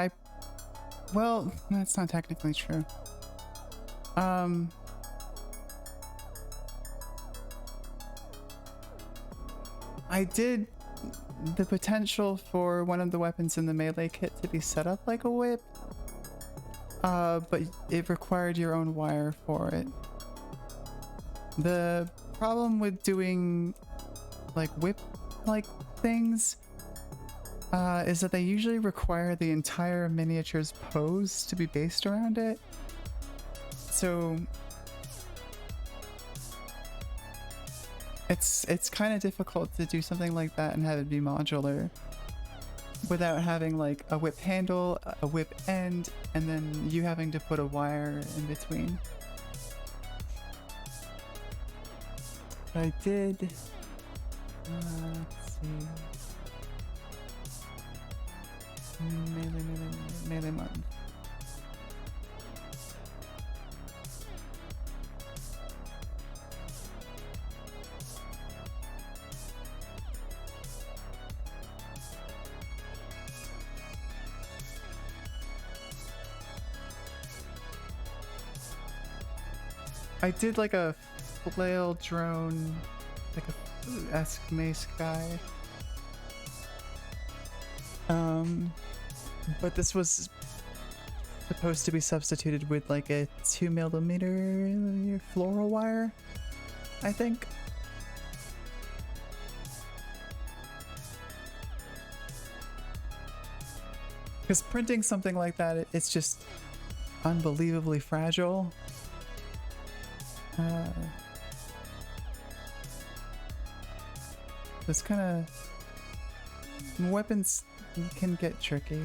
well, that's not technically true. I did the potential for one of the weapons in the melee kit to be set up like a whip, but it required your own wire for it. The problem with doing like whip-like things is that they usually require the entire miniature's pose to be based around it. So it's kind of difficult to do something like that and have it be modular without having like a whip handle, a whip end, and then you having to put a wire in between. But I did, let's see, melee month. I did like a flail drone, like a esque mace guy. But this was supposed to be substituted with like a 2mm floral wire, I think. Because printing something like that, it's just unbelievably fragile. This kind of weapons can get tricky.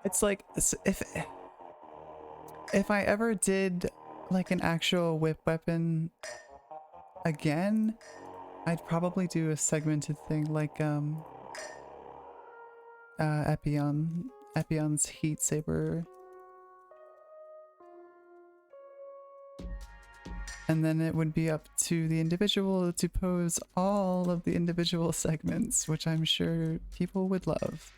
It's like, if I ever did like an actual whip weapon again, I'd probably do a segmented thing like Epion's heat saber. And then it would be up to the individual to pose all of the individual segments, which I'm sure people would love.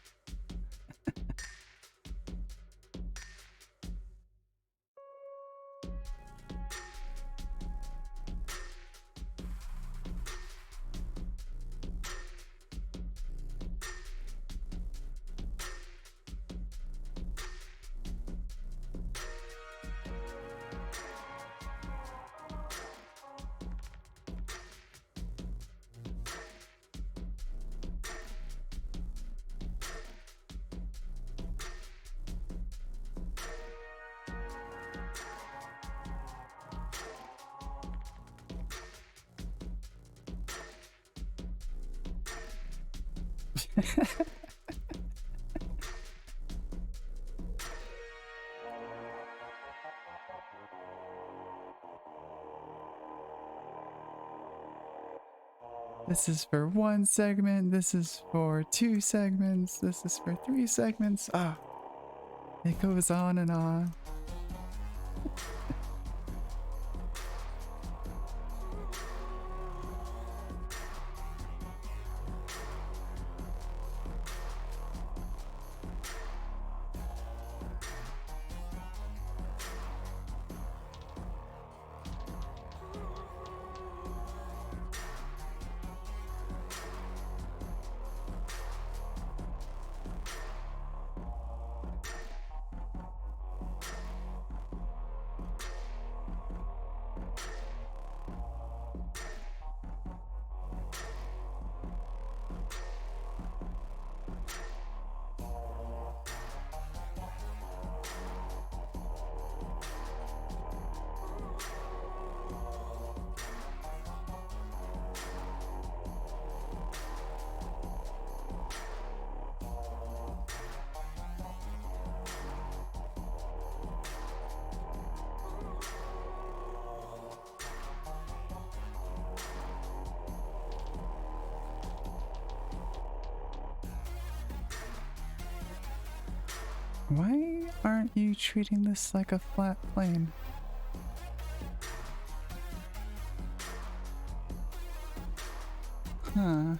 This is for 1 segment, this is for 2 segments, this is for 3 segments. Ah, it goes on and on. Why aren't you treating this like a flat plane? Huh.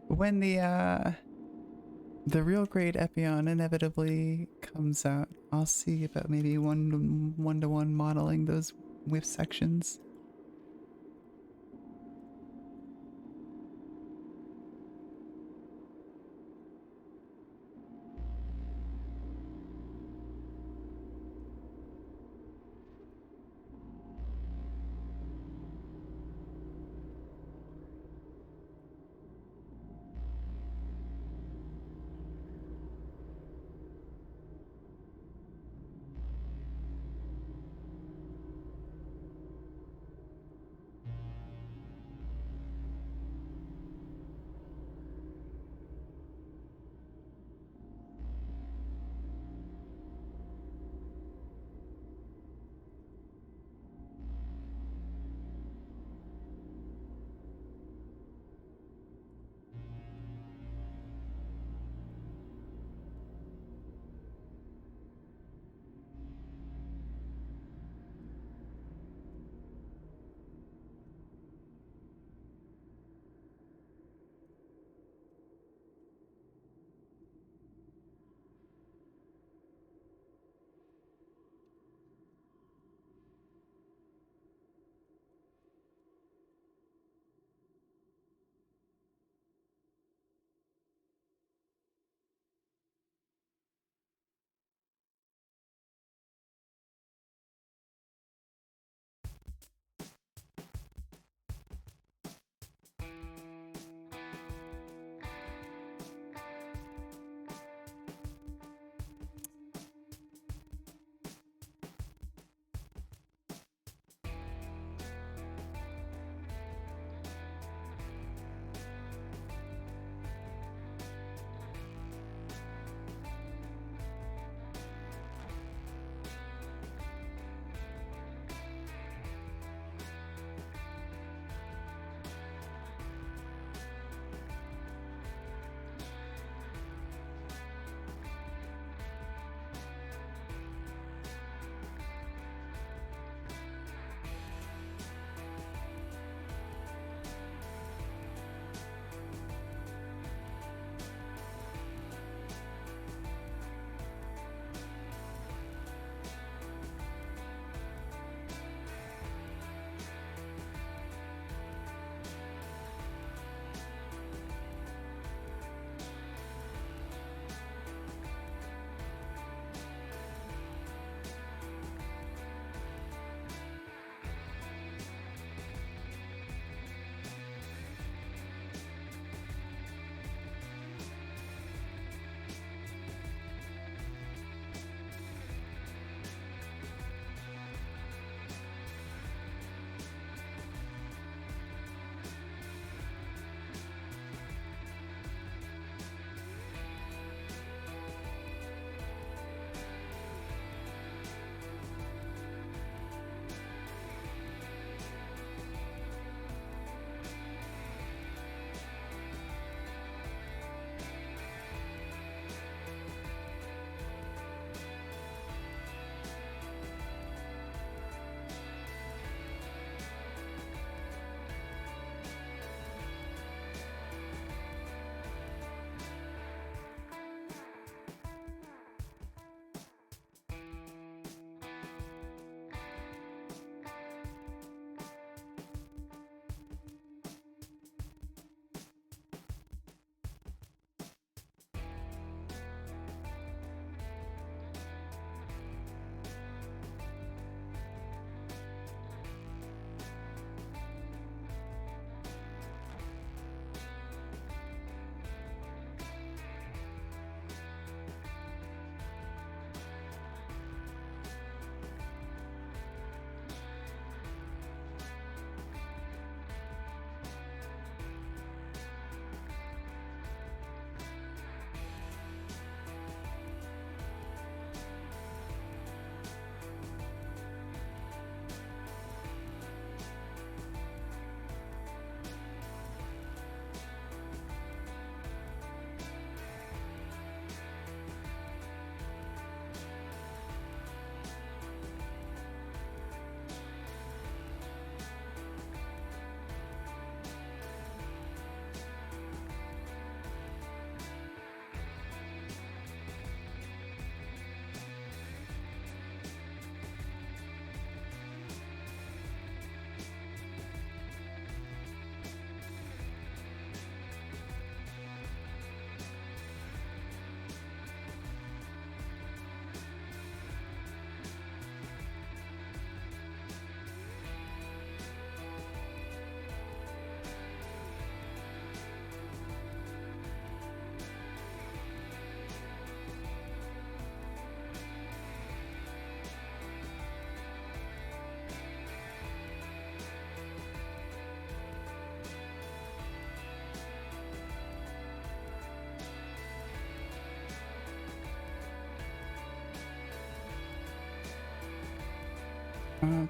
When the real grade Epion inevitably comes out, I'll see about maybe one-to-one modeling those whiff sections.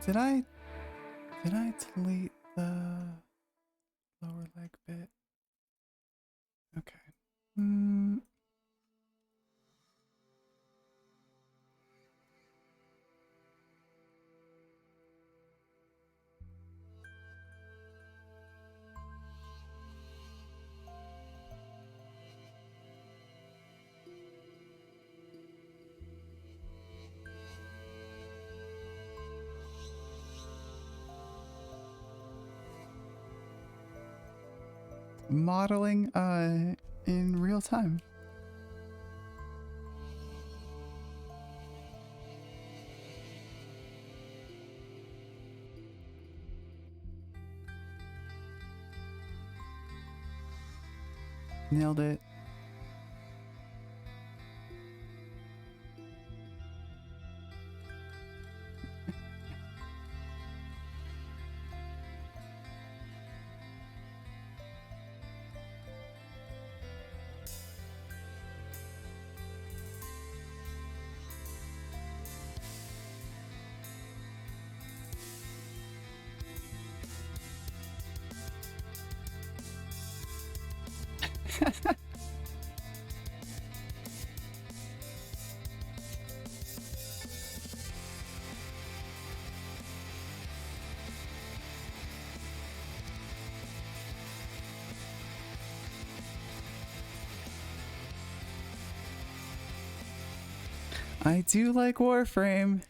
Did I delete the lower leg bit? Okay. Modeling in real time. Nailed it. I do like Warframe.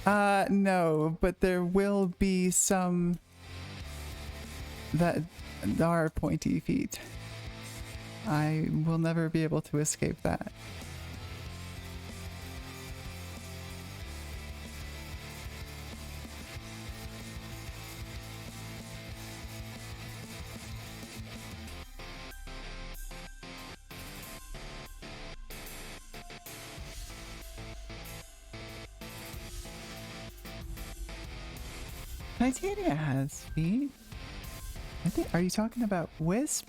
No, but there will be some that are pointy feet. I will never be able to escape that. Titania has feet. I think. Are you talking about Wisp?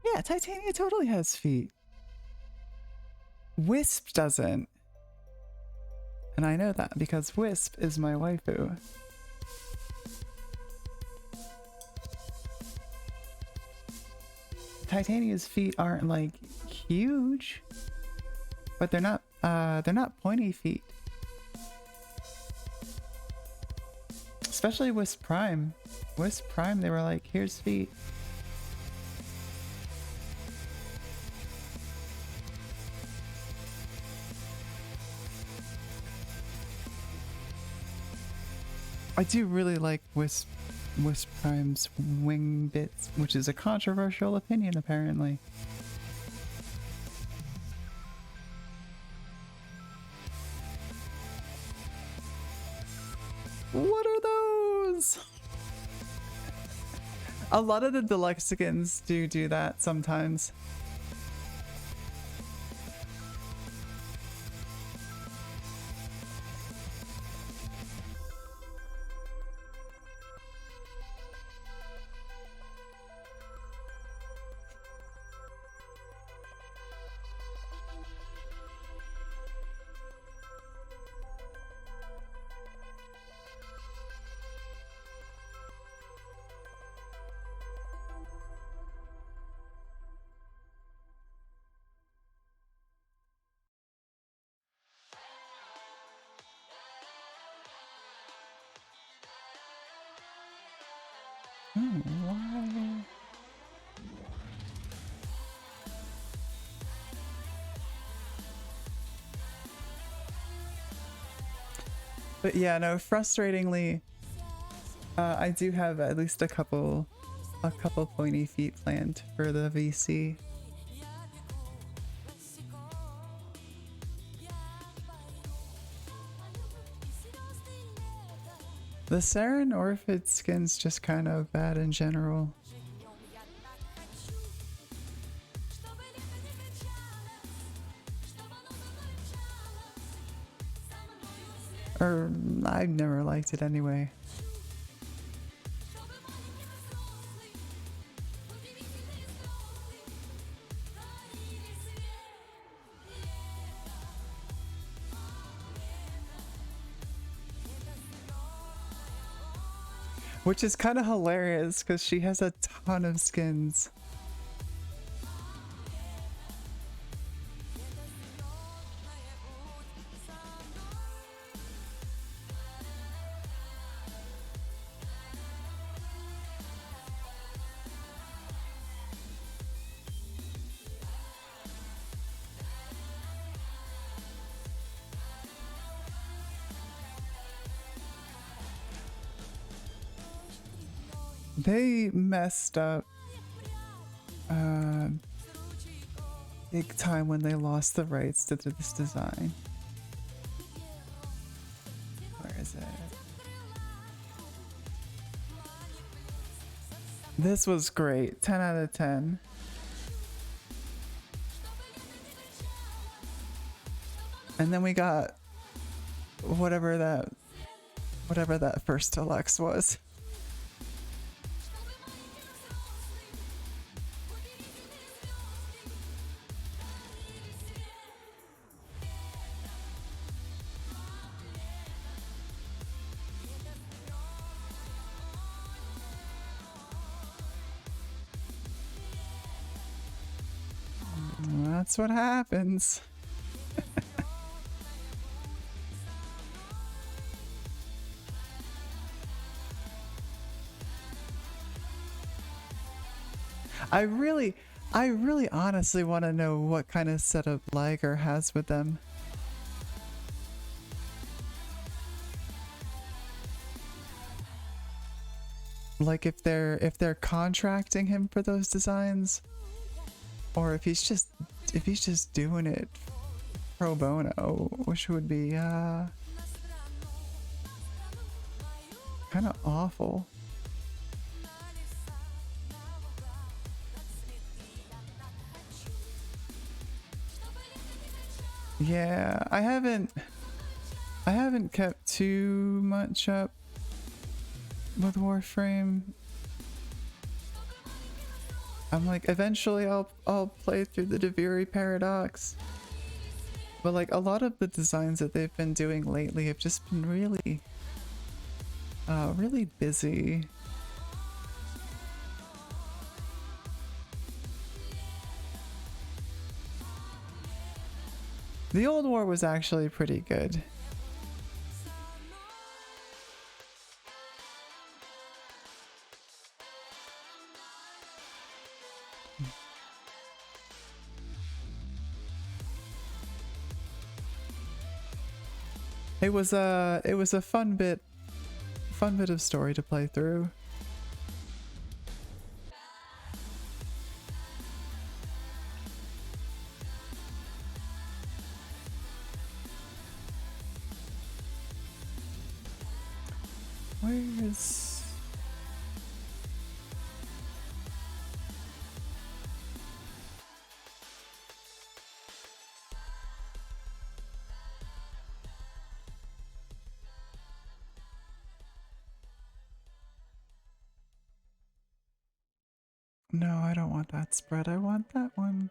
Yeah, Titania totally has feet. Wisp doesn't. And I know that because Wisp is my waifu. Titania's feet aren't like huge, but they're not pointy feet. Especially Wisp Prime. Wisp Prime, they were like, here's feet. I do really like Wisp Prime's wing bits, which is a controversial opinion apparently. What are those? A lot of the deluxe skins do that sometimes. Why? But yeah, no, frustratingly, I do have at least a couple pointy feet planned for the VC. The Saren Orphid skin's just kind of bad in general. Or I never liked it anyway. Which is kind of hilarious because she has a ton of skins. They messed up big time when they lost the rights to this design. Where is it? This was great. 10 out of 10. And then we got whatever that first deluxe was. That's what happens. I really honestly want to know what kind of setup Liger has with them. Like if they're contracting him for those designs, or if he's just doing it pro bono, which would be kind of awful. Yeah, I haven't kept too much up with Warframe. I'm like, eventually I'll play through the Deviri Paradox. But like a lot of the designs that they've been doing lately have just been really really busy. The old war was actually pretty good. It was a fun bit of story to play through. Where is... No, I don't want that spread. I want that one.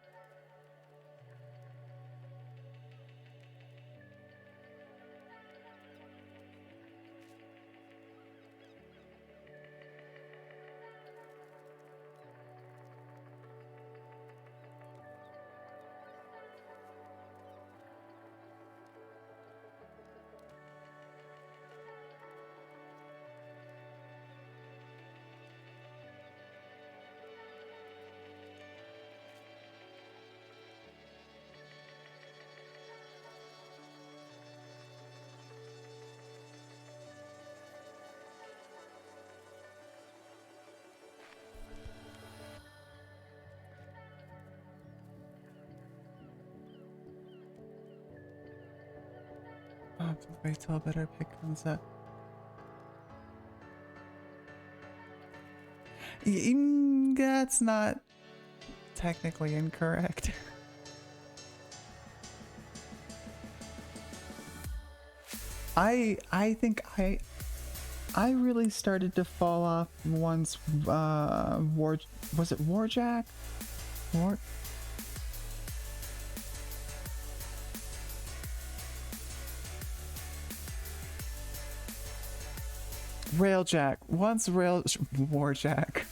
I'll have to wait till a better pick comes up. That's not technically incorrect. I think I really started to fall off once was it Warjack? War Railjack. Warjack.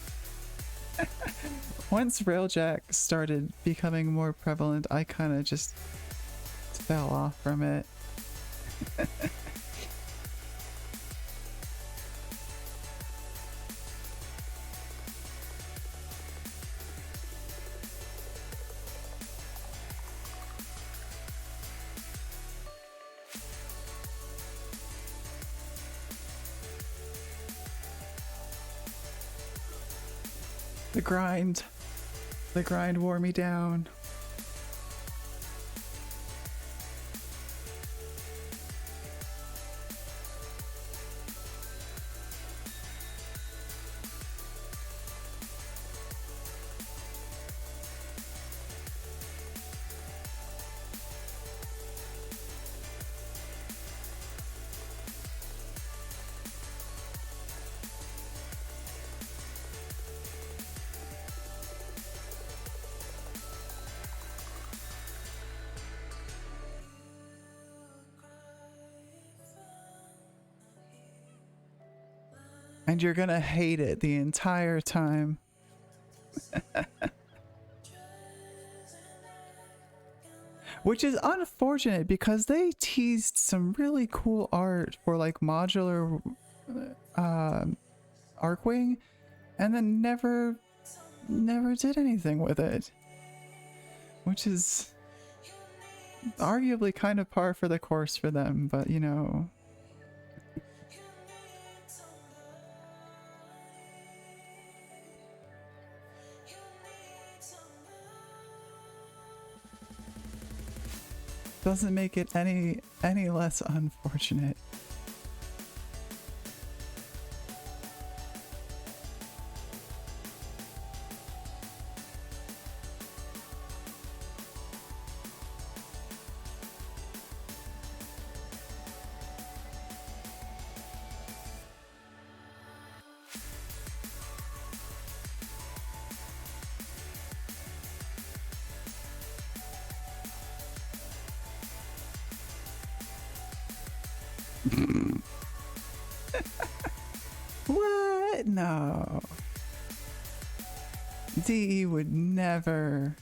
Once Railjack started becoming more prevalent, I kind of just fell off from it. The grind wore me down. And you're gonna hate it the entire time. Which is unfortunate because they teased some really cool art for like modular Arcwing and then never did anything with it. Which is arguably kind of par for the course for them, but you know. Doesn't make it any less unfortunate. What? No. DE would never.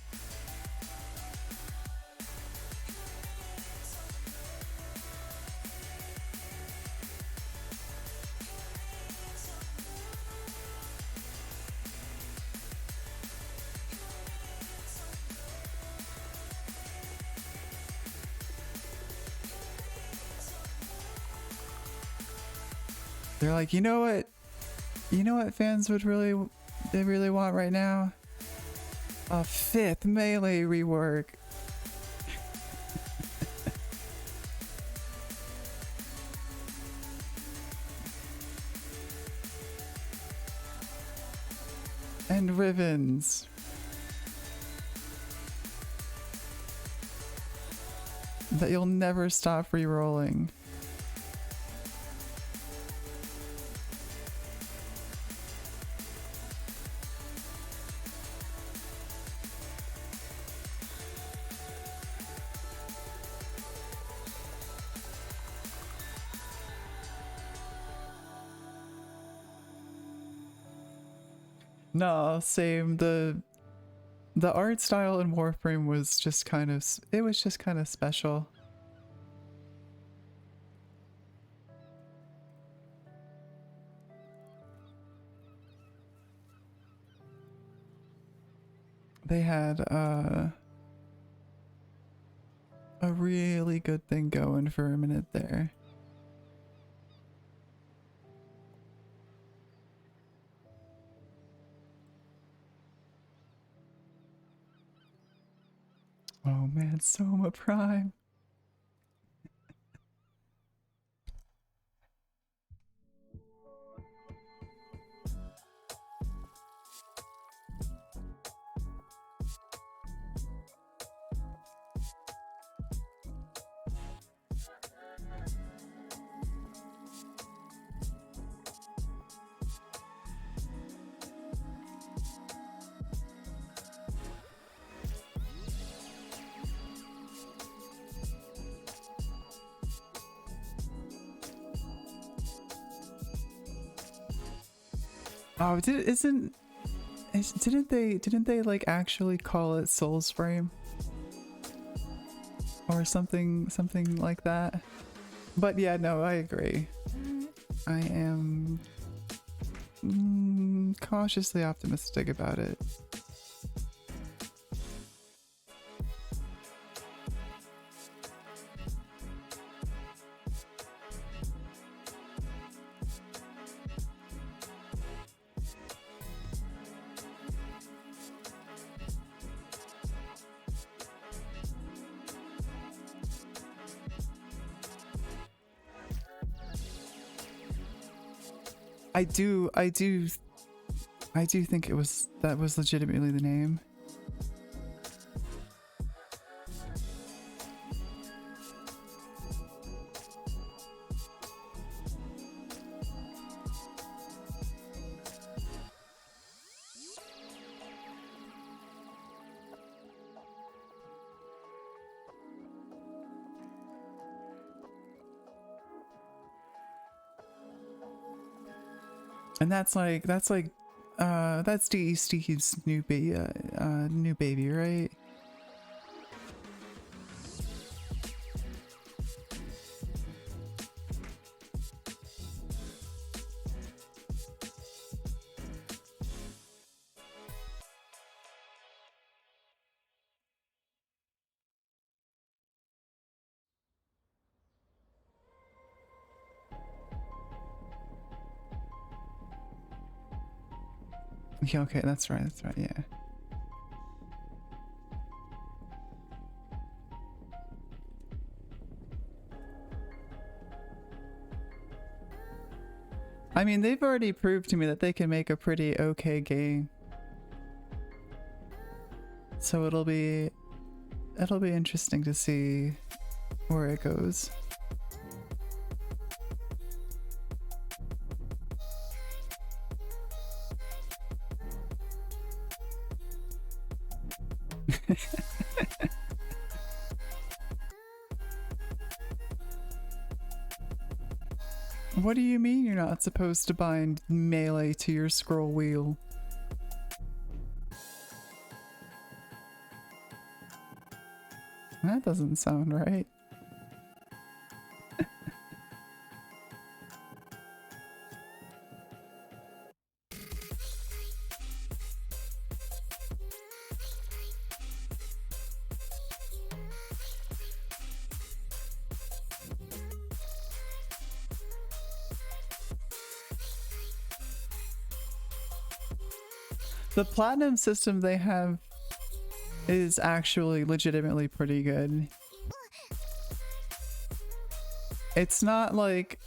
They're like, you know what? You know what fans would really want right now? A 5th melee rework. And ribbons. That you'll never stop re-rolling. No, same. The art style in Warframe was just kind of, it was just kind of special. They had a really good thing going for a minute there. Oh man, Soma Prime. Oh, didn't they like actually call it Soul's Frame or something like that? But yeah, no, I agree. I am cautiously optimistic about it. I do think that was legitimately the name. And that's that's D.E. Steve's new baby, right? Yeah, okay, that's right, yeah. I mean, they've already proved to me that they can make a pretty okay game. So it'll be interesting to see where it goes. What do you mean you're not supposed to bind melee to your scroll wheel? That doesn't sound right. The platinum system they have is actually legitimately pretty good. It's not like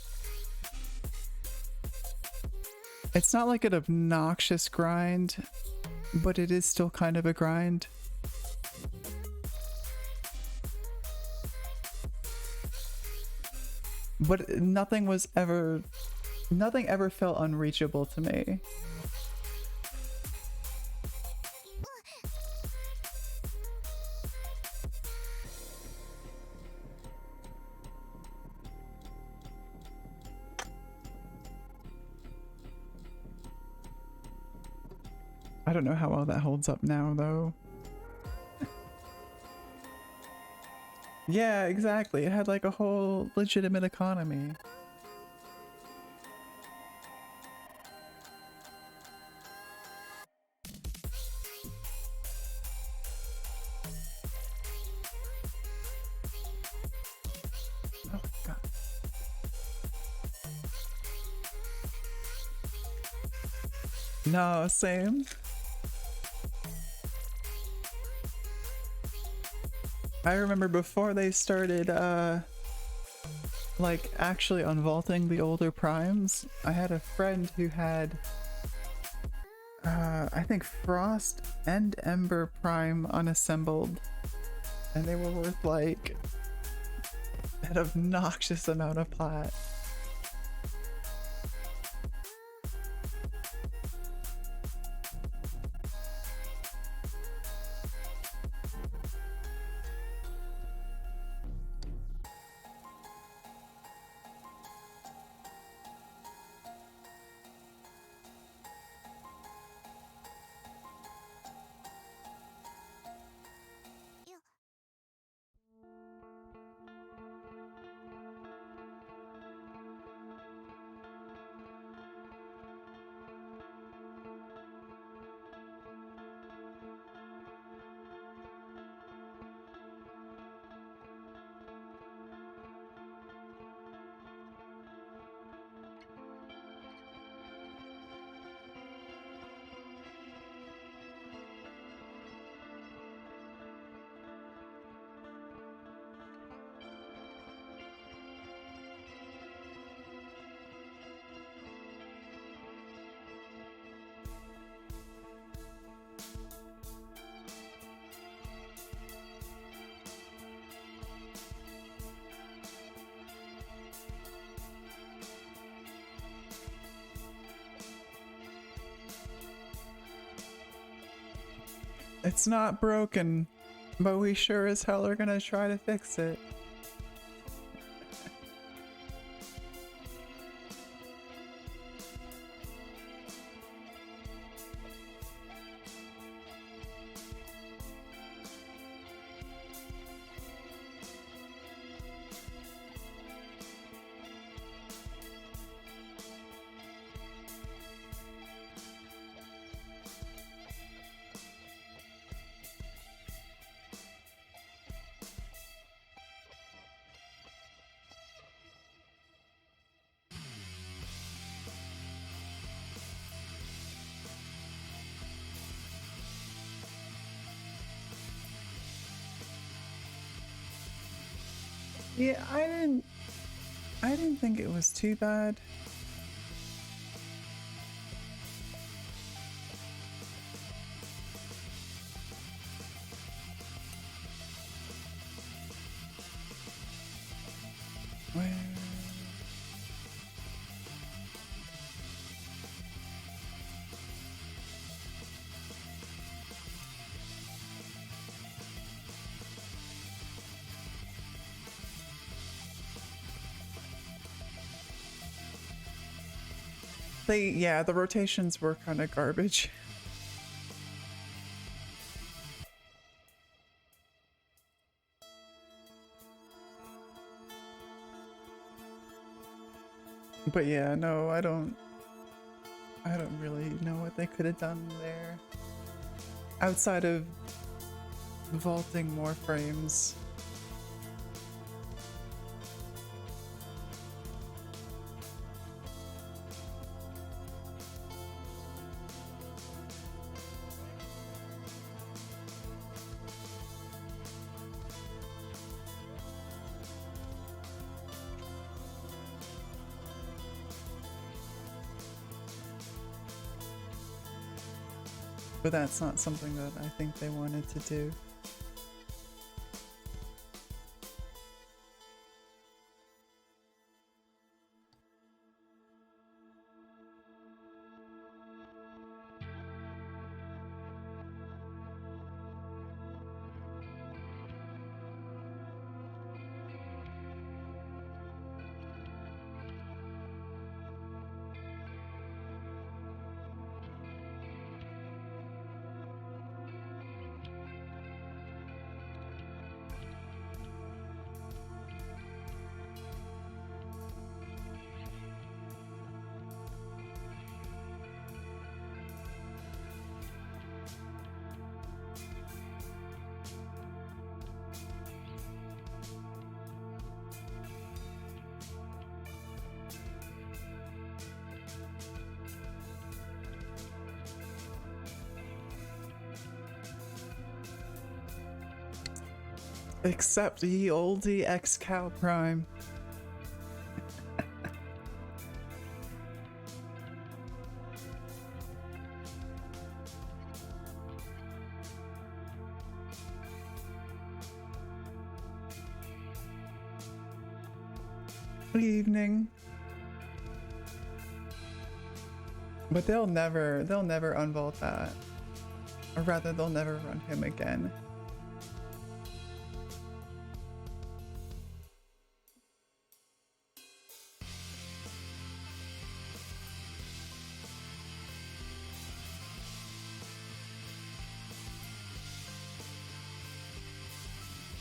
an obnoxious grind, but it is still kind of a grind. But nothing ever felt unreachable to me. I don't know how well that holds up now, though. Yeah, exactly. It had like a whole legitimate economy. Oh, God. No, same. I remember before they started, like, actually unvaulting the older primes, I had a friend who had, I think Frost and Ember Prime unassembled, and they were worth, like, an obnoxious amount of plat. It's not broken, but we sure as hell are gonna try to fix it. Yeah, I didn't think it was too bad. Where? Yeah, the rotations were kind of garbage. But yeah, no, I don't really know what they could have done there. Outside of vaulting more frames. But that's not something that I think they wanted to do. Except ye oldie X-Cow Prime. Good evening. But they'll never unvault that. Or rather, they'll never run him again.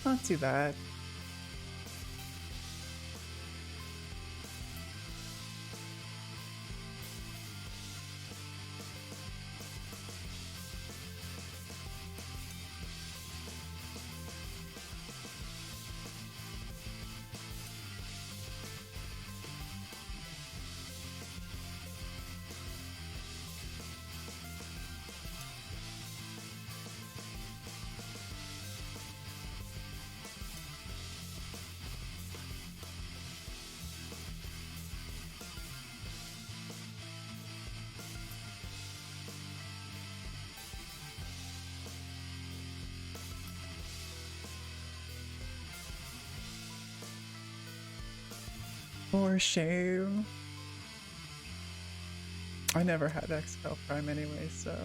Not too bad. For shame. I never had XL Prime anyway, so.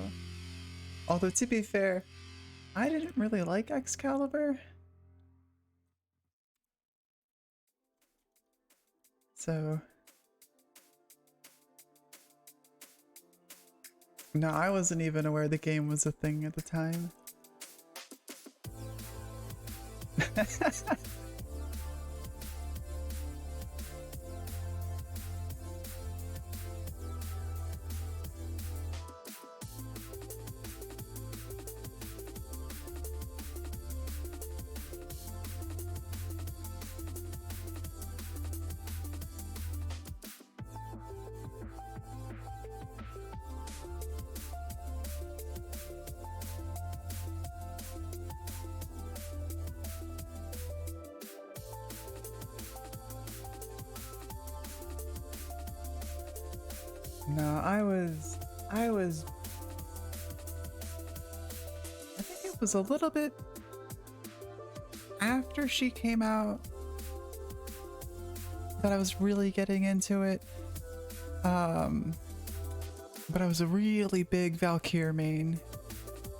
Although to be fair, I didn't really like Excalibur. So... No, I wasn't even aware the game was a thing at the time. No, I think it was a little bit after she came out that I was really getting into it. But I was a really big Valkyr main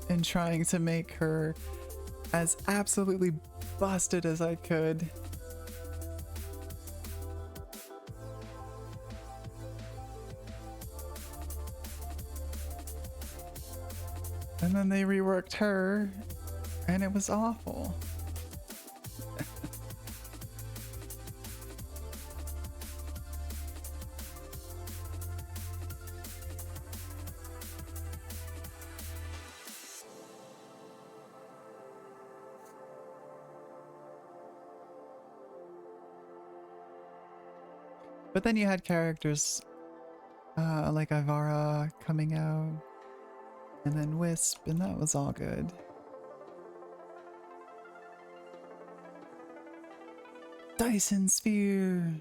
and trying to make her as absolutely busted as I could. And then they reworked her, and it was awful. But then you had characters like Ivara coming out, and then Wisp, and that was all good. Dyson Sphere!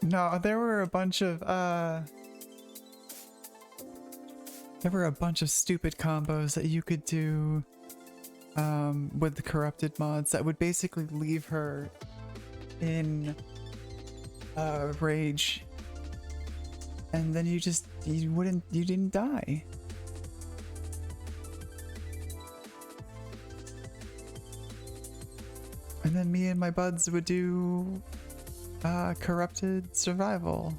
No, there were a bunch of stupid combos that you could do with the corrupted mods that would basically leave her in rage, and then you didn't die. And then me and my buds would do corrupted survival.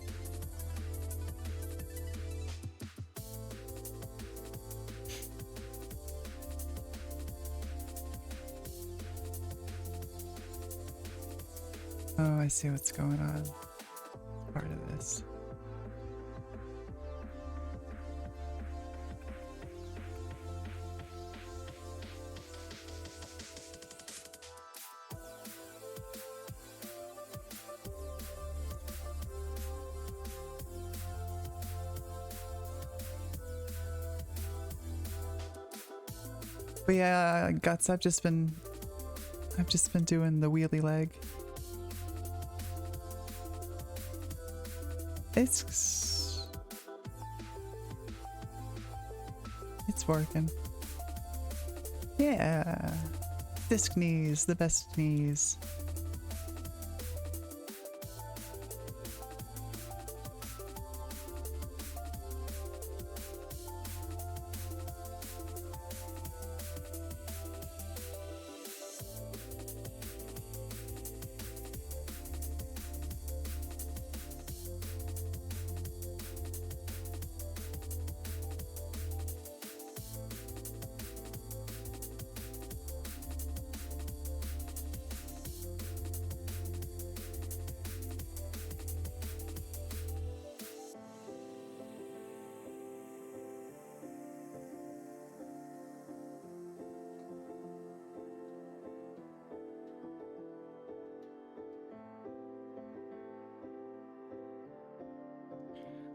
Oh, I see what's going on. Part of this. But yeah, Guts, I've just been doing the wheelie leg. It's working. Yeah. Disc knees, the best knees.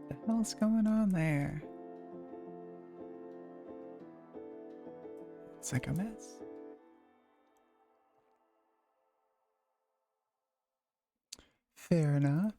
What the hell's going on there? It's like a mess. Fair enough.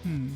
Hmm.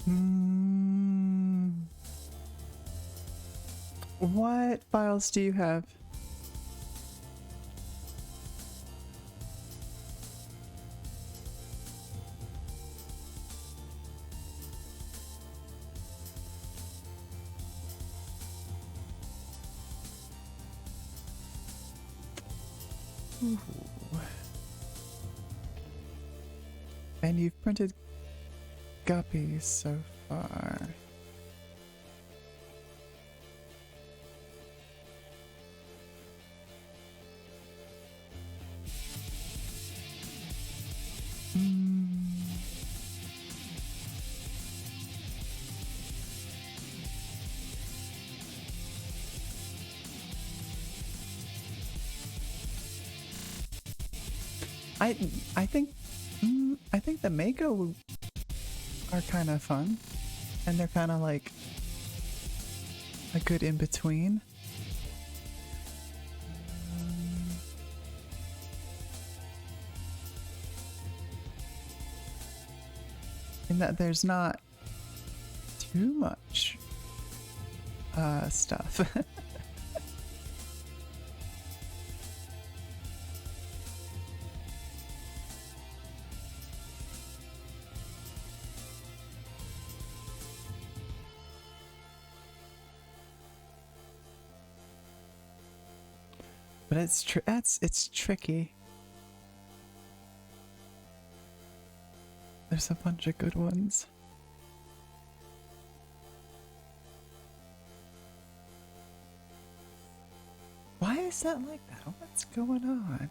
Hmm. What files do you have? Ooh. And you've printed guppies so far. I I think I think the Mako are kind of fun, and they're kind of like a good in between. in that there's not too much stuff. But it's tricky. There's a bunch of good ones. Why is that like that? What's going on?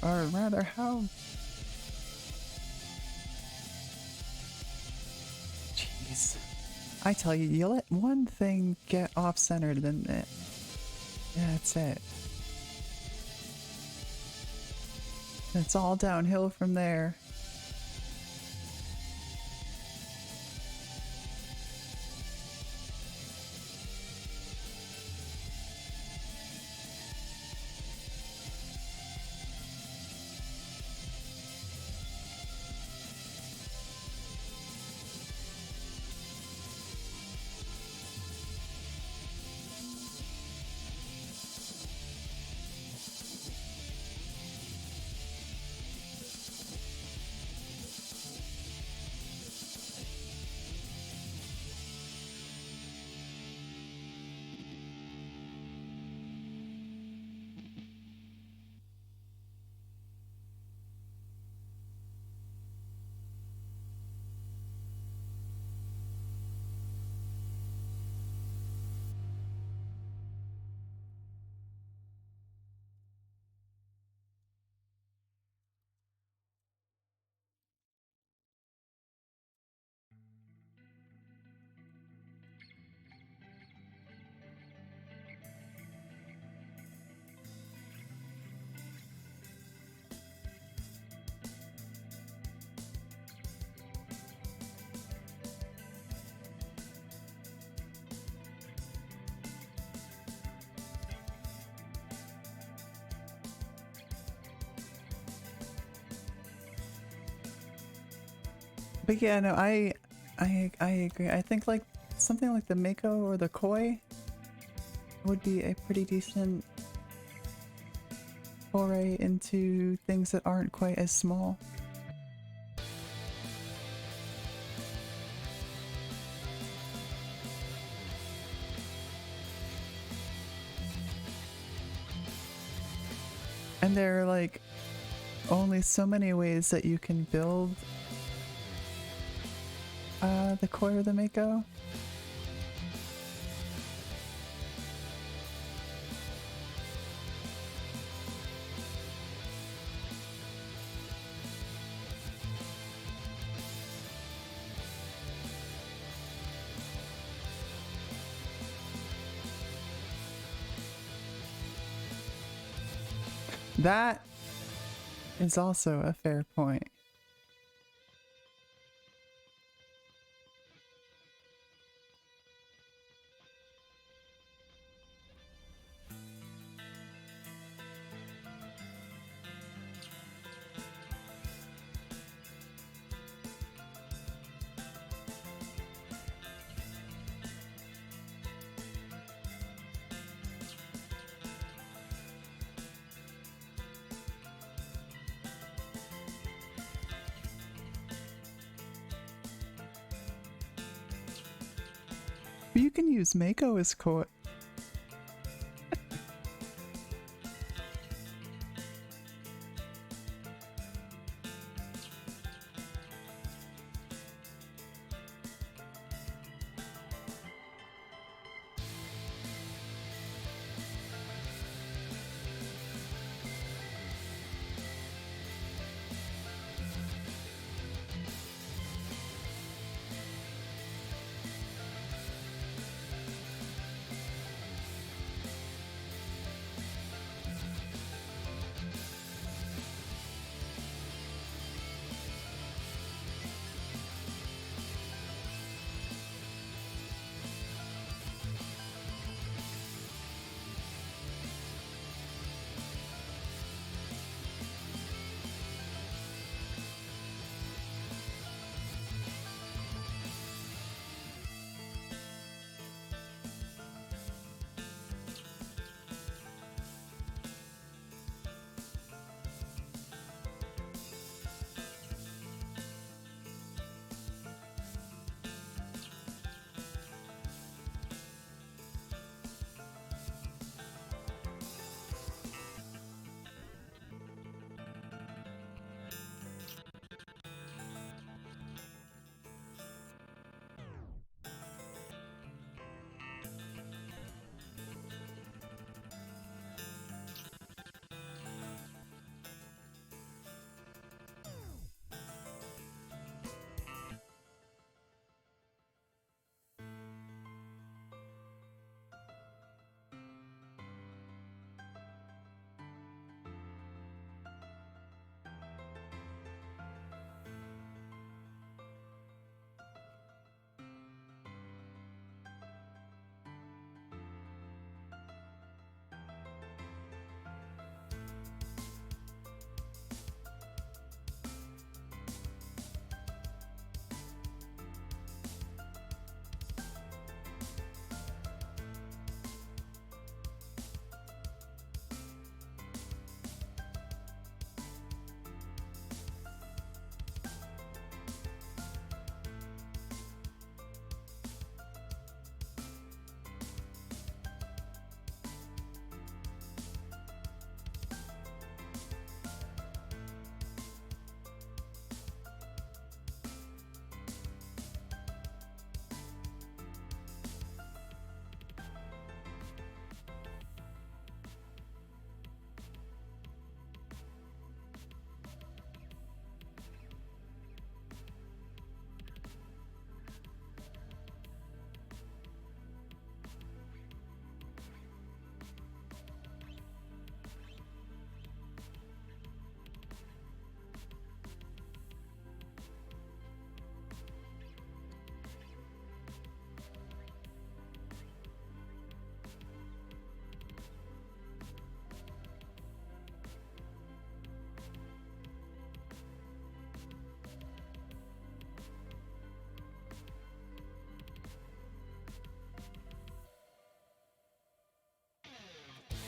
Or rather, how... Jeez. I tell you, you let one thing get off-centered, then it... Yeah, that's it. It's all downhill from there. But yeah, no, I agree. I think like something like the Mako or the Koi would be a pretty decent foray into things that aren't quite as small. And there are like only so many ways that you can build the Koi or the Mako. That is also a fair point. But you can use Mako as Koi.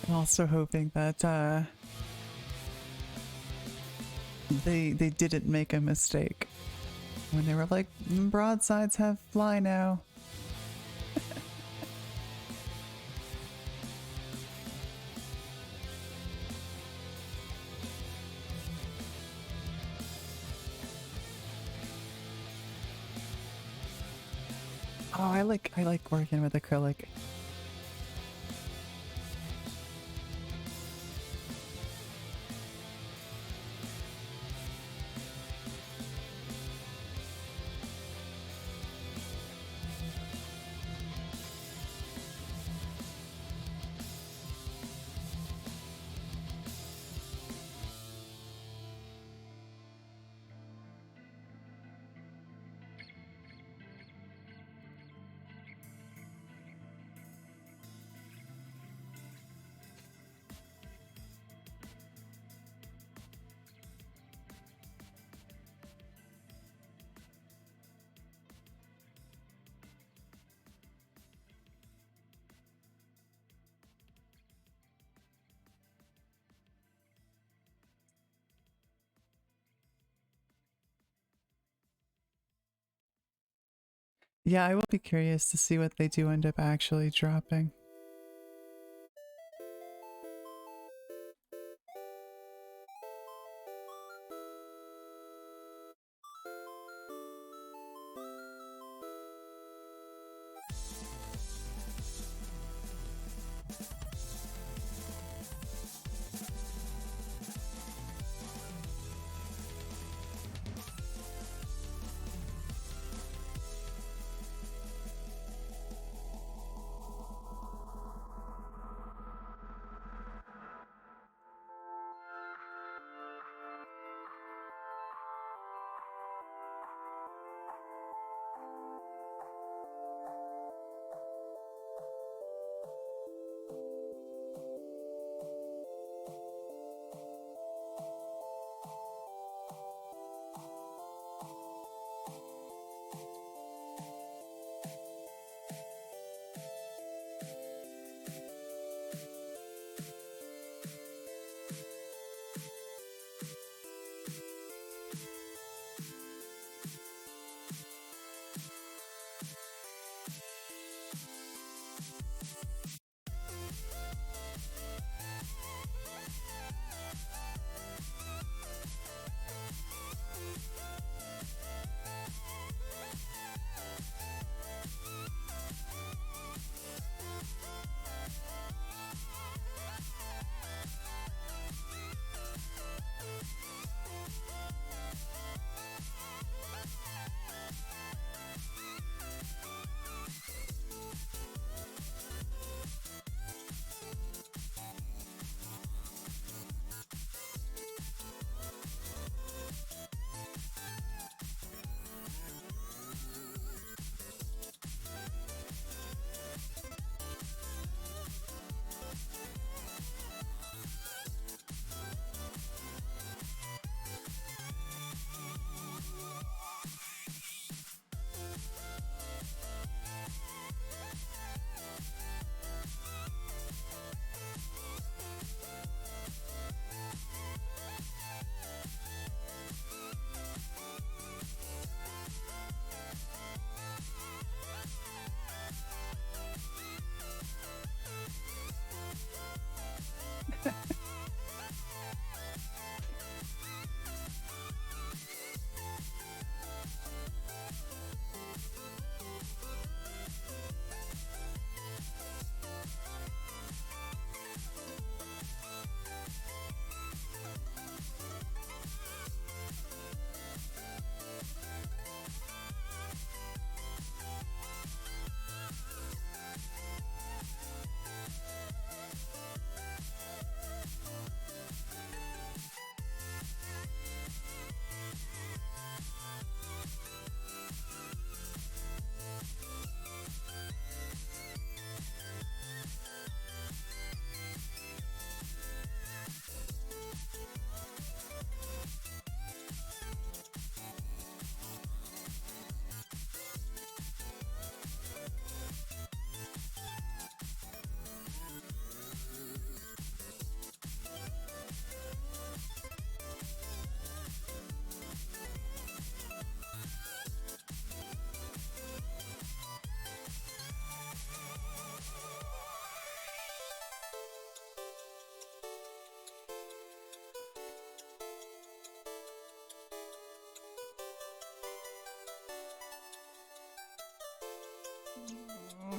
I'm also hoping that they didn't make a mistake when they were like, broadsides have fly now. Oh, I like working with acrylic. Yeah, I will be curious to see what they do end up actually dropping.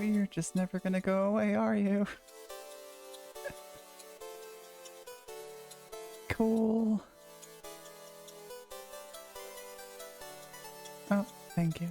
You're just never gonna go away, are you? Cool. Oh, thank you.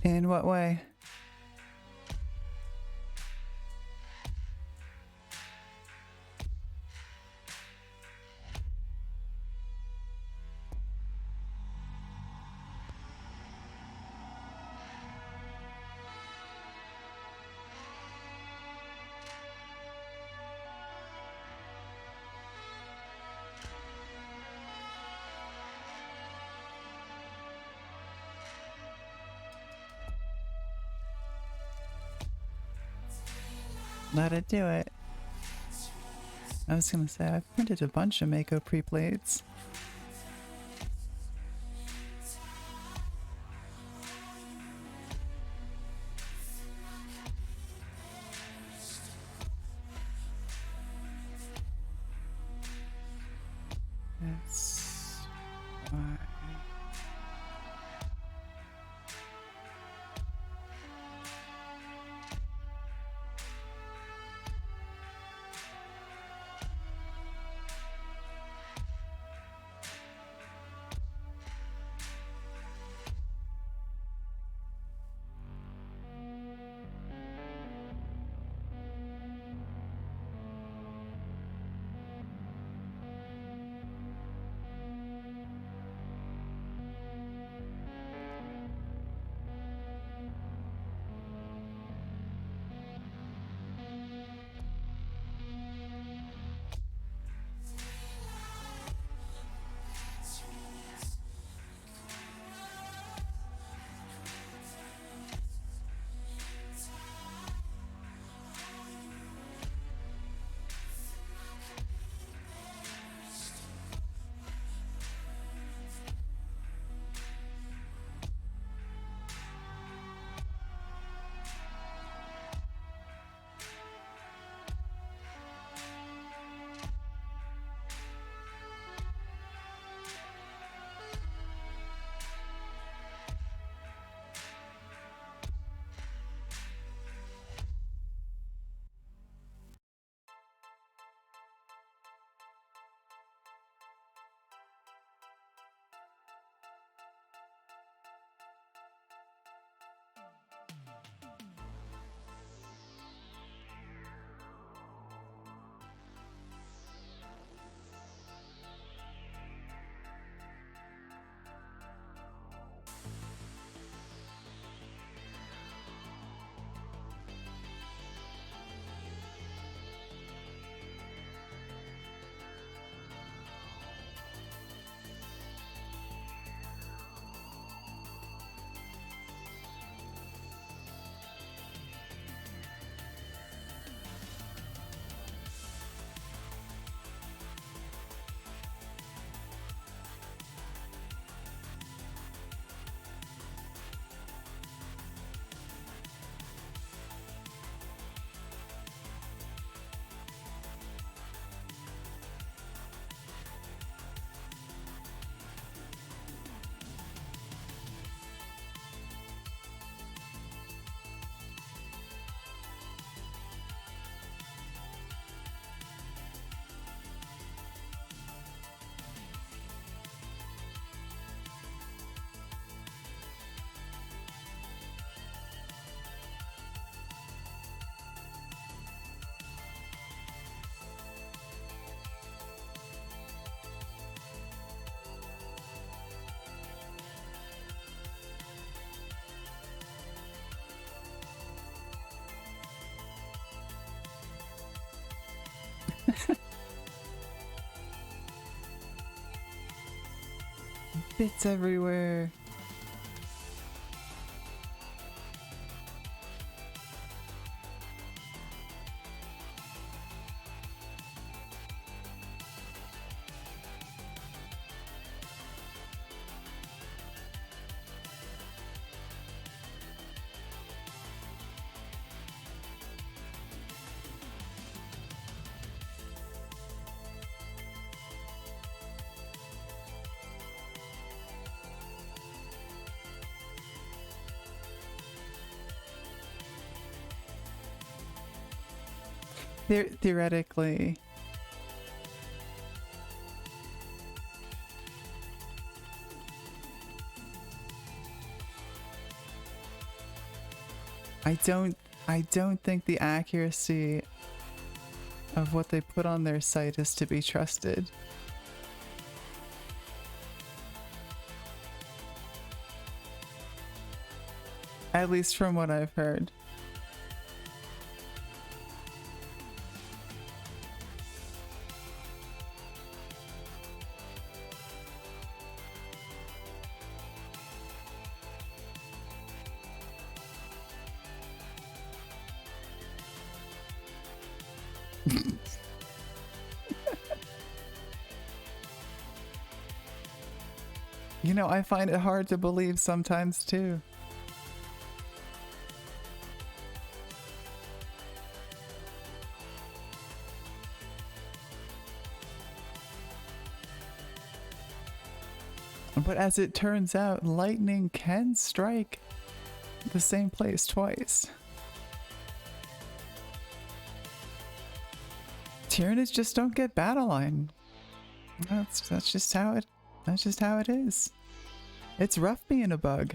In what way? Let it do it. I was gonna say, I've printed a bunch of Mako pre-plates. That's why. Bits everywhere. Theoretically. I don't think the accuracy of what they put on their site is to be trusted. At least from what I've heard. You know, I find it hard to believe sometimes too. But as it turns out, lightning can strike the same place twice. Tyranids just don't get battle line. That's just how it is. It's rough being a bug.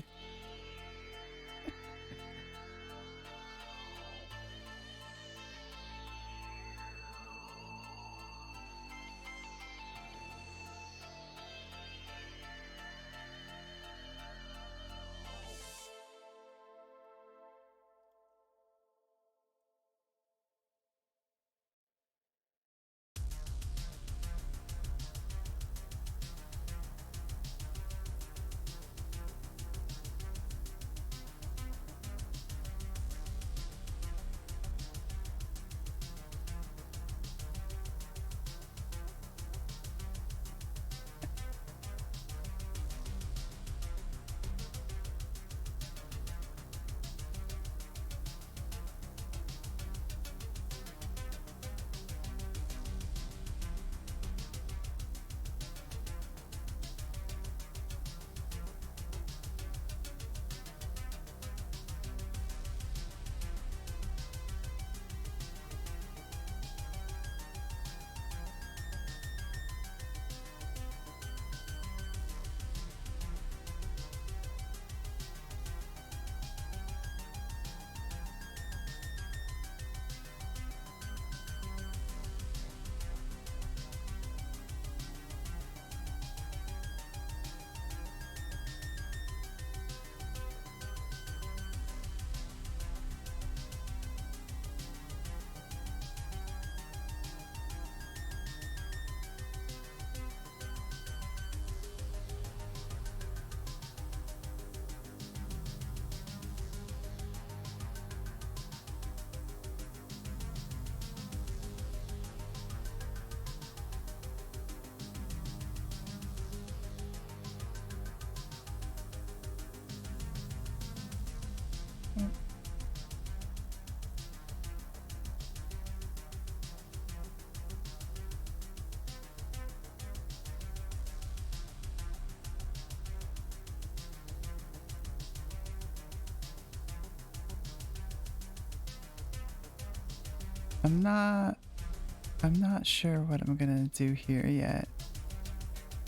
I'm not sure what I'm gonna do here yet.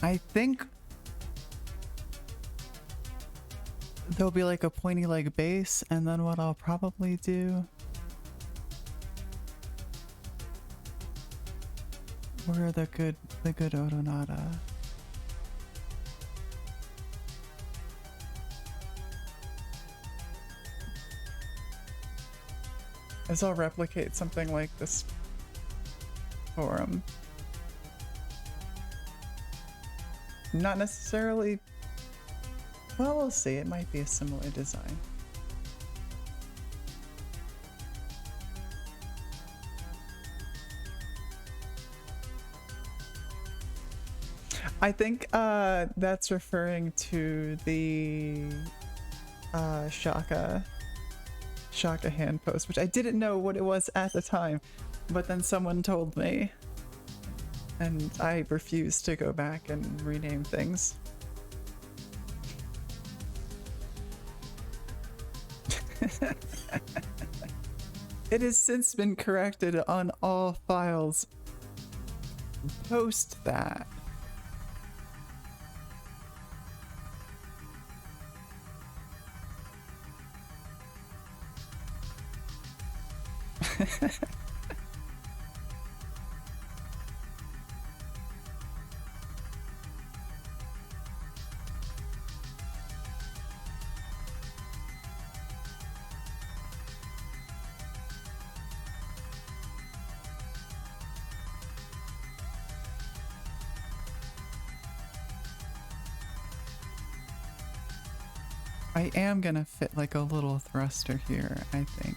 I think there'll be like a pointy leg base, and then what I'll probably do, where are the good Odonata? Is I'll replicate something like this. for them. Not necessarily. Well, we'll see. It might be a similar design. I think that's referring to the Shaka hand post, which I didn't know what it was at the time, but then someone told me, and I refused to go back and rename things. It has since been corrected on all files post that. I am gonna fit like a little thruster here, I think.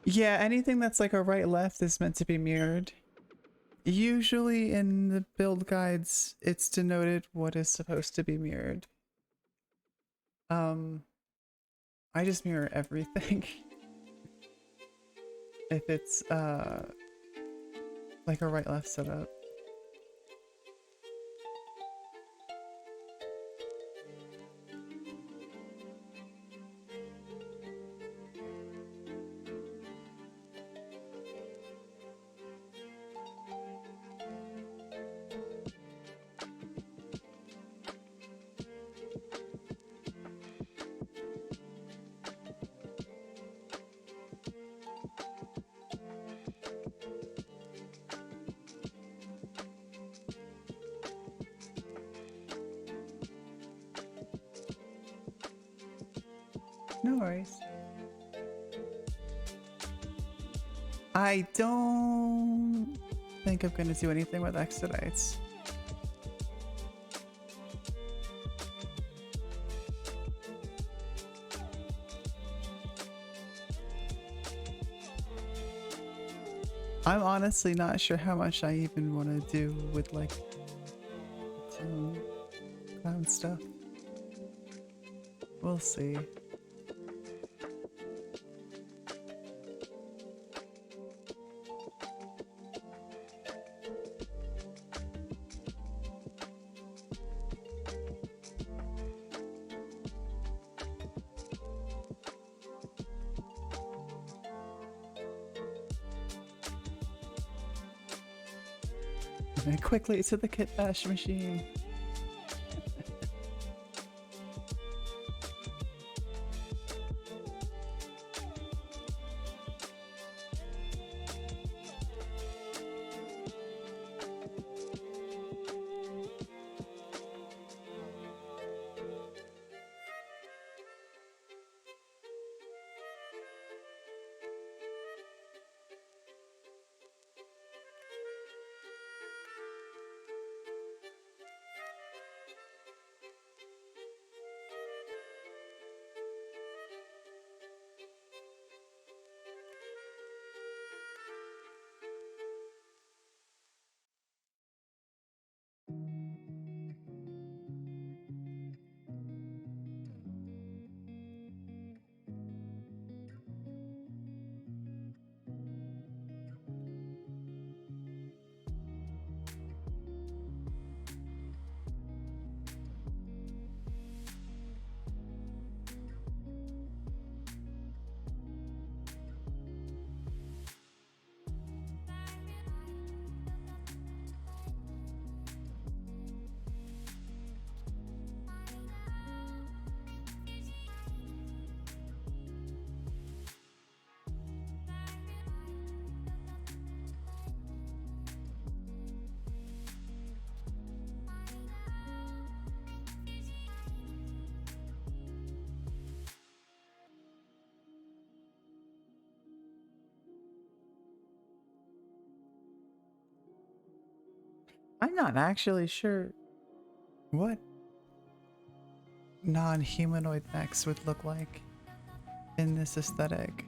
Yeah, anything that's like a right left is meant to be mirrored. Usually in the build guides, it's denoted what is supposed to be mirrored. Um, I just mirror everything. If it's like a right left setup. No worries. I don't think I'm gonna do anything with expedites. I'm honestly not sure how much I even want to do with like some clown stuff. We'll see. And quickly to the kit bash machine. I'm not actually sure what non-humanoid mechs would look like in this aesthetic.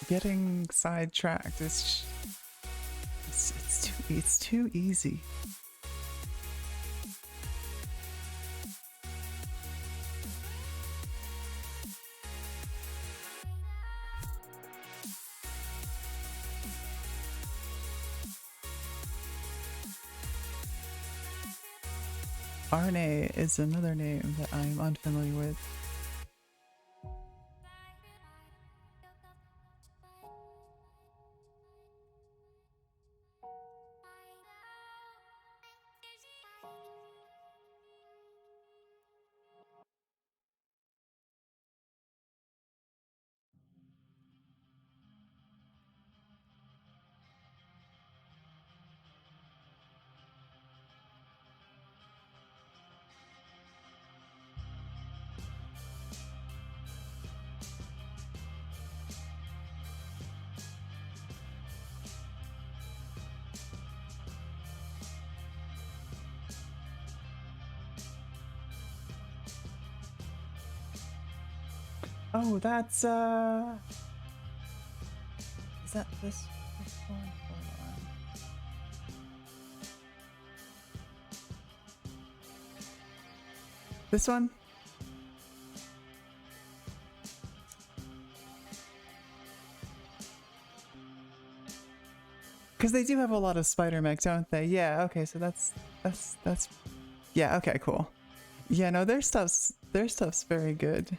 getting sidetracked. It's too easy. RNA is another name that I'm unfamiliar with. Oh, that's is that this one? Hold on. This one? Because they do have a lot of spider mech, don't they? Yeah, okay, so that's yeah, okay, cool. Yeah, no, their stuff's very good.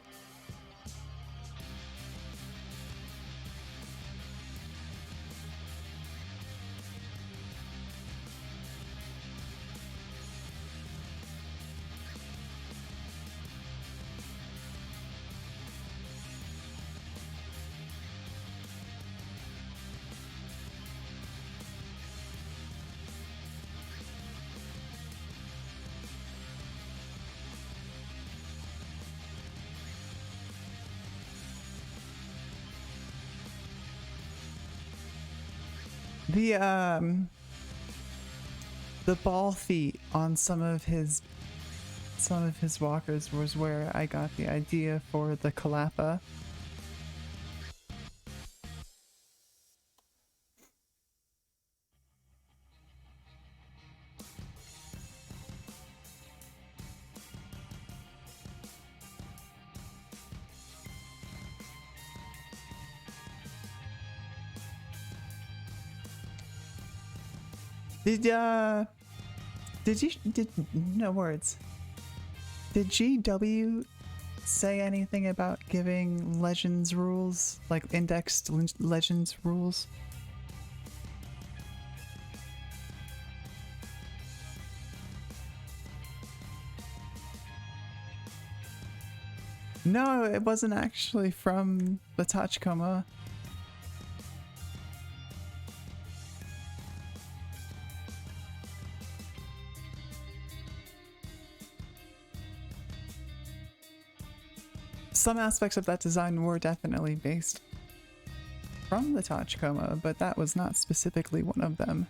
The ball feet on some of his walkers was where I got the idea for the Kalapa. No words. Did GW say anything about giving Legends rules, like indexed Legends rules? No, it wasn't actually from the Tachikoma. Some aspects of that design were definitely based from the Tachikoma, but that was not specifically one of them.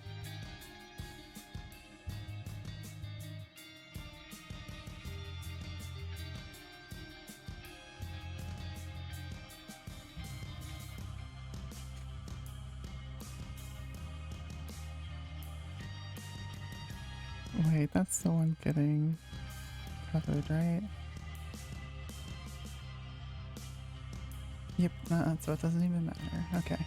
Wait, that's the one getting covered, right? Yep, so it doesn't even matter. Okay.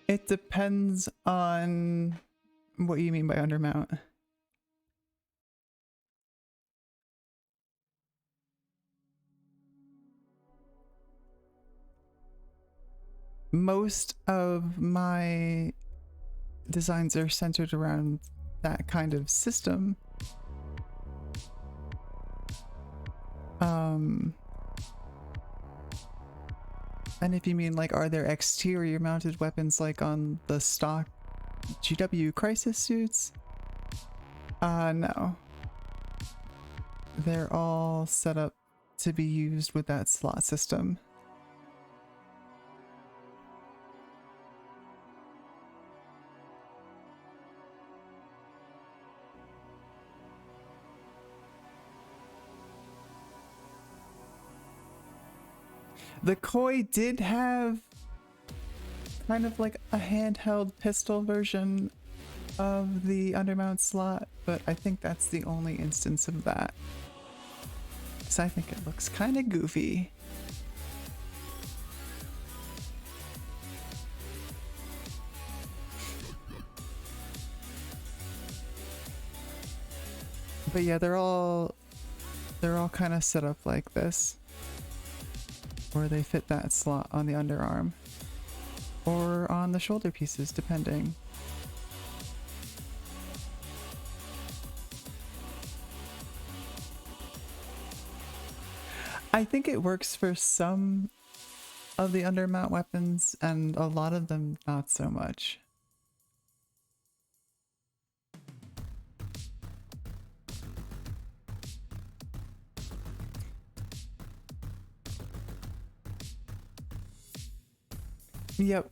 It depends on What do you mean by undermount? Most of my designs are centered around that kind of system. And if you mean like, are there exterior mounted weapons like on the stock GW crisis suits? No. They're all set up to be used with that slot system. The Koi did have kind of like a handheld pistol version of the undermount slot, but I think that's the only instance of that. Because I think it looks kind of goofy. But yeah, they're all kind of set up like this, where they fit that slot on the underarm or on the shoulder pieces, depending. I think it works for some of the undermount weapons, and a lot of them not so much. Yep.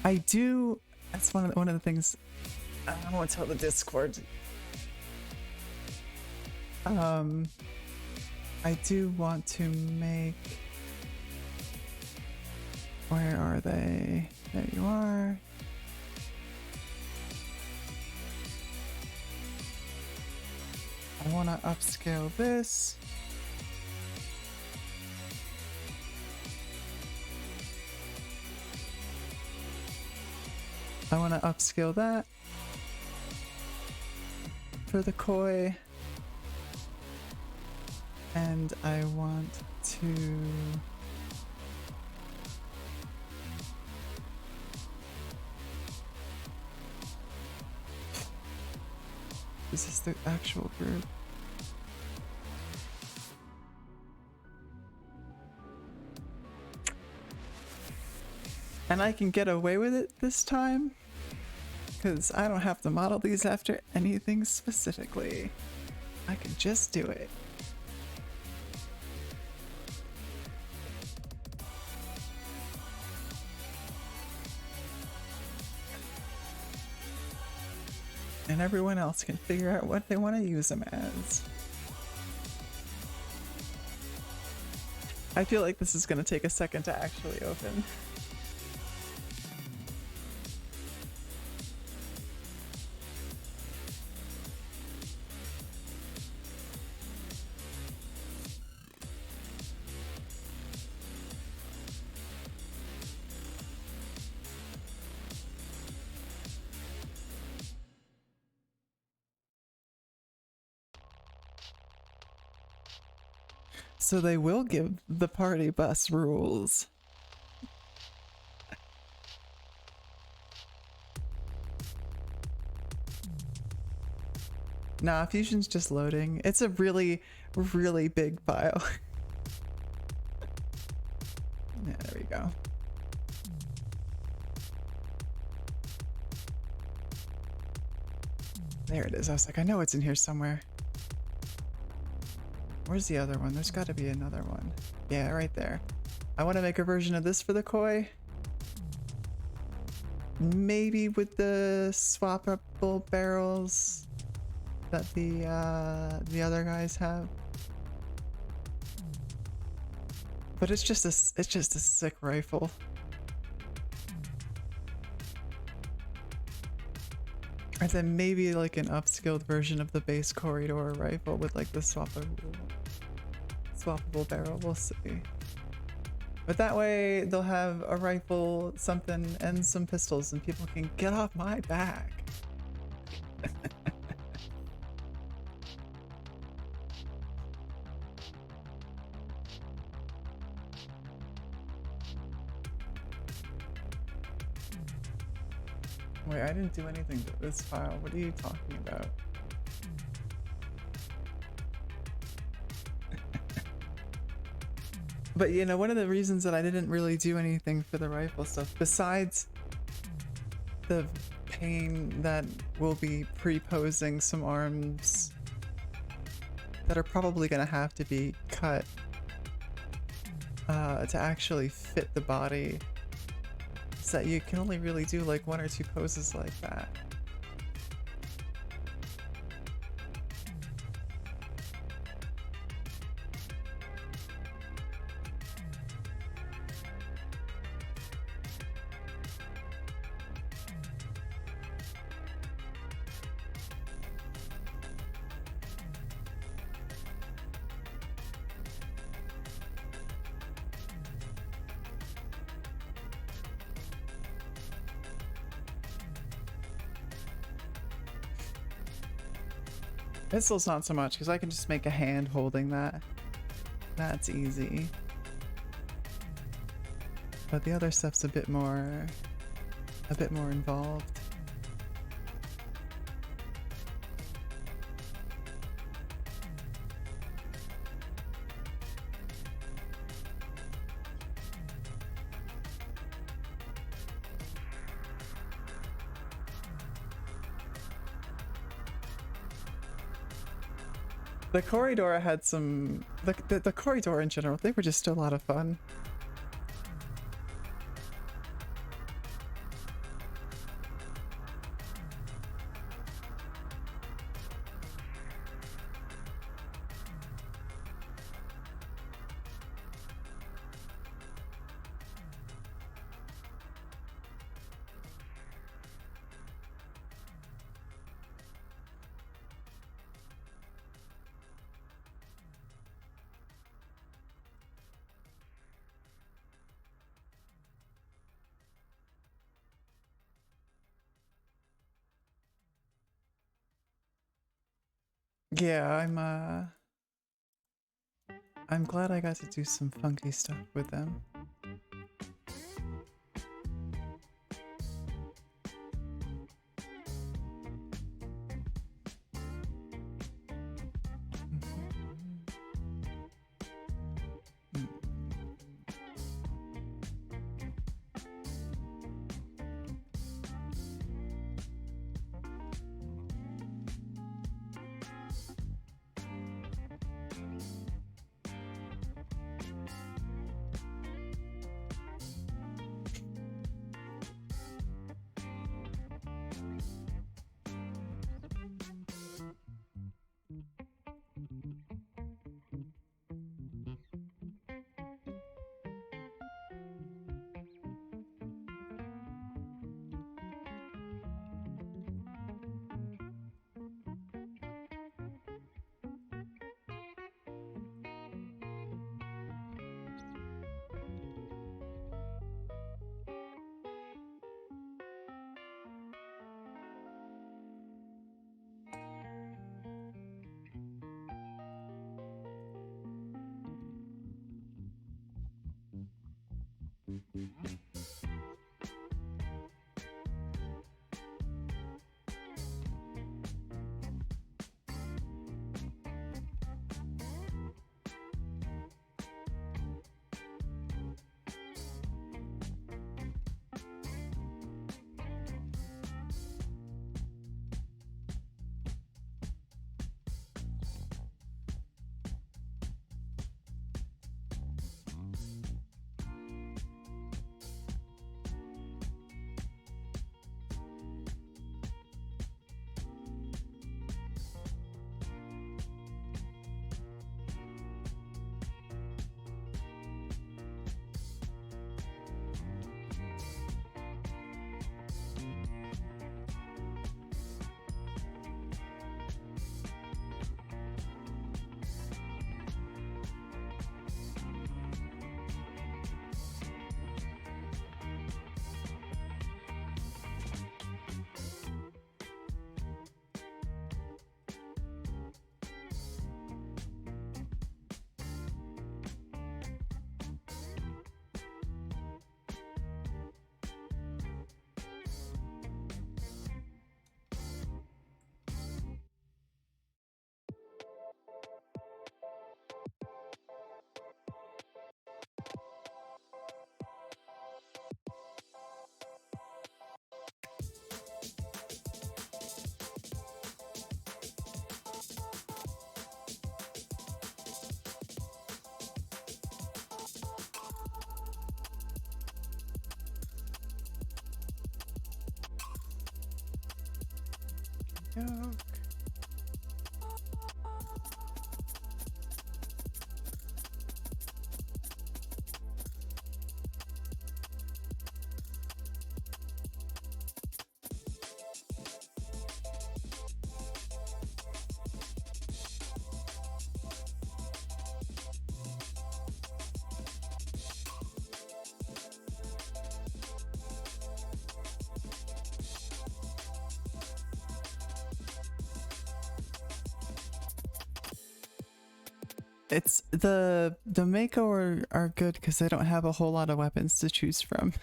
I do. That's one of the things I won't tell the Discord. I do want to make. Where are they? There you are. I want to upscale this. I want to upscale that for the Koi. And I want to is this the actual group? And I can get away with it this time because I don't have to model these after anything specifically. I can just do it. And everyone else can figure out what they want to use them as. I feel like this is going to take a second to actually open. So they will give the party bus rules. Nah, Fusion's just loading. It's a really, really big file. Yeah, there we go. There it is. I was like, I know it's in here somewhere. Where's the other one? There's got to be another one. Yeah, right there. I want to make a version of this for the Koi. Maybe with the swappable barrels that the other guys have. But it's just a sick rifle. Or then maybe like an upskilled version of the base corridor rifle with like the swappable swappable barrel, we'll see. But that way they'll have a rifle, something, and some pistols, and people can get off my back. Wait, I didn't do anything to this file. What are you talking about? But you know, one of the reasons that I didn't really do anything for the rifle stuff, besides the pain that will be pre-posing some arms that are probably going to have to be cut to actually fit the body, is that you can only really do like 1 or 2 poses like that. Pistol's not so much, because I can just make a hand holding that. That's easy. But the other stuff's a bit more involved. The corridor had some... The corridor in general, they were just a lot of fun. Yeah, I'm glad I got to do some funky stuff with them. Yoke. It's the Mako are good because they don't have a whole lot of weapons to choose from.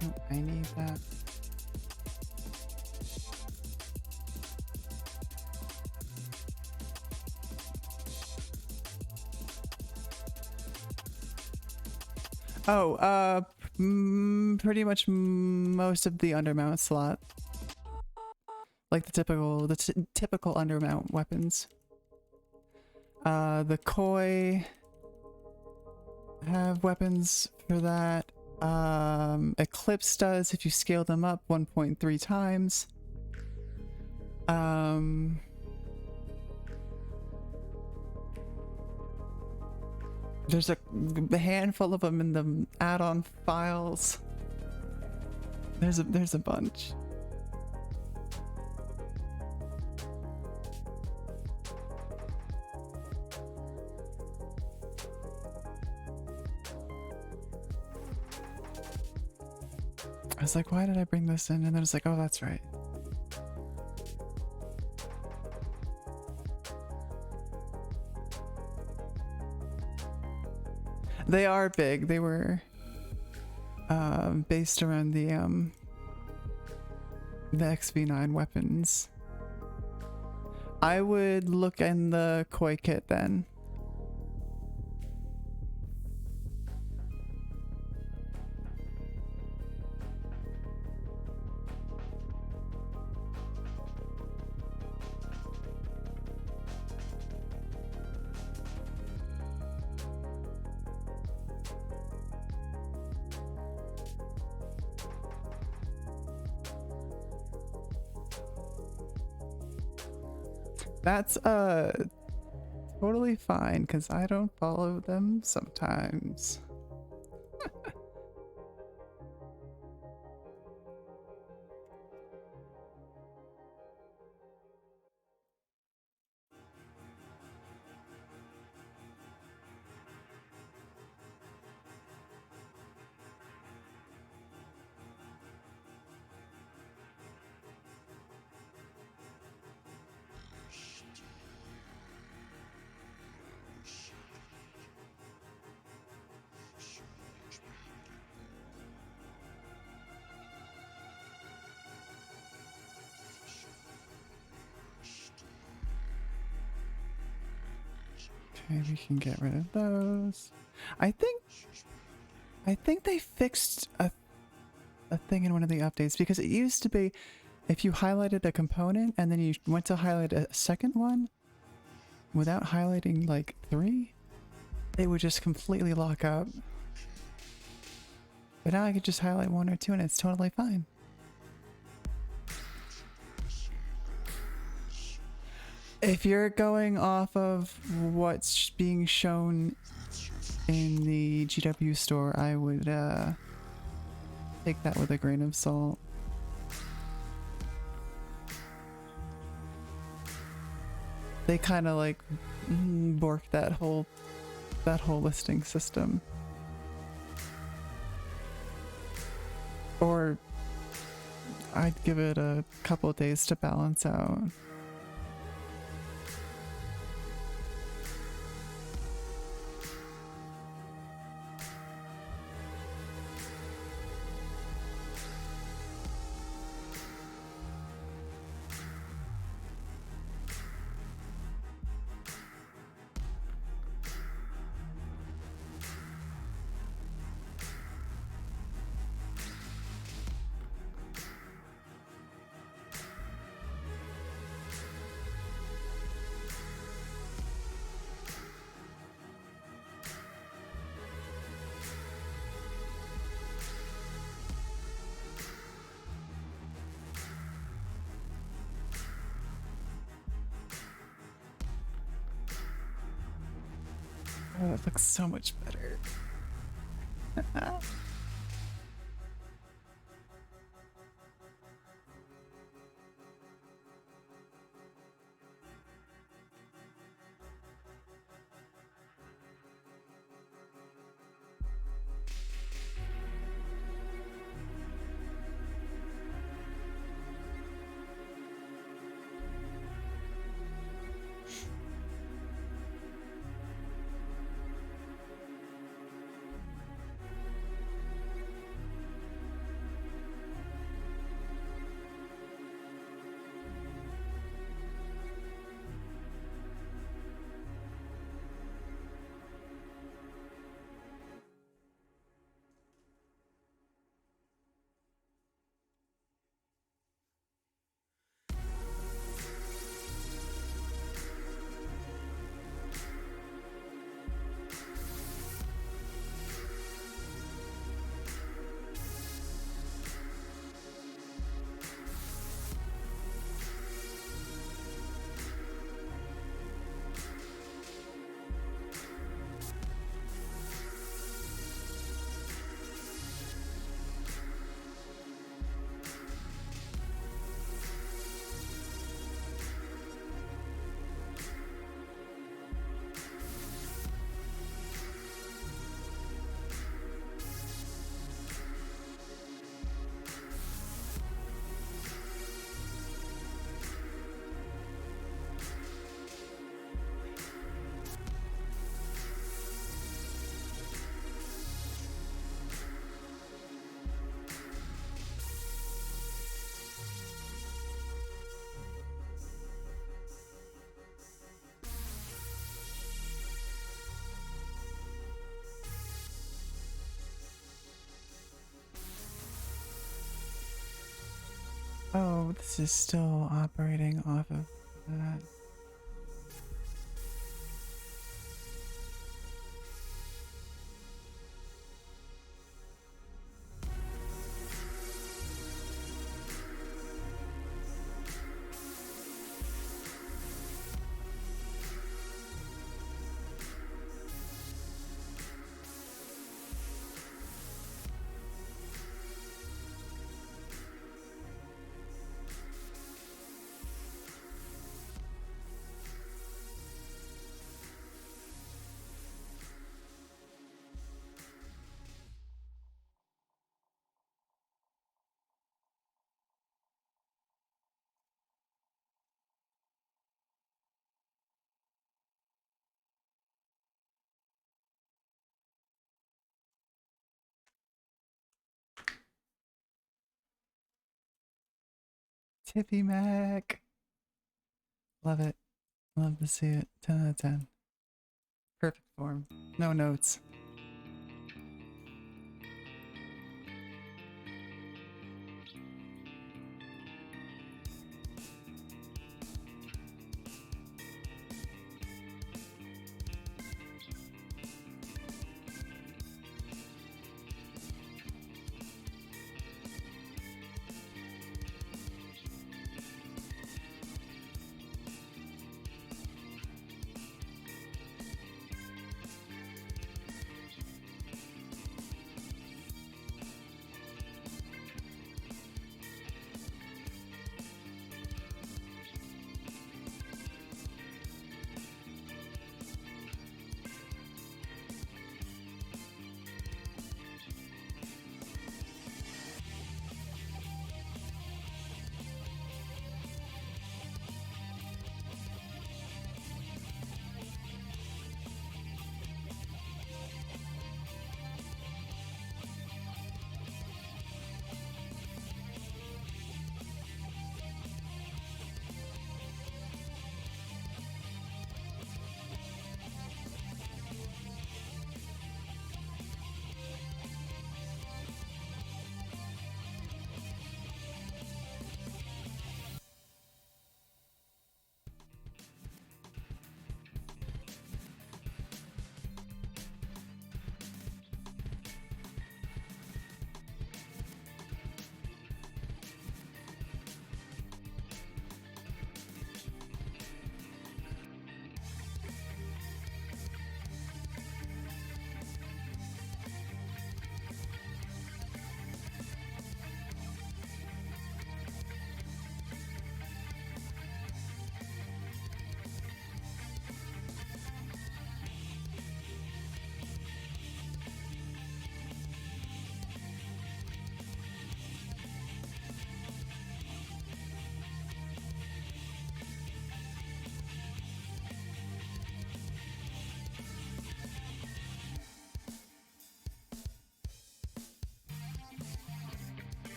Oh, I need that. Oh, pretty much most of the undermount slot, like the typical undermount weapons. The koi have weapons for that. Eclipse does if you scale them up 1.3 times. There's a handful of them in the add-on files. There's a bunch. I was like, why did I bring this in? And then it's like, oh, that's right. They are big. They were based around the XV9 weapons. I would look in the koi kit then. That's totally fine because I don't follow them sometimes. Okay, we can get rid of those. I think they fixed a thing in one of the updates because it used to be if you highlighted a component and then you went to highlight a second one without highlighting like 3, it would just completely lock up. But now I could just highlight 1 or 2 and it's totally fine. If you're going off of what's being shown in the GW store, I would take that with a grain of salt. They kind of like borked that whole listing system. Or I'd give it a couple of days to balance out. Oh, it looks so much better. Oh, this is still operating off of that. Tippy Mac. Love it. Love to see it. 10 out of 10. Perfect form. No notes.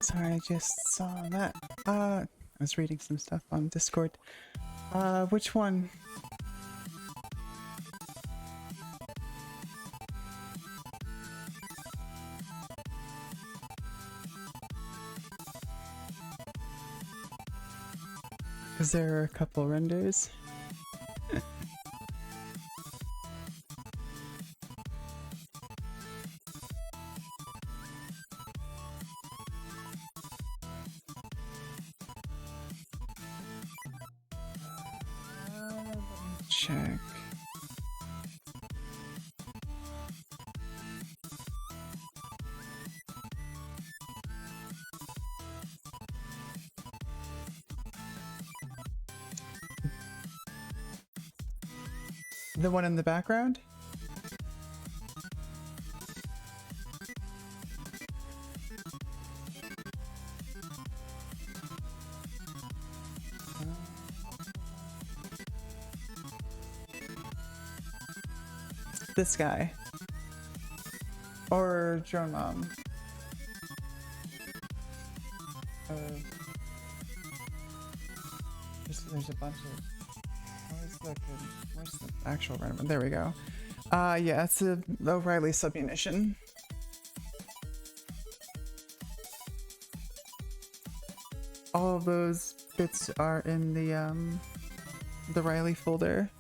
Sorry, I just saw that. I was reading some stuff on Discord. Which one? Because there are a couple renders. Let me check. The one in the background? This guy. Or Drone Mom. There's a bunch of... Where's the actual random? There we go. Yeah, it's a O'Reilly submunition. All of those bits are in the Riley folder.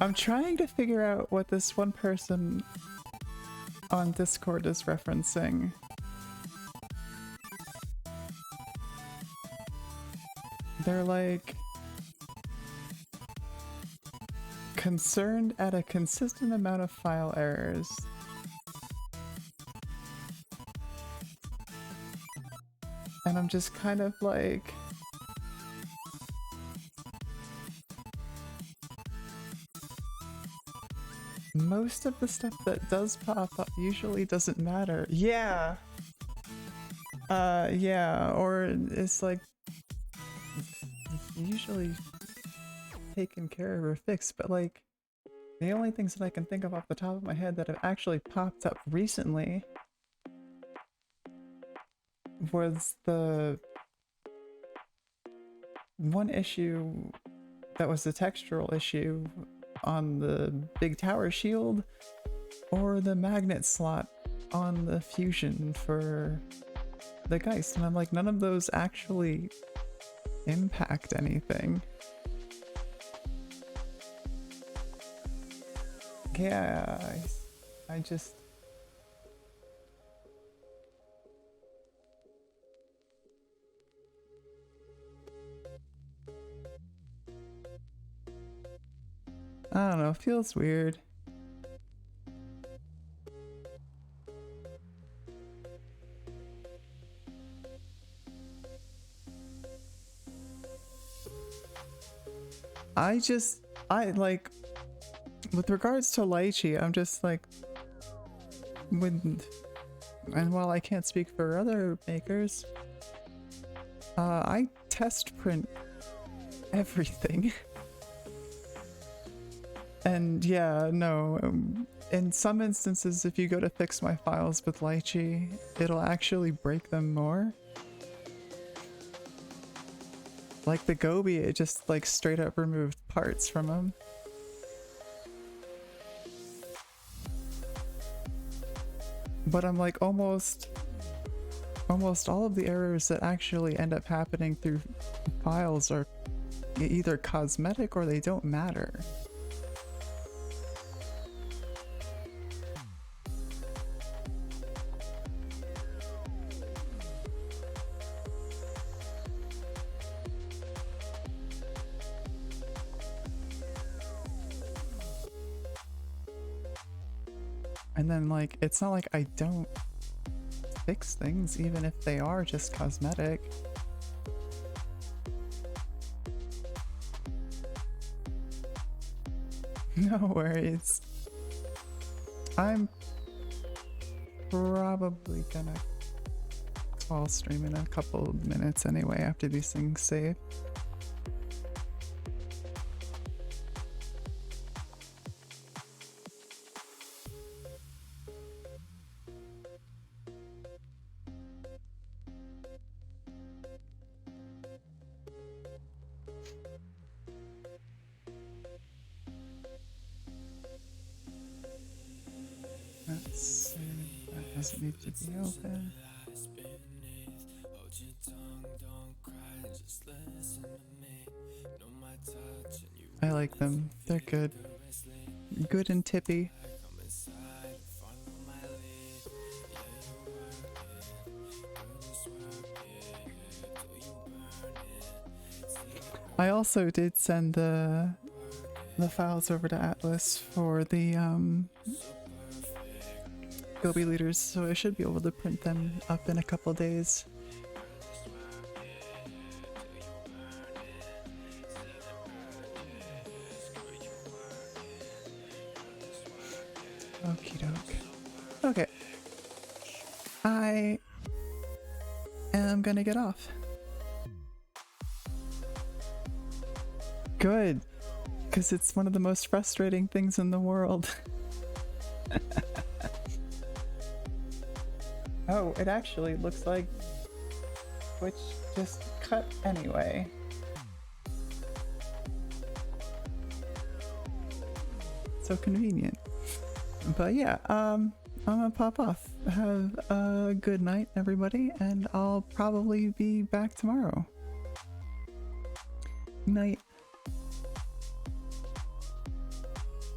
I'm trying to figure out what this one person on Discord is referencing. They're like concerned at a consistent amount of file errors. And I'm just kind of like, most of the stuff that does pop up usually doesn't matter. Yeah. Yeah, or it's like usually taken care of or fixed, but like the only things that I can think of off the top of my head that have actually popped up recently was the one issue that was a textural issue on the big tower shield, or the magnet slot on the fusion for the Geist, and I'm like, none of those actually impact anything. Yeah, I just... I don't know, it feels weird. I like, with regards to lychee, I'm just like, and while I can't speak for other makers, I test print everything. And yeah, no, in some instances, if you go to fix my files with lychee, it'll actually break them more. Like the Gobi, it just like straight up removed parts from them. But I'm like, almost all of the errors that actually end up happening through files are either cosmetic or they don't matter. And then like, it's not like I don't fix things, even if they are just cosmetic. No worries. I'm probably gonna call stream in a couple of minutes anyway after these things save. Let's see. That doesn't need to be open. I like them. They're good. Good and tippy. I also did send the files over to Atlas for the Gobi leaders, so I should be able to print them up in a couple days. Okie doke. Okay. I am gonna get off. Good. Because it's one of the most frustrating things in the world. Oh, it actually looks like Twitch just cut anyway. So convenient. But yeah, I'm gonna pop off. Have a good night, everybody, and I'll probably be back tomorrow. Night.